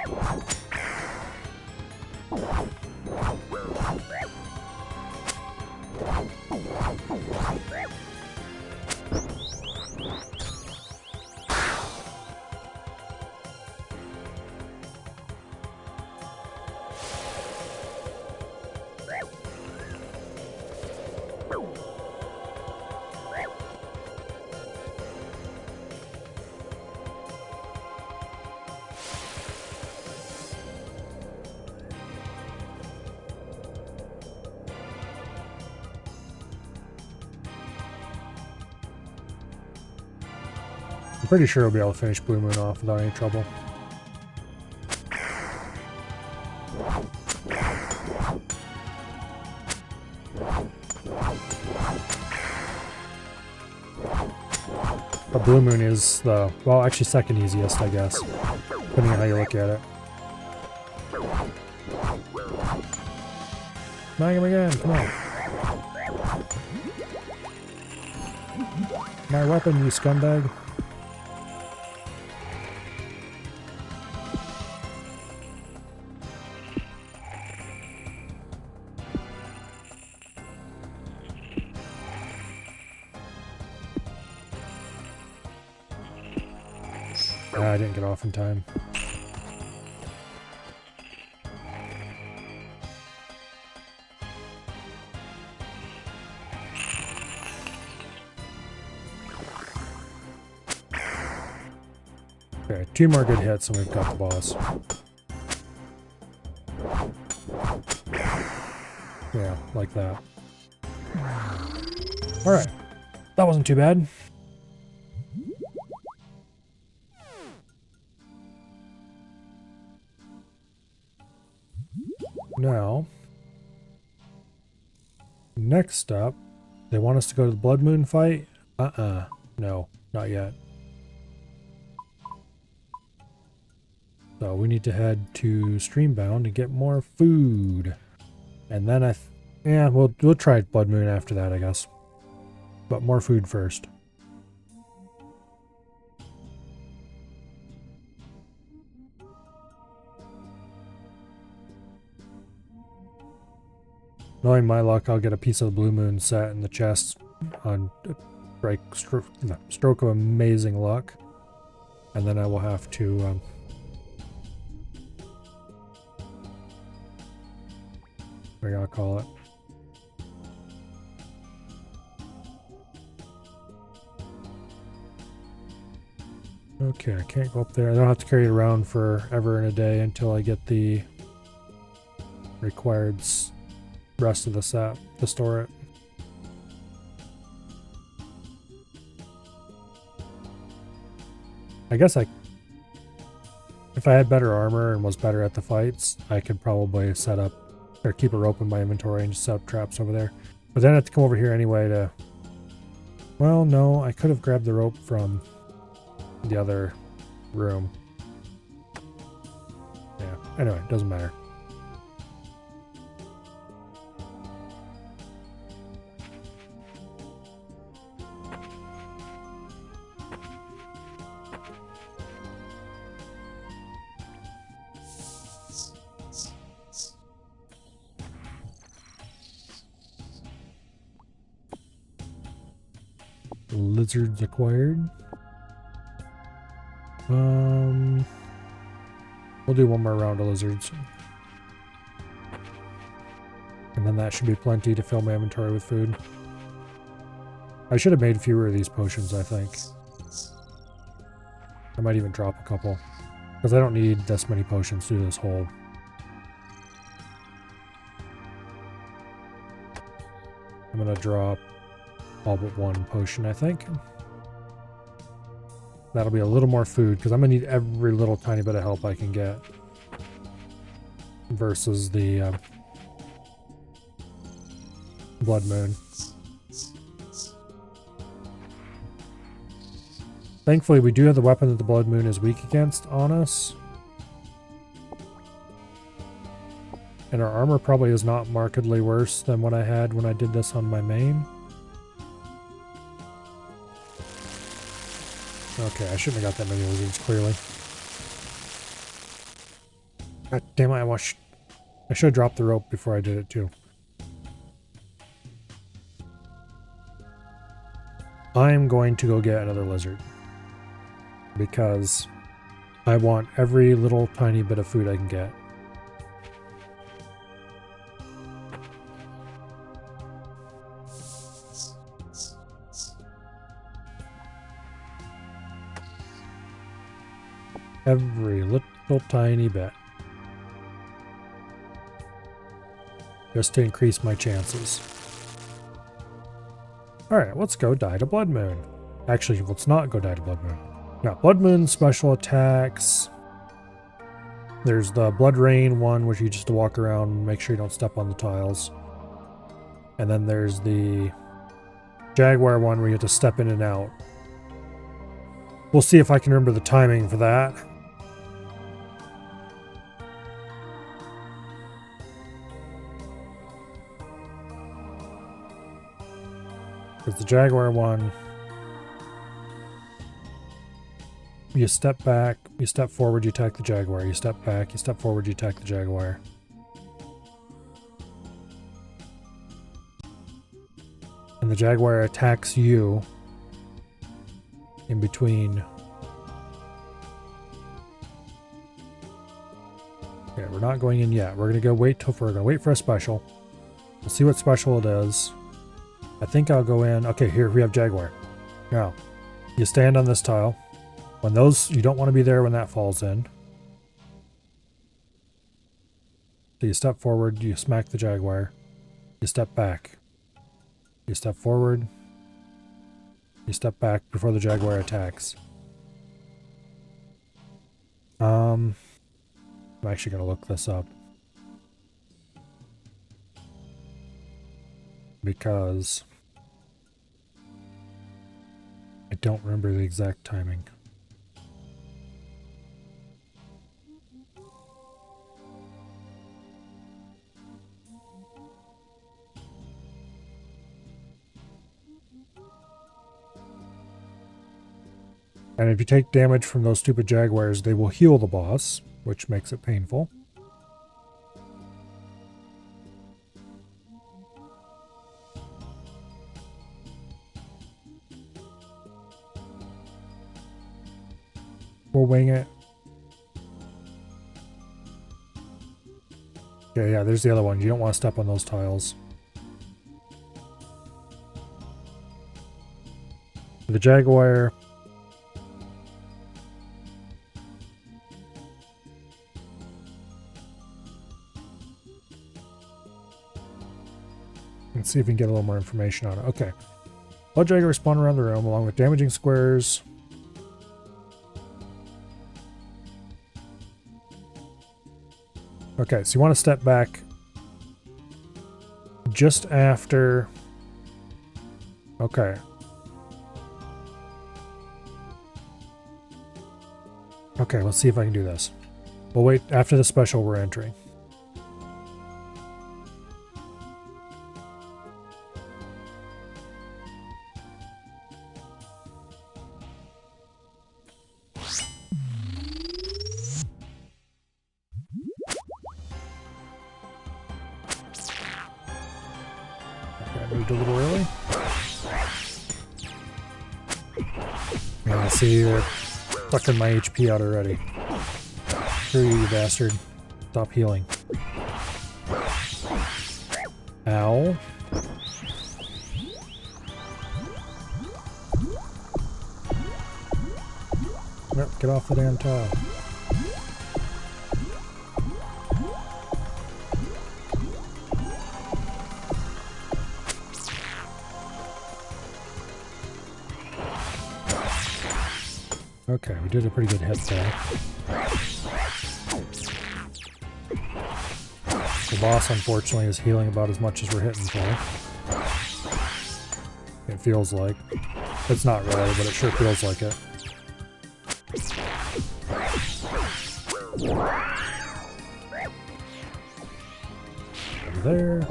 I'm pretty sure I'll be able to finish Blue Moon off without any trouble. But Blue Moon is the, well, actually second easiest, I guess, depending on how you look at it. Smack him again, come on. My weapon, you scumbag. I didn't get off in time. Okay, 2 more good hits and we've got the boss. Yeah, like that. Alright. That wasn't too bad. Now, next up, they want us to go to the Blood Moon fight? No, not yet. So we need to head to Streambound to get more food. And then yeah, we'll try Blood Moon after that, I guess. But more food first. Knowing my luck, I'll get a piece of the Blue Moon set in the chest on stroke of amazing luck. And then I will have to what do I call it? Okay, I can't go up there. I don't have to carry it around forever and a day until I get the required rest of the set to store it. I guess if I had better armor and was better at the fights, I could probably set up or keep a rope in my inventory and just set up traps over there. But then I have to come over here anyway to... Well, no, I could have grabbed the rope from the other room. Yeah, anyway, it doesn't matter. Lizards acquired. We'll do one more round of lizards. And then that should be plenty to fill my inventory with food. I should have made fewer of these potions, I think. I might even drop a couple. Because I don't need this many potions to do this whole. I'm gonna drop all but one potion, I think. That'll be a little more food, because I'm going to need every little tiny bit of help I can get. Versus the Blood Moon. Thankfully, we do have the weapon that the Blood Moon is weak against on us. And our armor probably is not markedly worse than what I had when I did this on my main. Okay, I shouldn't have got that many lizards, clearly. God damn it, I should have dropped the rope before I did it, too. I'm going to go get another lizard. Because I want every little tiny bit of food I can get. Every little tiny bit. Just to increase my chances. Alright, let's go die to Blood Moon. Actually, let's not go die to Blood Moon. Now, Blood Moon special attacks. There's the Blood Rain one, which you just have to walk around and make sure you don't step on the tiles. And then there's the Jaguar one where you have to step in and out. We'll see if I can remember the timing for that. Because the Jaguar one, you step back, you step forward, you attack the Jaguar. You step back, you step forward, you attack the Jaguar. And the Jaguar attacks you in between. Okay, we're not going in yet. We're gonna go wait till we're gonna wait for a special. We'll see what special it is. I think I'll go in. Okay, here we have Jaguar. Now, you stand on this tile. When those, you don't want to be there when that falls in. So you step forward, you smack the Jaguar. You step back. You step forward. You step back before the Jaguar attacks. I'm actually going to look this up. Because I don't remember the exact timing. And if you take damage from those stupid Jaguars, they will heal the boss, which makes it painful. We'll wing it. Okay, yeah, there's the other one. You don't want to step on those tiles. The Jaguar. Let's see if we can get a little more information on it. Okay. Blood Jaguar spawn around the room along with damaging squares. Okay, so you want to step back just after. Okay. Okay, let's see if I can do this. We'll wait after the special we're entering. Okay, moved a little early. Yeah, see, they're sucking my HP out already. Screw you, bastard. Stop healing. Ow. Yep, get off the damn tile. Okay, we did a pretty good hit there. The boss, unfortunately, is healing about as much as we're hitting for. It feels like. It's not really, but it sure feels like it. Over there.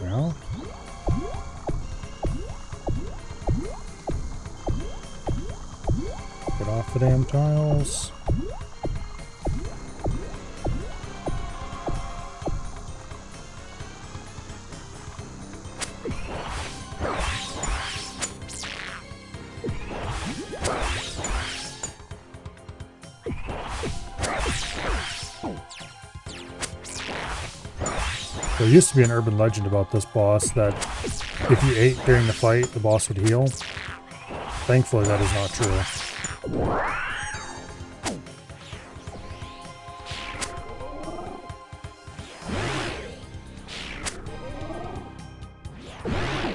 Well, get off the damn tiles. There used to be an urban legend about this boss that if you ate during the fight, the boss would heal. Thankfully, that is not true.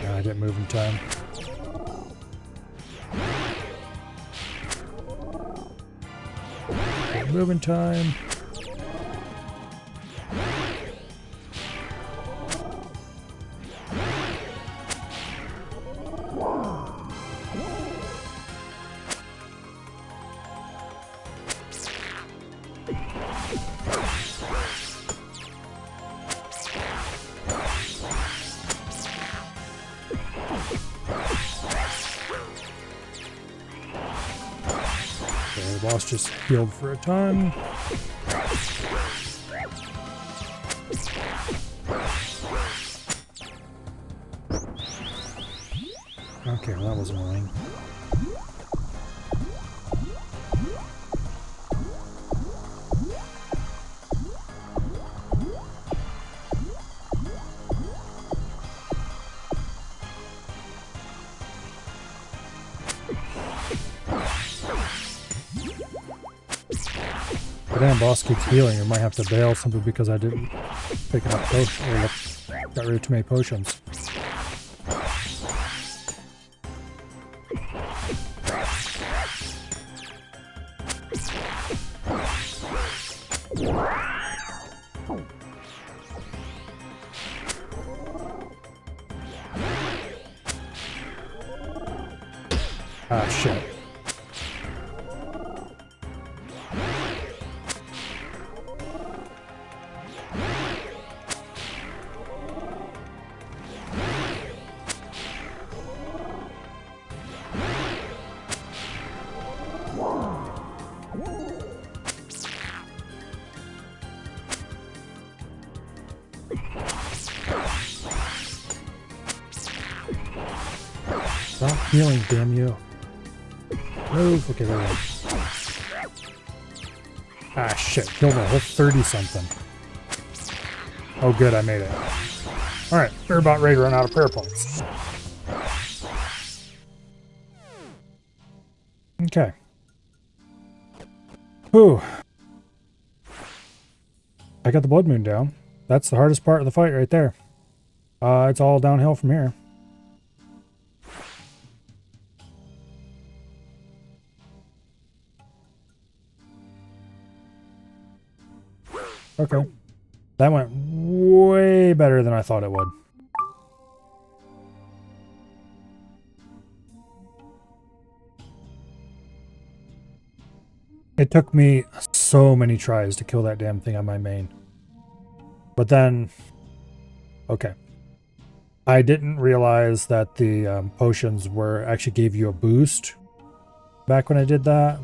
I didn't move in time. Didn't move in time. The boss just healed for a ton. Okay, well that was annoying. The damn boss keeps healing. I might have to bail simply because I didn't pick enough potions, or got rid of too many potions. Ah, shit. Stop healing, damn you. Move. Okay, there we go. Ah, shit. Killed a whole 30-something. Oh, good. I made it. Alright. We're about ready to run out of prayer points. Okay. Whew. I got the blood moon down. That's the hardest part of the fight right there. It's all downhill from here. Okay. That went way better than I thought it would. It took me so many tries to kill that damn thing on my main. But then... Okay. I didn't realize that the potions actually gave you a boost back when I did that.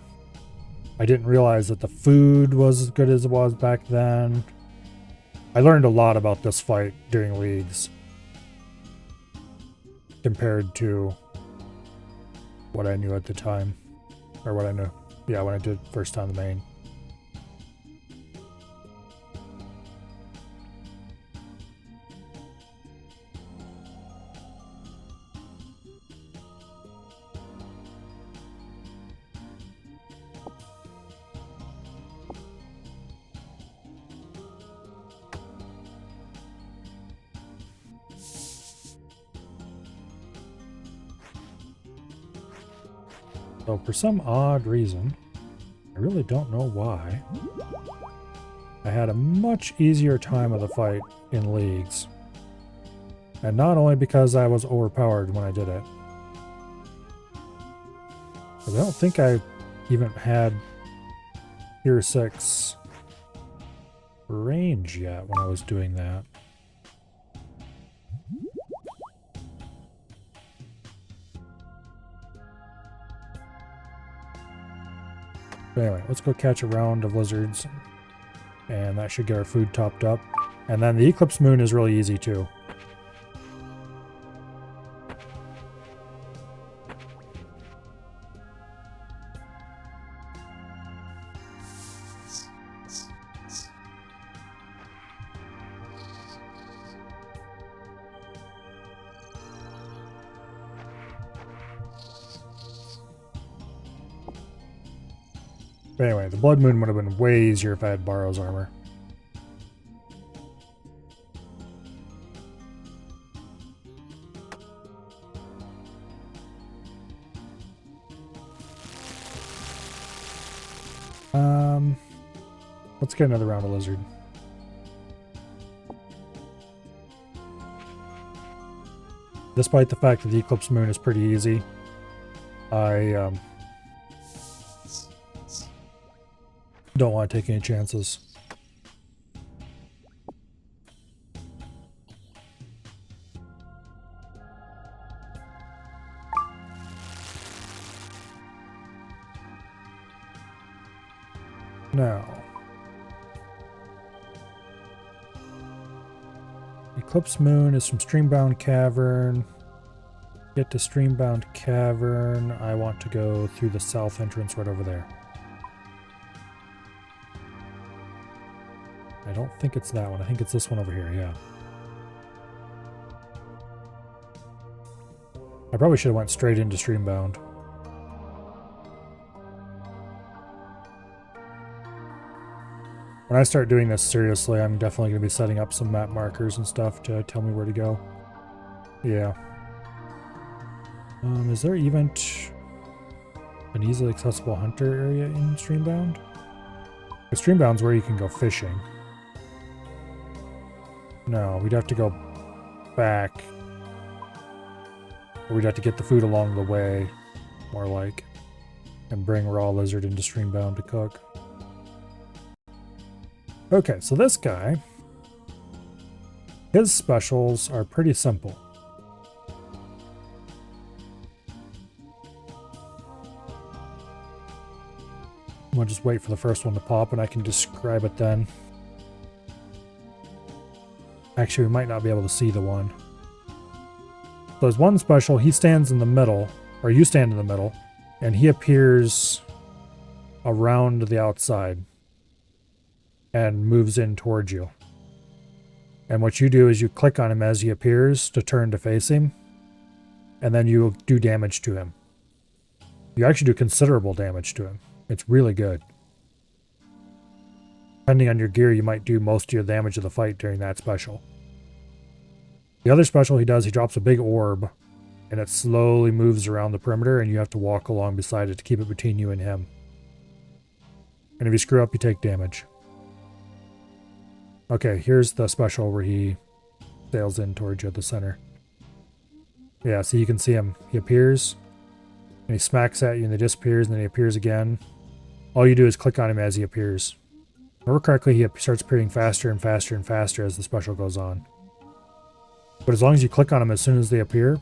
I didn't realize that the food was as good as it was back then. I learned a lot about this fight during Leagues compared to what I knew at the time. Or what I knew. Yeah, when I did first on the main. So for some odd reason, I really don't know why, I had a much easier time of the fight in Leagues. And not only because I was overpowered when I did it. But I don't think I even had Tier 6 range yet when I was doing that. But anyway, let's go catch a round of lizards. And that should get our food topped up. And then the eclipse moon is really easy too. But anyway, the Blood Moon would have been way easier if I had Barrow's armor. Let's get another round of Lizard. Despite the fact that the Eclipse Moon is pretty easy, I don't want to take any chances. Now, Eclipse Moon is from Streambound Cavern. Get to Streambound Cavern. I want to go through the south entrance right over there. I don't think it's that one. I think it's this one over here, yeah. I probably should have went straight into Streambound. When I start doing this seriously, I'm definitely going to be setting up some map markers and stuff to tell me where to go. Yeah. Is there even an easily accessible hunter area in Streambound? The Streambound's where you can go fishing. No, we'd have to go back. Or we'd have to get the food along the way, more like, and bring raw lizard into Streambound to cook. Okay, so this guy, his specials are pretty simple. We'll just wait for the first one to pop and I can describe it then. Actually, we might not be able to see the one. So there's one special, he stands in the middle, or you stand in the middle, and he appears around the outside and moves in towards you. And what you do is you click on him as he appears to turn to face him, and then you do damage to him. You actually do considerable damage to him. It's really good. Depending on your gear, you might do most of your damage of the fight during that special. The other special he does, he drops a big orb, and it slowly moves around the perimeter, and you have to walk along beside it to keep it between you and him. And if you screw up, you take damage. Okay, here's the special where he sails in towards you at the center. Yeah, so you can see him. He appears, and he smacks at you, and he disappears, and then he appears again. All you do is click on him as he appears. Remember correctly, he starts appearing faster and faster and faster as the special goes on. But as long as you click on them as soon as they appear,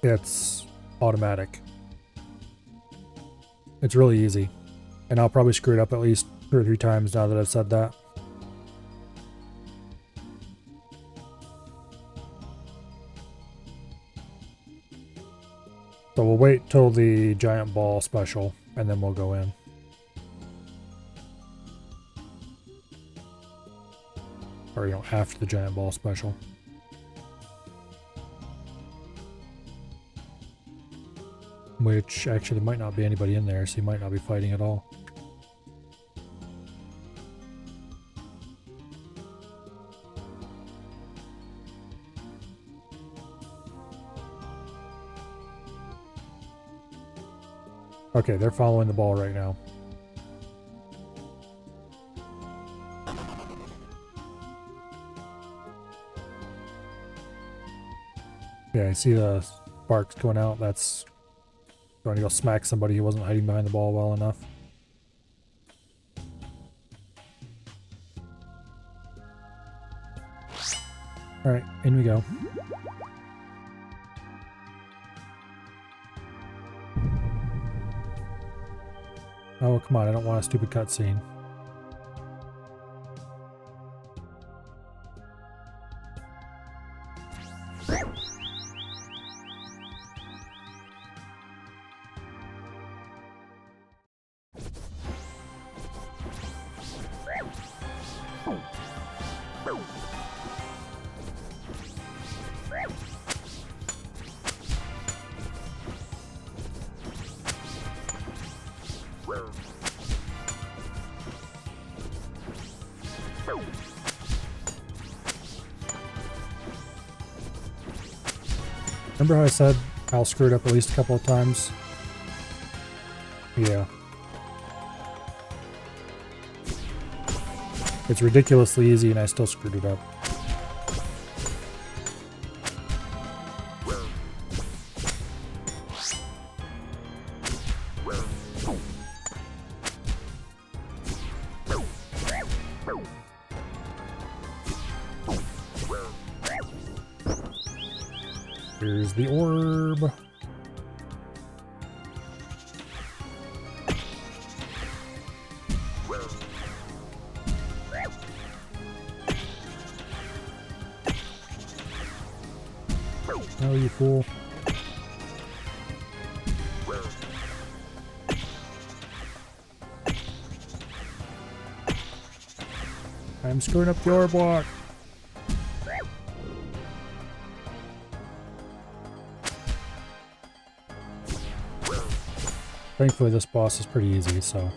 it's automatic. It's really easy. And I'll probably screw it up at least 2 or 3 times now that I've said that. So we'll wait till the giant ball special, and then we'll go in. Or, you know, after the giant ball special. Which, actually, there might not be anybody in there, so you might not be fighting at all. Okay, they're following the ball right now. Yeah, I see the sparks going out. That's going to go smack somebody who wasn't hiding behind the ball well enough. Alright, in we go. Oh, come on, I don't want a stupid cutscene. Remember how I said I'll screw it up at least a couple of times? Yeah. It's ridiculously easy and I still screwed it up. Here's the orb. Oh, you fool. I'm screwing up the orb block. Thankfully, this boss is pretty easy, so.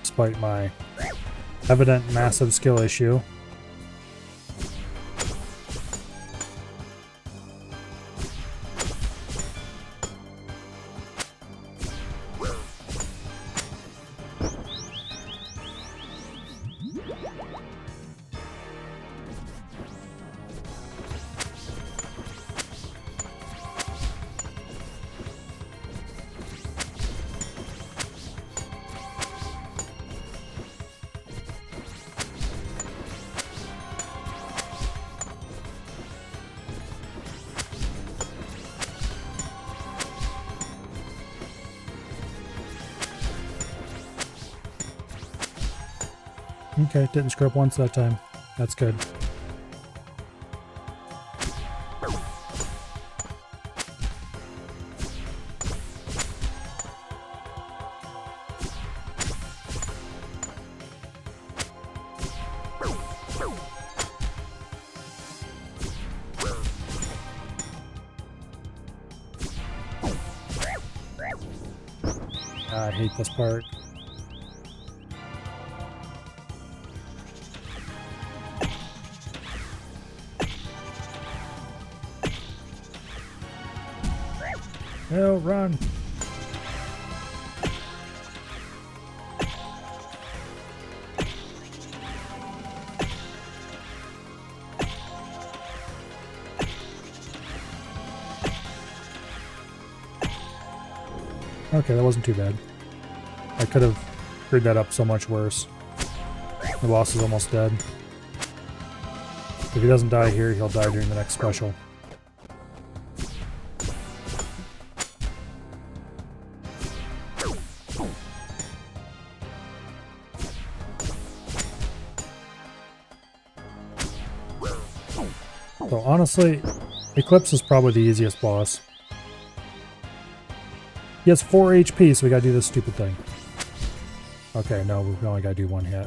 Despite my evident massive skill issue. Okay, didn't screw up once that time. That's good. I hate this part. No, run! Okay, that wasn't too bad. I could have screwed that up so much worse. The boss is almost dead. If he doesn't die here, he'll die during the next special. So honestly, Eclipse is probably the easiest boss. He has 4 HP, so we gotta do this stupid thing. Okay, no, we only gotta do 1 hit.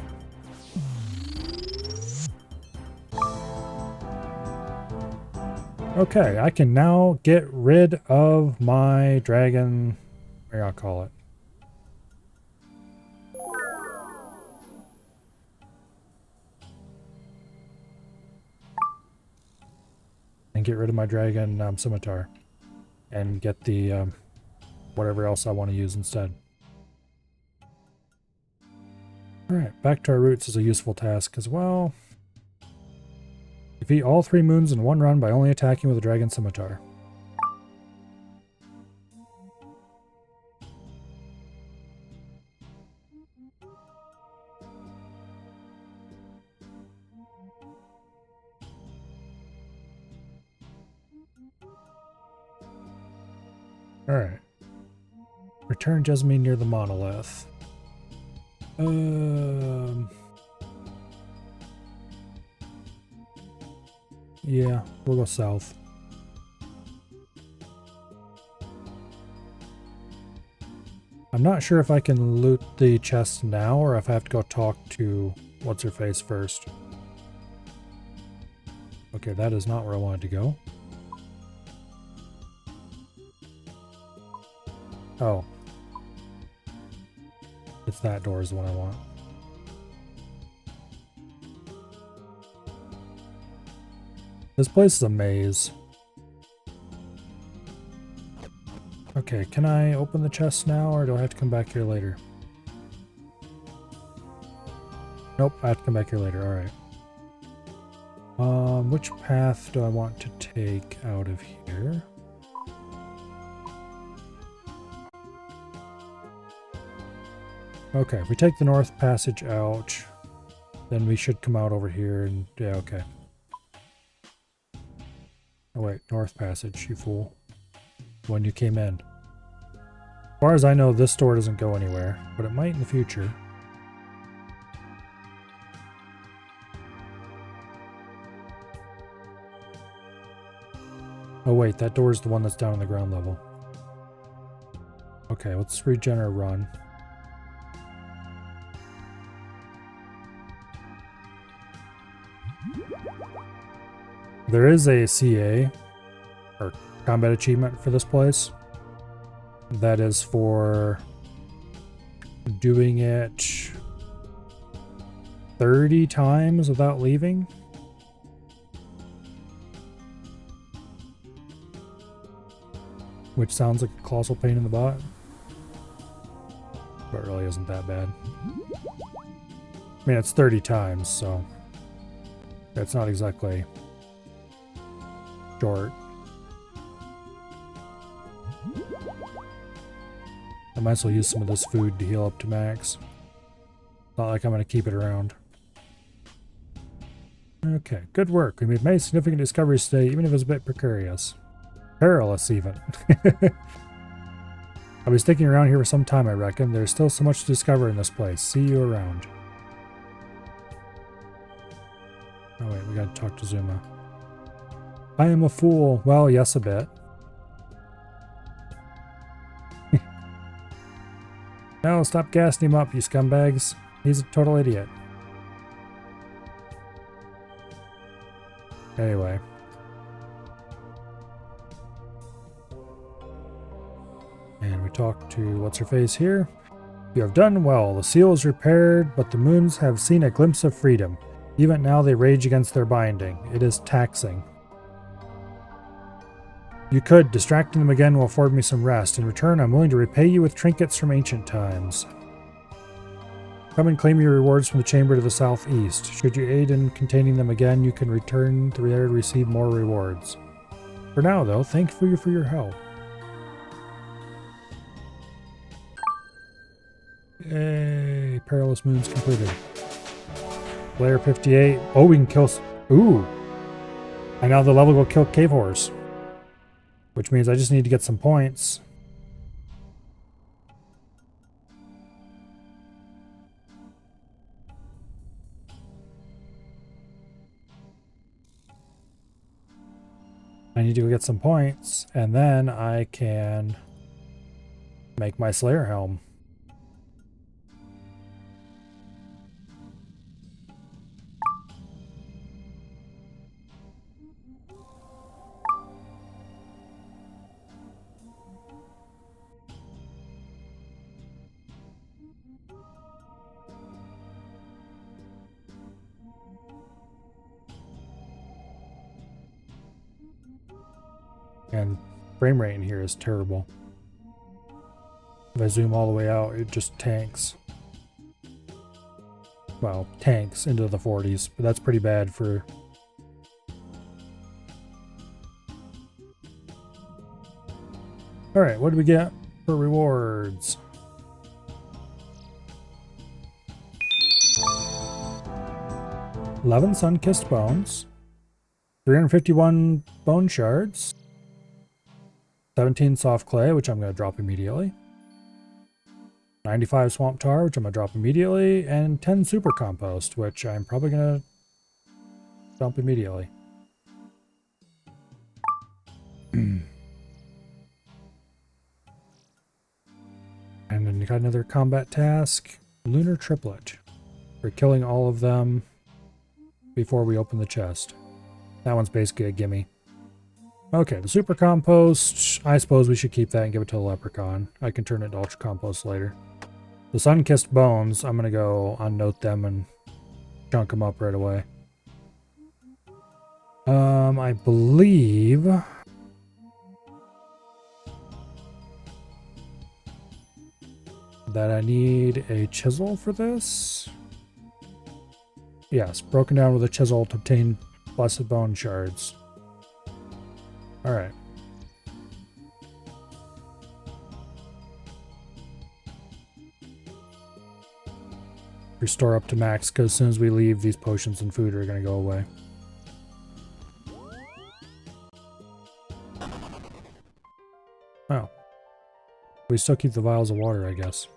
Okay, I can now get rid of my dragon, what do I'll call it. And get rid of my dragon scimitar. And get the whatever else I want to use instead. Alright, back to our roots is a useful task as well. Defeat all 3 moons in one run by only attacking with a dragon scimitar. Alright. Return Jessamine near the monolith. Yeah, we'll go south. I'm not sure if I can loot the chest now or if I have to go talk to what's-her-face first. Okay, that is not where I wanted to go. Oh. It's that door is the one I want. This place is a maze. Okay, can I open the chest now, or do I have to come back here later? Nope, I have to come back here later, alright. Which path do I want to take out of here? Okay, if we take the north passage out, then we should come out over here and, yeah, okay. Oh wait, north passage, you fool. When you came in. As far as I know, this door doesn't go anywhere, but it might in the future. Oh wait, that door is the one that's down on the ground level. Okay, let's regen our run. There is a CA, or combat achievement for this place. That is for doing it 30 times without leaving. Which sounds like a colossal pain in the butt. But it really isn't that bad. I mean, it's 30 times, so that's not exactly short. I might as well use some of this food to heal up to max. Not like I'm going to keep it around. Okay, good work. We've made significant discoveries today, even if it's a bit precarious. Perilous, even. I'll be sticking around here for some time, I reckon. There's still so much to discover in this place. See you around. Oh wait, we gotta talk to Zuma. I am a fool. Well, yes, a bit. No, stop gassing him up, you scumbags. He's a total idiot. Anyway. And we talk to what's-her-face here. You have done well. The seal is repaired, but the moons have seen a glimpse of freedom. Even now they rage against their binding. It is taxing. You could. Distracting them again will afford me some rest. In return, I'm willing to repay you with trinkets from ancient times. Come and claim your rewards from the chamber to the southeast. Should you aid in containing them again, you can return there to receive more rewards. For now, though, thank you for your help. Yay! Perilous Moons completed. Layer 58. Oh, we can kill... Ooh! And now the level will kill Cave Horrors. Which means I just need to get some points. I need to go get some points, and then I can make my Slayer Helm. And frame rate in here is terrible. If I zoom all the way out, it just tanks. Well, tanks into the 40s, but that's pretty bad for... Alright, what do we get for rewards? $11 sun-kissed bones. 351 bone shards. 17 soft clay, which I'm going to drop immediately. 95 swamp tar, which I'm going to drop immediately. And 10 super compost, which I'm probably going to dump immediately. And then you got another combat task. Lunar Triplet. For killing all of them before we open the chest. That one's basically a gimme. Okay, the super compost, I suppose we should keep that and give it to the leprechaun. I can turn it to ultra compost later. The sun-kissed bones, I'm gonna go unnote them and chunk them up right away. I believe that I need a chisel for this. Yes, broken down with a chisel to obtain blessed bone shards. Alright. Restore up to max, because as soon as we leave, these potions and food are going to go away. Oh. We still keep the vials of water, I guess.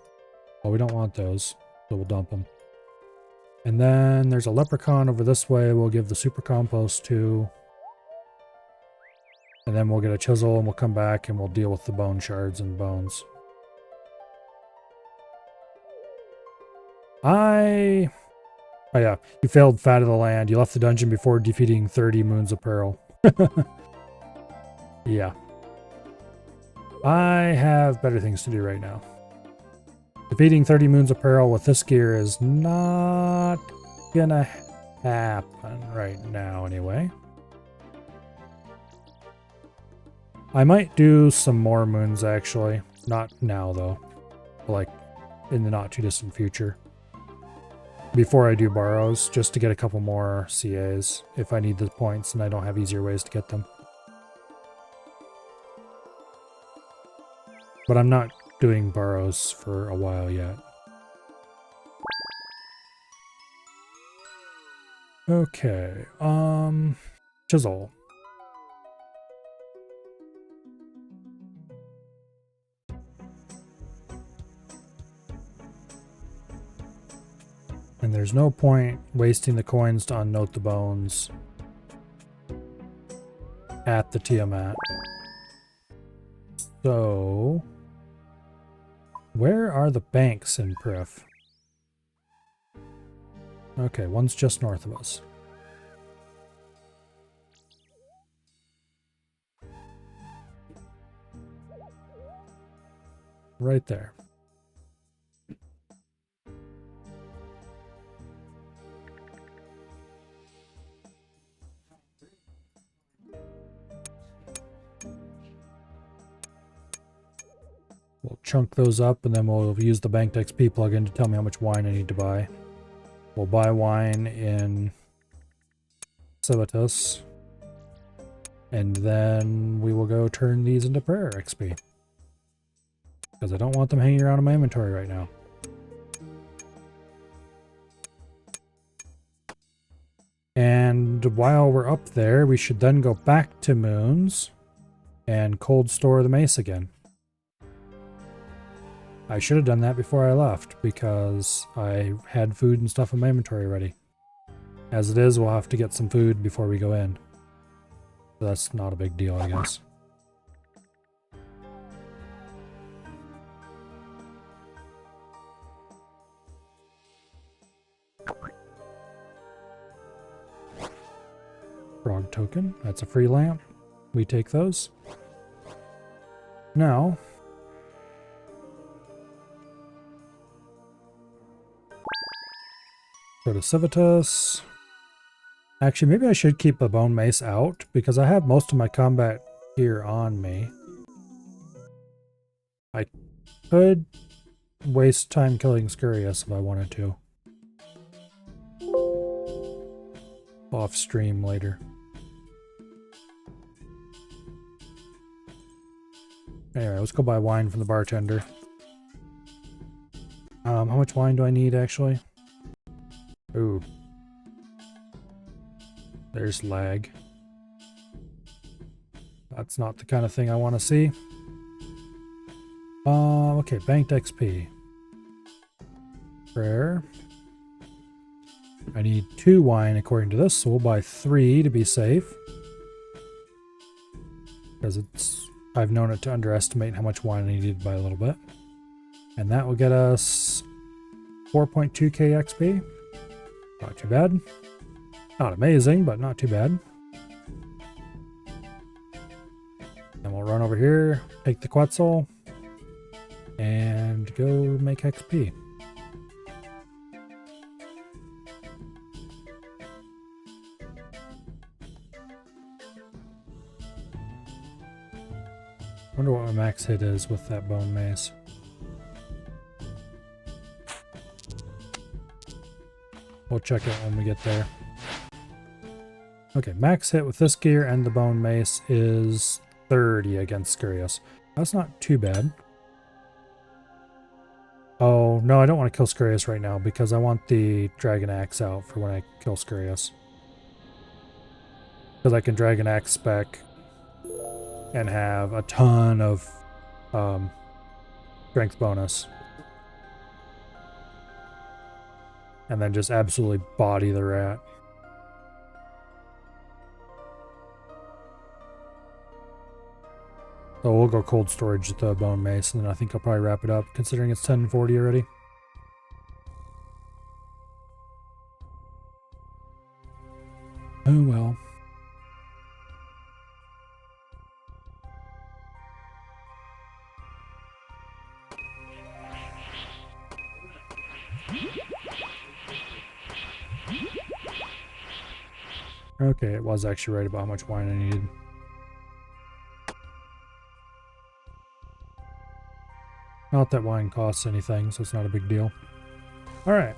Well, we don't want those, so we'll dump them. And then there's a leprechaun over this way we'll give the super compost to. And then we'll get a chisel and we'll come back and we'll deal with the bone shards and bones. Oh yeah, you failed Fat of the Land. You left the dungeon before defeating 30 Moons of Peril. Yeah. I have better things to do right now. Defeating 30 Moons of Peril with this gear is not gonna happen right now anyway. I might do some more moons actually. Not now though. Like in the not too distant future. Before I do borrows, just to get a couple more CAs if I need the points and I don't have easier ways to get them. But I'm not doing borrows for a while yet. Okay, chisel. And there's no point wasting the coins to unnote the bones at the Tiamat. So, where are the banks in Prif? Okay, one's just north of us. Right there. We'll chunk those up and then we'll use the banked XP plugin to tell me how much wine I need to buy. We'll buy wine in Civitas. And then we will go turn these into prayer XP. Because I don't want them hanging around in my inventory right now. And while we're up there, we should then go back to Moons and cold store the mace again. I should have done that before I left because I had food and stuff in my inventory ready. As it is, we'll have to get some food before we go in. So that's not a big deal, I guess. Frog token, that's a free lamp. We take those. Now, go to Civitas. Actually, maybe I should keep the bone mace out because I have most of my combat gear on me. I could waste time killing Scurious if I wanted to. Off stream later. Anyway, let's go buy wine from the bartender. How much wine do I need actually? Ooh. There's lag. That's not the kind of thing I want to see. Okay, banked XP. Prayer. I need 2 wine according to this, so we'll buy 3 to be safe. Because I've known it to underestimate how much wine I needed by a little bit. And that will get us 4.2k XP. Not too bad. Not amazing, but not too bad. Then we'll run over here, take the Quetzal, and go make XP. Wonder what my max hit is with that bone mace. We'll check it when we get there. Okay, max hit with this gear and the bone mace is 30 against Scurious. That's not too bad. Oh, no, I don't want to kill Scurious right now because I want the Dragon Axe out for when I kill Scurious. Because I can Dragon Axe spec and have a ton of strength bonus. And then just absolutely body the rat. So we'll go cold storage with the bone mace, and then I think I'll probably wrap it up, considering it's 10:40 already. Oh well. Okay, it was actually right about how much wine I needed. Not that wine costs anything, so it's not a big deal. Alright.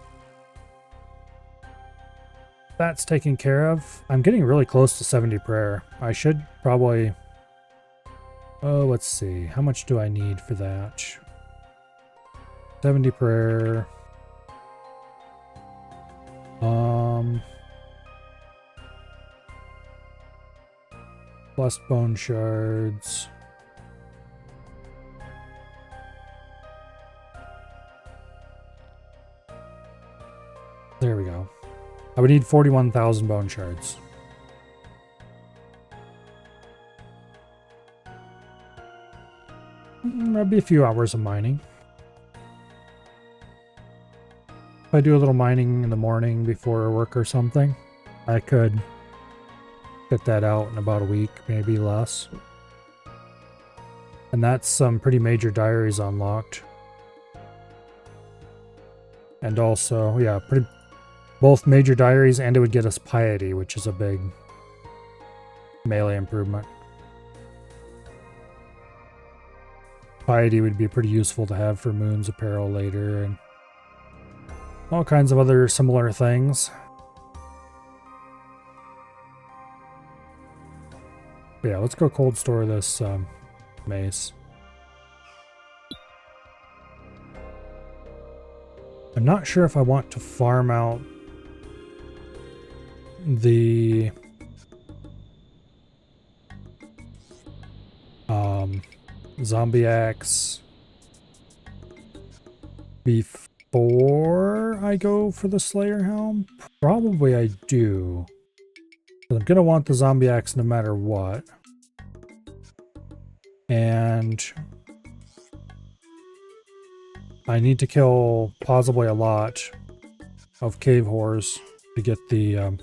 That's taken care of. I'm getting really close to 70 prayer. I should probably... Oh, let's see. How much do I need for that? 70 prayer. Plus bone shards. There we go. I would need 41,000 bone shards. That'd be a few hours of mining. If I do a little mining in the morning before work or something, I could get that out in about a week, maybe less. And that's some pretty major diaries unlocked. And also, yeah, both major diaries, and it would get us piety, which is a big melee improvement. Piety would be pretty useful to have for Moon's apparel later, and all kinds of other similar things. But yeah, let's go cold store this mace. I'm not sure if I want to farm out the zombie axe before I go for the Slayer Helm. Probably I do. But I'm gonna want the zombie axe no matter what. And I need to kill possibly a lot of cave whores to get the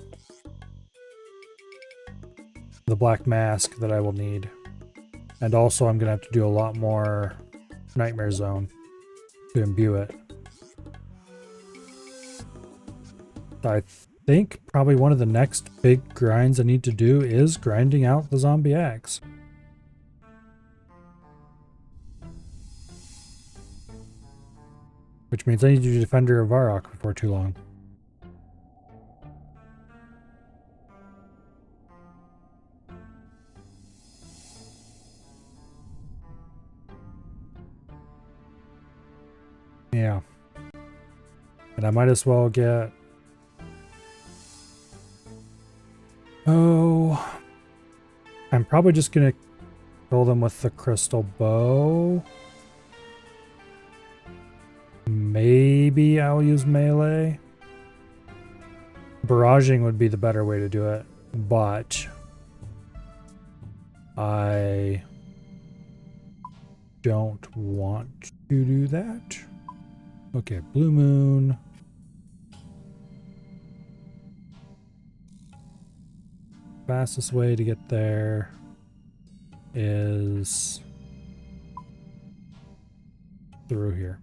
black mask that I will need. And also I'm gonna have to do a lot more Nightmare Zone to imbue it. I think probably one of the next big grinds I need to do is grinding out the zombie axe. Which means I need to do Defender of Varrock before too long. Yeah. And I might as well get... Oh... I'm probably just gonna kill them with the crystal bow. Maybe I'll use melee. Barraging would be the better way to do it, but I don't want to do that. Okay, Blue Moon. Fastest way to get there is through here.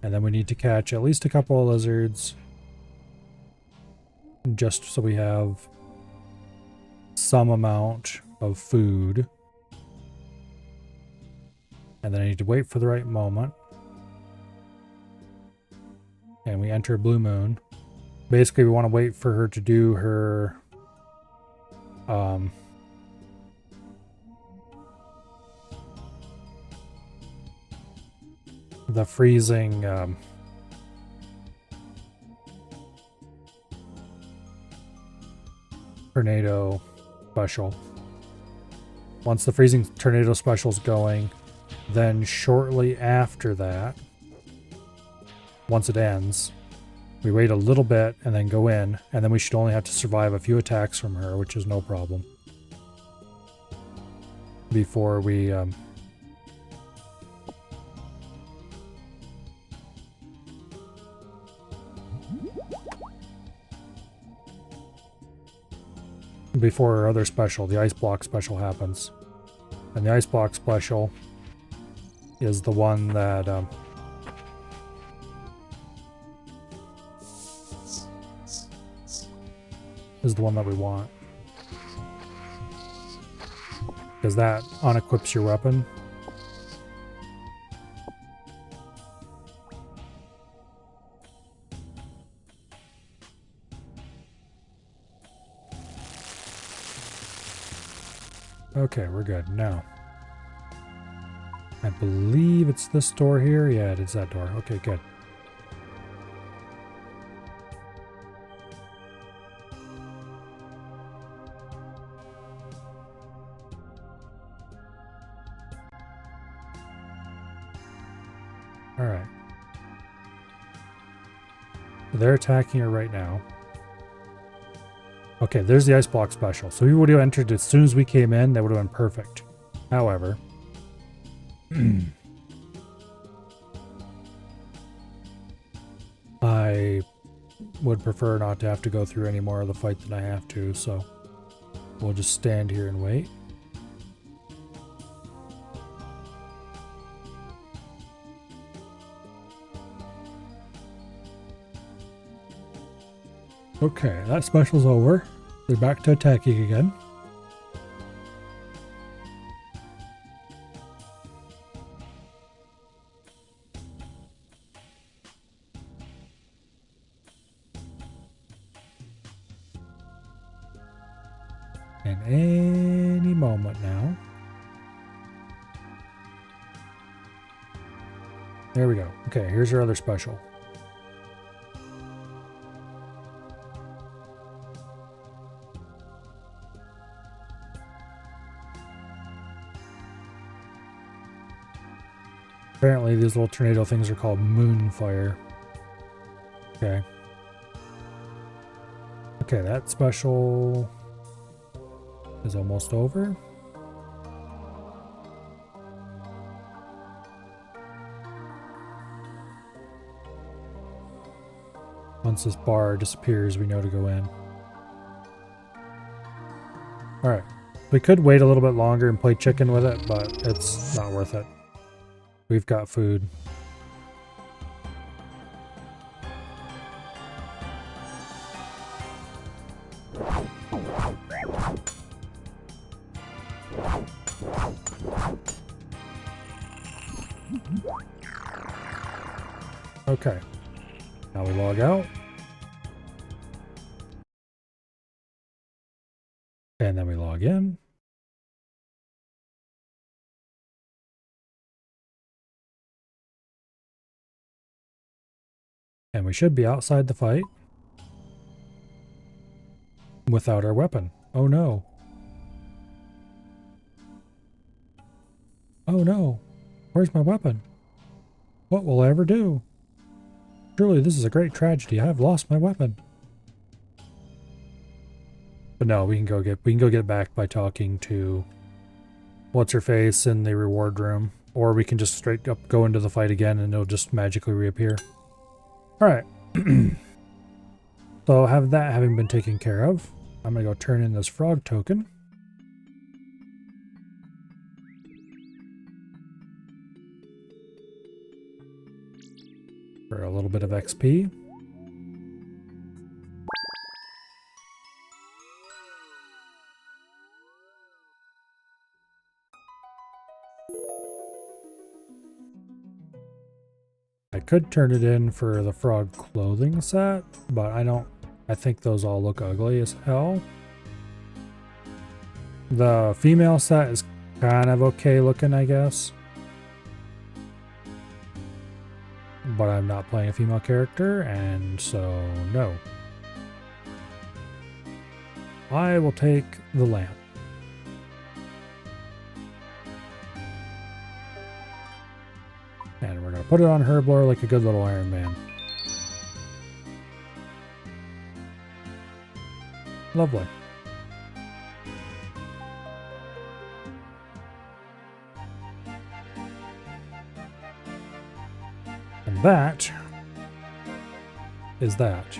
And then we need to catch at least a couple of lizards, just so we have some amount of food And then I need to wait for the right moment. And we enter Blue Moon. Basically, we want to wait for her to do her the freezing tornado special. Once the freezing tornado special is going, then shortly after that, once it ends, we wait a little bit and then go in, and then we should only have to survive a few attacks from her, which is no problem. Before we before our other special, the ice block special, happens. And the ice block special is the one that we want, because that unequips your weapon. Okay, we're good. Now, I believe it's this door here. Yeah, it is that door. Okay, good. Alright. They're attacking her right now. Okay, there's the ice block special. So we would have entered as soon as we came in. That would have been perfect. However, I would prefer not to have to go through any more of the fight than I have to, so we'll just stand here and wait. Okay, that special's over. They're back to attacking again. And any moment now. There we go. Okay, here's your other special. Apparently these little tornado things are called moonfire. Okay. Okay, that special is almost over. Once this bar disappears, we know to go in. Alright. We could wait a little bit longer and play chicken with it, but it's not worth it. We've got food. Okay. Now we log out. And then we log in. And we should be outside the fight without our weapon. Oh no. Oh no. Where's my weapon? What will I ever do? Surely this is a great tragedy. I have lost my weapon. But no, we can go get it back by talking to what's her face in the reward room, or we can just straight up go into the fight again and it'll just magically reappear. All right. So having been taken care of, I'm gonna go turn in this frog token. For a little bit of XP. I could turn it in for the frog clothing set, but I think those all look ugly as hell. The female set is kind of okay looking, I guess. But I'm not playing a female character, and so no. I will take the lamp. And we're going to put it on Herblore like a good little Iron Man. Lovely. And that is that.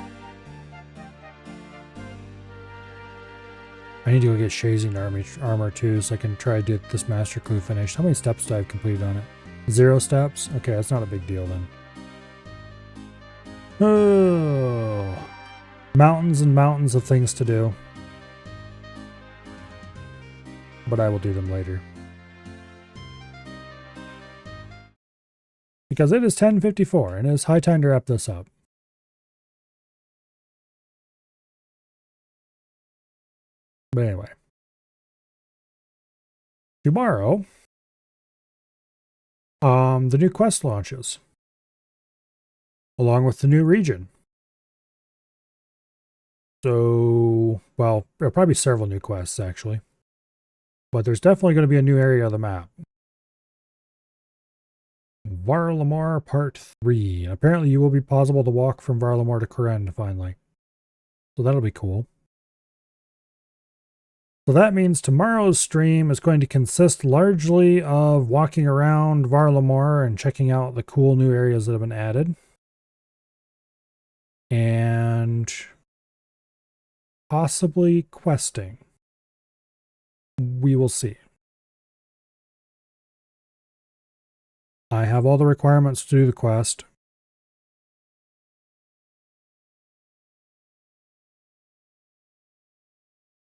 I need to go get Shazing armor too, so I can try to get this Master Clue finished. How many steps do I have completed on it? 0 steps? Okay, that's not a big deal then. Oh, mountains and mountains of things to do. But I will do them later. Because it is 10:54 and it is high time to wrap this up. But anyway. Tomorrow, the new quest launches. Along with the new region. So, well, there'll probably be several new quests actually. But there's definitely going to be a new area of the map. Varlamar Part 3. And apparently you will be possible to walk from Varlamar to Kourend finally. So that'll be cool. So that means tomorrow's stream is going to consist largely of walking around Varlamar and checking out the cool new areas that have been added. And possibly questing. We will see. I have all the requirements to do the quest.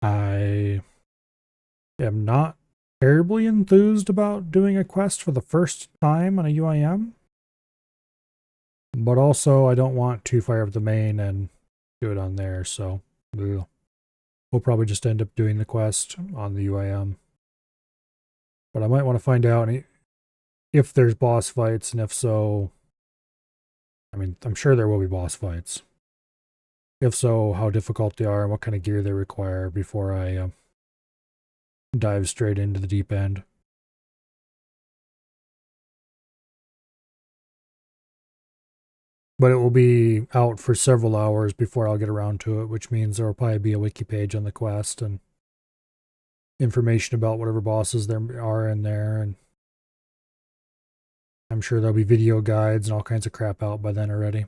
I am not terribly enthused about doing a quest for the first time on a UIM. But also, I don't want to fire up the main and do it on there, so we'll probably just end up doing the quest on the UIM. But I might want to find out if there's boss fights, and if so, I mean, I'm sure there will be boss fights. If so, how difficult they are and what kind of gear they require before I dive straight into the deep end. But it will be out for several hours before I'll get around to it, which means there will probably be a wiki page on the quest and information about whatever bosses there are in there. And I'm sure there'll be video guides and all kinds of crap out by then already.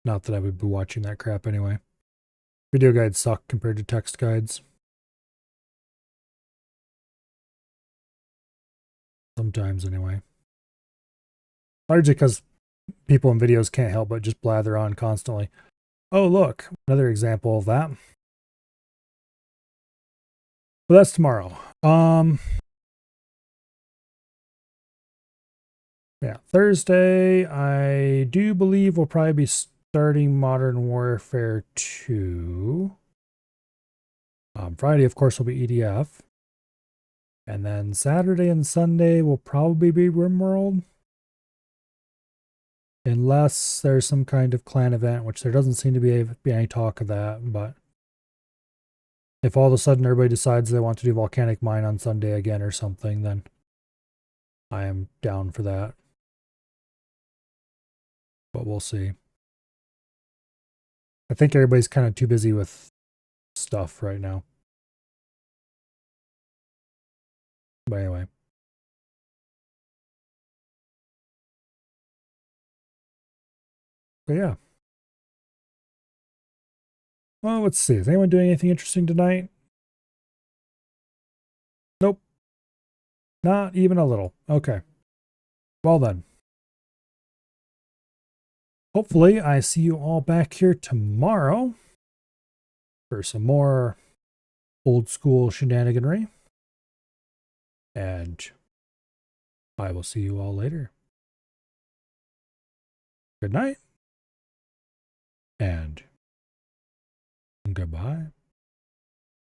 Not that I would be watching that crap anyway. Video guides suck compared to text guides. Sometimes anyway. Largely because people in videos can't help but just blather on constantly. Oh, look, another example of that. Well, that's tomorrow. Yeah, Thursday, I do believe we'll probably be starting Modern Warfare 2. Friday, of course, will be EDF. And then Saturday and Sunday will probably be RimWorld. Unless there's some kind of clan event, which there doesn't seem to be any talk of that. But if all of a sudden everybody decides they want to do Volcanic Mine on Sunday again or something, then I am down for that. But we'll see. I think everybody's kind of too busy with stuff right now. But anyway. But yeah. Well, let's see. Is anyone doing anything interesting tonight? Nope. Not even a little. Okay. Well then. Hopefully I see you all back here tomorrow for some more old school shenaniganry. And I will see you all later. Good night and goodbye.